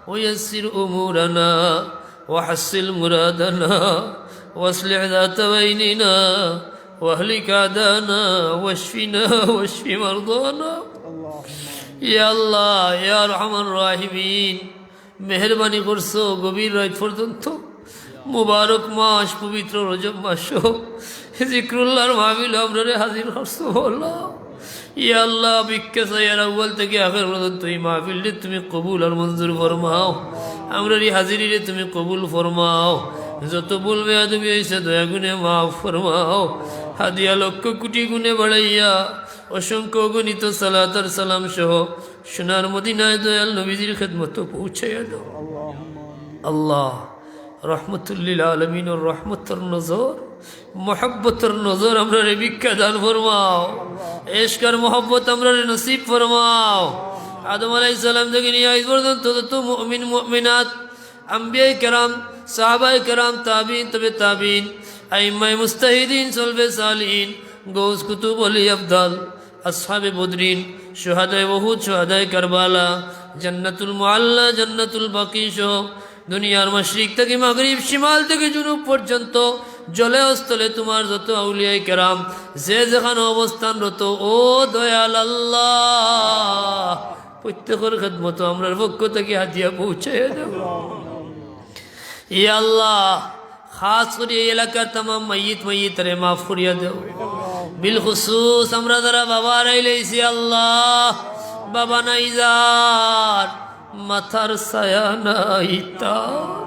ويسر أمورنا وحصل مرادنا واصلح ذات بيننا واهلك أعداءنا واشفنا واشف مرضانا يا الله يا أرحم الراحمين মেহেরবানি করছো গভীর রাত পর্যন্ত মুবারক মাস পবিত্র রজব মাস জিক্রুল্লাহর মাহফিল আমরারে হাজির করছো আল্লাহ ইয়া আল্লাহ বিক্কে সাইয়ার আউয়াল থেকে আখির পর্যন্ত এই মাহফিলটি তুমি কবুল আর মঞ্জুর ফরমাও আমরার এই হাজিরিরে তুমি কবুল ফরমাও যত বলবে তুমি এসে দয়া গুণে মাফ ফরমাও হাদিয়া লক্ষ কোটি গুণে বাড়াইয়া অসংখ্য গণিত সালাত আর সালাম সহ সোনার মদিনায় দয়াল নবীজির খেদমত পৌঁছাইয়া দাও আল্লাহ রহমতুল্লিল আলমিন ও রহমতর নজর মোহাব্বতর নজর আমরা রে ভিক্ষা দান ফরমাও এশকার মোহাব্বত আমরা রে নসিব ফরমাও আদম আলাইহিস সালাম থেকে নিয়ে আজ পর্যন্ত তত মুমিন মুমিনাত আম্বিয়ায়ে কেরাম সাহাবায়ে কেরাম তাবিঈন তবে তাবিঈন আইম্মায়ে মুস্তাহিদিন সলবে সালিহিন গৌস কুতুব ওলি আফদাল আসহাবে বদরিন শুহাদায়ে উহুদ শুহাদায়ে কারবালা জান্নাতুল মুআল্লা জান্নাতুল বাকি সহ দুনিয়ার মাশরিক থেকে মাগরিব শিমাল থেকে জুনুব পর্যন্ত জলে স্থলে তোমার যত আউলিয়ায়ে কেরাম যে যেখানে অবস্থানরত ও দয়াল আল্লাহ প্রত্যেকের খেদমত আমরার পক্ষ থেকে হাদিয়া পৌঁছাইয়া দাও ইয়া আল্লাহ খাস করে এই এলাকার तमाम মাইয়িত রে মাফ করিয়া দাও বিলখুসুস আমরা যারা বাবা রাইলাইছি আল্লাহ বাবা নাই যার মাথার ছায়া নাই তার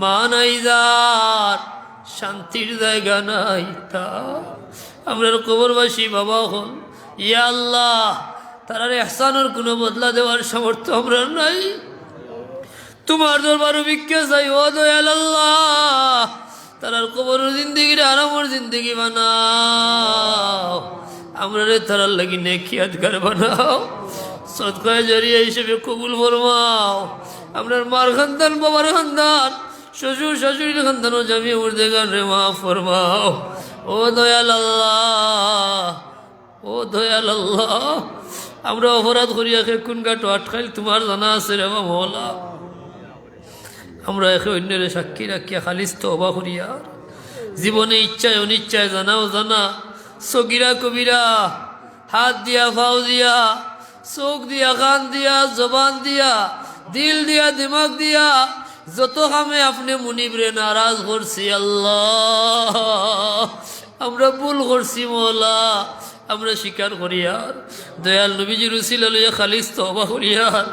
মা নাই যার শান্তির জায়গা নাই তা আমরার কবরবাসী বাবা হল ইয়া আল্লাহ তারার ইহসানের কোনো বদলা দেওয়ার সামর্থ্য আমরা নাই তোমার দরবারে ভিক্ষা চাই ও দয়াল আল্লাহ তারার কবর জিন্দগির আরামর জিন্দগি বানাও আমরা রে তারার লাগি নেকি আদগার বানাও সদকায়ে জারিয়া হিসেবে কবুল ফরমাও আমরার মার খানদান বাবার খানদান শ্বশুর শাশুড়ির খানদান ও জামি মুর্দেগান রে মাফ ফরমাও ও দয়াল আল্লাহ ও দয়াল আল্লাহ আমরা অপরাধ করিয়া কোন গাটো আটকাইল তোমার জানা আছে রে মওলা আমরা একে অন্যের সাক্ষী রাখিয়া খালিস তওবা করিয়া জীবনে ইচ্ছায় অনিচ্ছায় জানাও জানা সগিরা কবিরা হাত দিয়া ফাও দিয়া চোখ দিয়া কান দিয়া জবান দিয়া দিল দিয়া দিমাগ দিয়া যত কামে আপনি মুনিবরে নারাজ করছি আল্লাহ আমরা ভুল করছি মওলা আমরা স্বীকার করিয়ার দয়াল নবীজির উসিলা লইয়া খালিস তওবা করিয়ার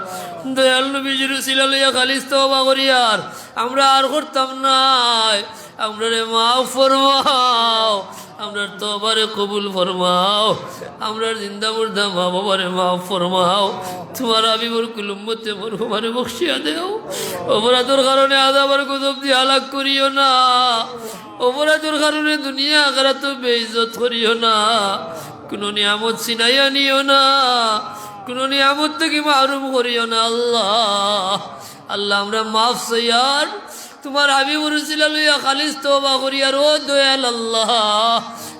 দয়াল নবীজির উসিলা লইয়া খালিস তওবা করিয়ার আমরা আর করতাম নাই আমরা রে মাফ ফরমাও আমরার তওবারে কবুল ফরমাও আমরার জিন্দা মুর্দা মা বাবারে মাফ ফরমাও তোমার হাবিবুর কুল উম্মতে মরহুমারে বখশিয়া দেও অপরাধের কারণে আযাবের গজব দিয়ে হালাক করিও না অপরাধের কারণে দুনিয়া আখিরাত বেইজ্জত করিও না কোনো নিয়ামত ছিনাইয়া নিও না কোনো নিয়ামত থেকে মাহরুম করিও না আল্লাহ আল্লাহ আমরা মাফ চাইয়ার তোমার হাবিবুর উসিলা লইয়া খালিস তওবা করিয়ার ও দয়াল আল্লাহ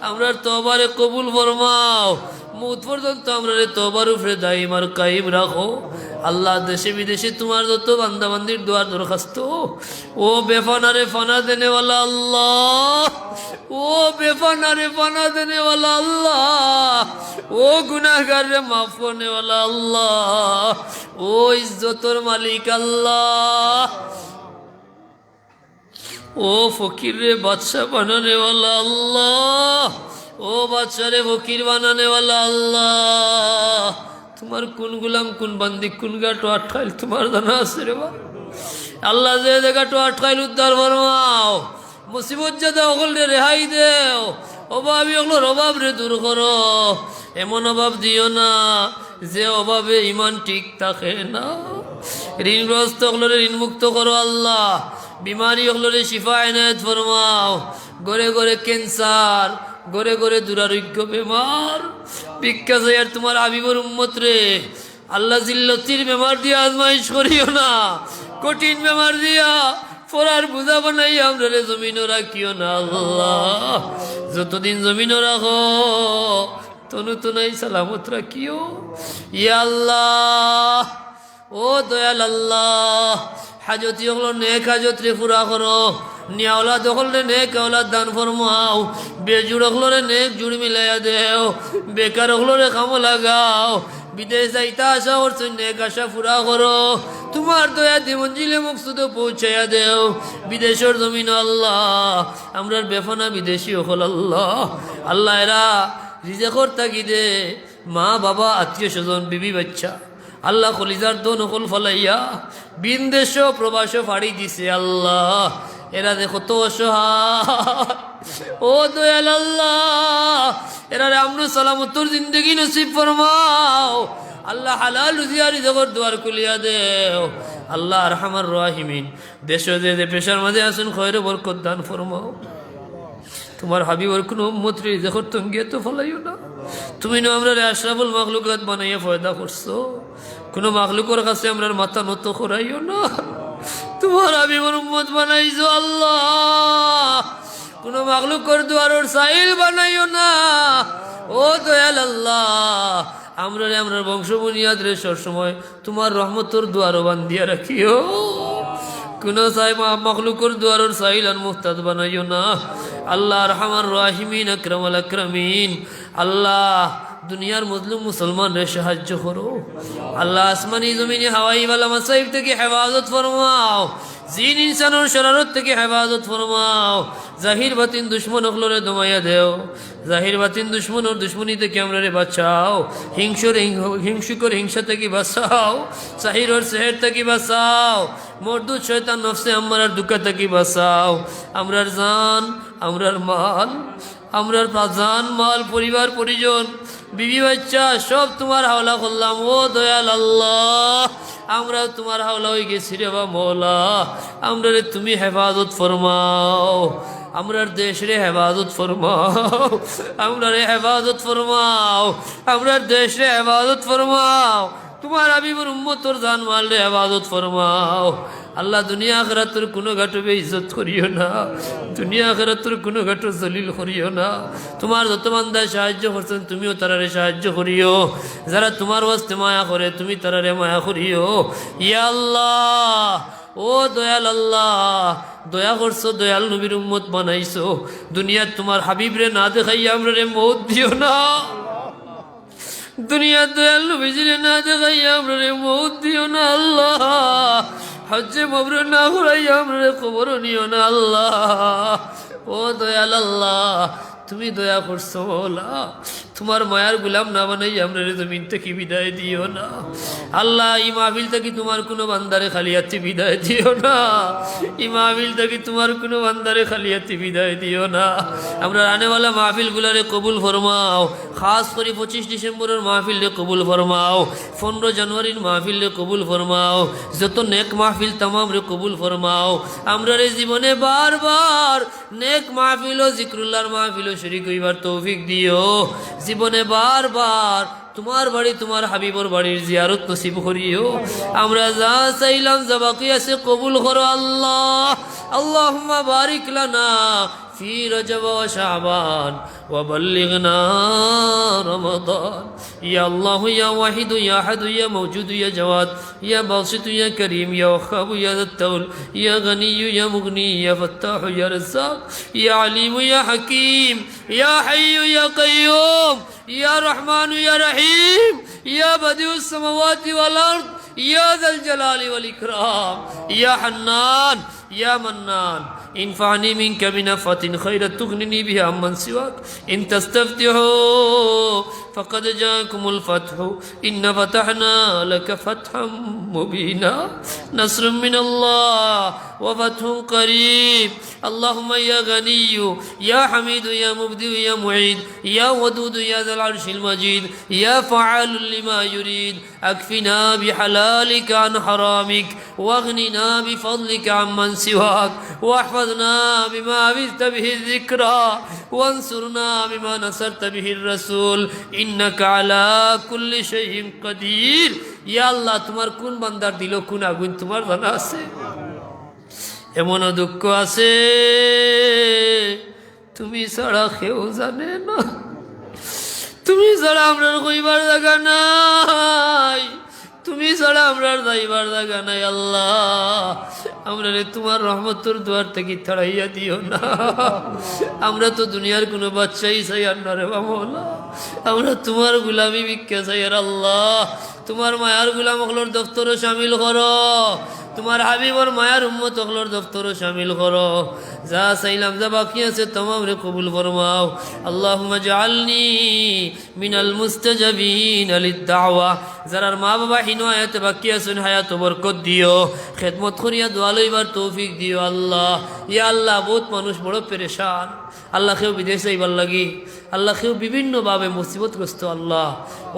আমরার তওবারে কবুল ফরমাও মুত পর্যন্ত আমরা রে তওবার উপরে দাইম আর কায়েম রাখো আল্লাহ দেশে বিদেশে তোমার যত বান্দা বান্দির দোয়ার দরখাস্ত ও বেফানারে ফানা দেনেওয়ালা আল্লাহ ও বেফানারে ফানা দেনেওয়ালা আল্লাহ ও গুনাহগার রে মাফ করনেওয়ালা আল্লাহ ও ইজ্জতর মালিক আল্লাহ ও ফকির রে বাদশাহ বানানেওয়ালা আল্লাহ ও বাদশাহ রে ফকির বানানেওয়ালা আল্লাহ তোমার কোন গুলাম কোন বান্দি কোন গাটো আটকাইল তোমার জানা আছে রে বা আল্লাহ যে জায়গাটো আটকাইল উদ্ধার ফরমাও মুসিবত যাদা ওগুল রে রেহাই দেও অভাবী ওগুলোর অভাব রে দূর করো এমন অভাব দিও না যে অভাবে ইমান ঠিক থাকে না ঋণগ্রস্ত ওগুলোরে ঋণমুক্ত করো আল্লাহ বিমারি ওগুলোরে শিফা এনায়েত ফরমাও গড়ে গড়ে ক্যান্সার গড়ে গড়ে দুরারোগ্য বেমার ভিক্ষা চাই আর তোমার হাবিবুর উম্মত রে আল্লাহ জিল্লতির বেমার দিয়া আজমাইশ করিও না কঠিন বেমার দিয়া পড়ার বুঝা বানাই আমরা রে জমিনও রাখিও না আল্লাহ যতদিন জমিনও রাখো তনু তনাই সালামত রাখিও ইয়া আল্লাহ ও দয়াল আল্লাহ হাজতি হলো নেক হাজত রে পুরা করো নিয়াওলা দখল রে নেক আওলাদ দান ফরমাও বেজুড় হলো রে নেক জুড় মিলাইয়া দেও বেকার হলো রে কাম লাগাও বিদেশ যাইতা আশা করছো নেক আশা পুরা করো তোমার দয়া দি মঞ্জিলে মকসুদ পৌঁছাইয়া দেও বিদেশের জমিন আল্লাহ আমরার বেফানা বিদেশি হল আল্লাহ আল্লাহ এরা রিজেকর তাকি দে মা বাবা আত্মীয় স্বজন বিবি বাচ্চা আল্লাহ কলিজার দোন হল ফলাইয়া বিন দেশ প্রবাস ফাড়ি দিছে আল্লাহ এরা দেখো তো অসহায় ও দয়াল আল্লাহ এরা আমনু সালামতুর জিন্দগি নসিব ফরমাও আল্লাহ হালাল রুজিয়ারি জগর দুয়ার খুলিয়া দেও আল্লাহ আরহামার রাহিমিন দেশ যে পেশার মাঝে আসুন খয়রে বরকত দান ফরমাও তোমার হাবিবর কোন উম্মত রে যখন তঙ্গিয়ে তো ফলাইও না তুমি না আমরা আশরাফুল মাখলুকাত বানাইয়া ফয়দা করছো কোন মাখলুকের কাছে আমরা মাথা নত করাইও না তোমার হাবিবর উম্মত বানাইছো আল্লাহ কোন মাখলুকের দুয়ারের সাইল বানাইও না ও দয়াল আল্লাহ আমরা রে আমরা বংশ বুনিয়াদ রে সবসময় তোমার রহমতর দুয়ারও বান্ধিয়া রাখিও কোন সাহেব মখলুকর দুয়ারের সাইল আর মুহতাজ বানাইও না আল্লাহ আরহামার রাহিমিন আকরামাল আকরামিন আল্লাহ দুনিয়ার মজলুম মুসলমান রে সাহায্য করো আল্লাহ আসমানি জমিনে হাওয়াই ওয়ালা মাসাইব থেকে হেফাজত ফরমাও জিন ইনসানোর শরারত থেকে হেফাজত ফরমাও জাহির বাতিন দুশ্মন অকলরে দমাইয়া দেও জাহির বাতিন দুশ্মন দুশ্মনী থেকে আমরা রে বাঁচাও হিংসুকর হিংসা থেকে বাঁচাও সাহির ওর সেহের থেকে বাঁচাও মরদুদ শয়তান নফসে আমরার দুঃখা থেকে বাঁচাও আমরার জান আমরার মাল আমরার জান মাল পরিবার পরিজন বিবি বাচ্চা সব তোমার হাওলা করলাম ও দয়াল আল্লাহ আমরা তোমার হাওলা হয়ে গেছি রে বা মৌলা আমরা রে তুমি হেফাজত ফরমাও আমরার দেশ রে হেফাজত ফরমাও আমরা রে হেফাজত ফরমাও আমরার দেশ রে হেফাজত ফরমাও তোমার হাবিবুর উম্মতর জান মাল রে হেফাজত ফরমাও আল্লাহ দুনিয়া আখিরাতের কোনো ঘাটো বেইজ্জত করিও না দুনিয়া আখিরাতের কোনো ঘাটো জলিল করিও না তোমার যত বান্দায় সাহায্য করছেন তুমিও তারারে সাহায্য করিও যারা তোমার ওয়াস্তে মায়া করে তুমি তারারে মায়া করিও ইয়া আল্লাহ ও দয়াল আল্লাহ দয়া করছো দয়াল নবীর উম্মত বানাইছো দুনিয়ার তোমার হাবিবরে না দেখাইয়া আমরা রে মৌত দিও না দুনিয়ার দয়াল নবীজিরে না দেখাইয়া আমরা রে মৌত দিও না আল্লাহ হজ্জে মবরুর না ঘুরাইয়া আমরা খবর নিও না আল্লাহ ও দয়াল আল্লাহ তুমি দয়া করছো মৌলা তোমার মায়ার গুলাম না বানাই আমরা জমিন থেকে বিদায় দিও না আল্লাহ এই মাহফিল থেকে তোমার কোনো বান্দারে খালিয়াতি বিদায় দিও না এই মাহফিল থেকে তোমার কোনো বান্দারে খালিয়াতি বিদায় দিও না আমরা আনেওয়ালা মাহফিল গুলারে কবুল ফরমাও খাস করে 25 ডিসেম্বরের মাহফিলে কবুল ফরমাও 15 জানুয়ারির মাহফিলে কবুল ফরমাও যত নেক মাহফিল তামাম রে কবুল ফরমাও আমরা রে জীবনে বারবার নেক মাহফিল ও জিক্রুল্লাহর মাহফিল ও শরীক হইবার তৌফিক দিও জীবনে বারবার তোমার বাড়ি তোমার হাবিবর বাড়ির জিয়ারত নসিব করিও আমরা যা চাইলাম যা বাকি আছে কবুল করো আল্লাহ আল্লাহুম্মা বারিক লানা في رجب وشعبان وبلغنا رمضان يا الله يا واحد يا أحد يا موجود يا جواد يا باسط يا كريم يا وهاب يا ذا الطول يا غني يا مغني يا فتاح يا رزاق يا عليم يا حكيم يا حي يا قيوم يا رحمن يا رحيم يا بديع السماوات والأرض يا ذا الجلال والإكرام يا حنان يا منان انفعني منك بنفعة خير تغنني بها عمن سواك إن تستفتحوا فقد جاءكم الفتح إن فتحنا لك فتحا مبينا نصر من الله وفتح قريب اللهم يا غني يا حميد يا مبدئ يا معيد يا ودود يا ذا العرش المجيد يا فعال لما يريد أكفنا بحلالك عن حرامك واغننا بفضلك عمن سواك واحفظنا بما عبدت به الذكرى وانصرنا بما نصرت به الرسول إنك على كل شيء قدير يا الله তোমার কোন বান্দার দিল কোন আগুন তোমার জানা আছে এমন দুঃখ আছে তুমি ছাড়া কেউ জানে না তুমি ছাড়া আমরার কইবার জায়গা নাই তুমি ছাড়া আমরার যাইবার জায়গা নাই আল্লাহ আমরা তোমার রহমতের দুয়ার থেকে ছাড়াইয়া দিও না আমরা তো দুনিয়ার কোনো বাচ্চাই চাই আর না রে বাবা আমরা তোমার গুলামি ভিক্ষা চাই আর আল্লাহ তোমার মায়ার গুলাম হলোর দফতরও শামিল করো তোমার হাবিবর মায়ার উম্মত হলোর দফতরও শামিল করো যা চাইলাম যা বাকি আছে তমাম রে কবুল ফরমাও আল্লাহুম্মা জাআলনি মিনাল মুস্তাজাবিন লিদ-দাওয়া যারার মা বাবা হিনায়াতে বাকি আছেন হায়াত বরকত দিও খেদমত করিয়া দোয়া লইবার তৌফিক দিও আল্লাহ ইয়া আল্লাহ বহুত মানুষ বড় পেরেশান আল্লাহ কেউ বিদেশে যাইবার লাগি আল্লাহ কেউ বিভিন্নভাবে মুসিবতগ্রস্ত আল্লাহ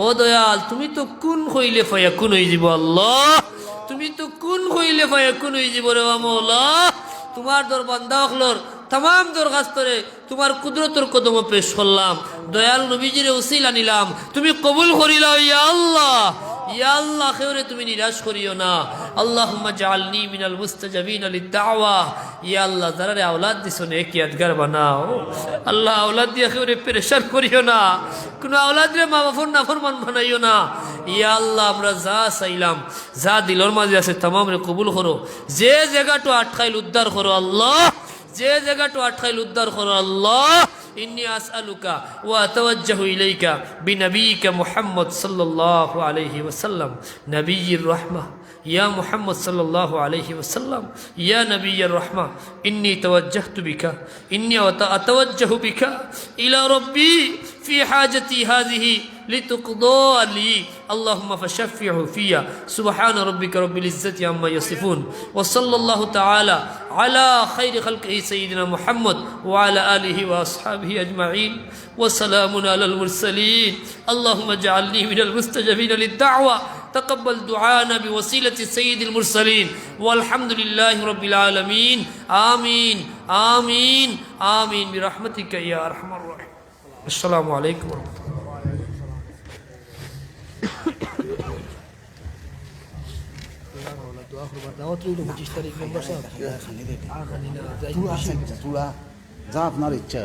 ও দয়াল তুমি তো কোন হইলে ফায়াকুন হয়ে যাব আল্লাহ তুমি তো কোন হইলে ফায়াকুন হয়ে যাব রে মাওলা তোমার দরবান্দা হলর तमाम दरखास्तरे तुम्हार कुदरतर कदम पेश करलाम दयाल नबीजिरे उसिला निलाम तुमी कबुल करिलाओ या अल्लाह खेरे तुमी निराश करियो ना अल्लाहुम्मा जाअलनी मिनाल मुस्ताजाबिन लिद-दावा या अल्लाह जारारे औलाद दिसो नेक यादगार बनाओ अल्लाह औलाद दिया खेरे परेशान करियो ना कोनो औलाद रे मा बापर नाफरमान बनाइयो ना या अल्लाह আমরা যা চাইলাম যা দিলর মাঝে আছে तमाम রে কবুল করো যে জায়গাটা আটকাইল উদ্ধার করো আল্লাহ যে জায়গাটা আটকাইল উদ্ধার করো আল্লাহ ইন্নী আসআলুকা ওয়া আতাওয়াজ্জাহু ইলাইকা বিনবিয়িকা মুহাম্মদ সাল্লাল্লাহু আলাইহি ওয়াসাল্লাম নবিয়্যির রাহমাহ يا محمد صلى الله عليه وسلم يا نبي الرحمة إني توجهت بك إني أتوجه بك إلى ربي في حاجتي هذه لتقضى لي اللهم فشفعه فيا سبحان ربك رب العزة عما يصفون وصلى الله تعالى على خير خلقه سيدنا محمد وعلى آله وأصحابه أجمعين وسلام على المرسلين اللهم اجعلني من المستجابين للدعوة تقبل دعانا بوسيلة سيد المرسلين والحمد لله رب العالمين آمين آمين آمين برحمتك يا أرحم الراحمين السلام عليكم ورحمة الله যা আপনার ইচ্ছা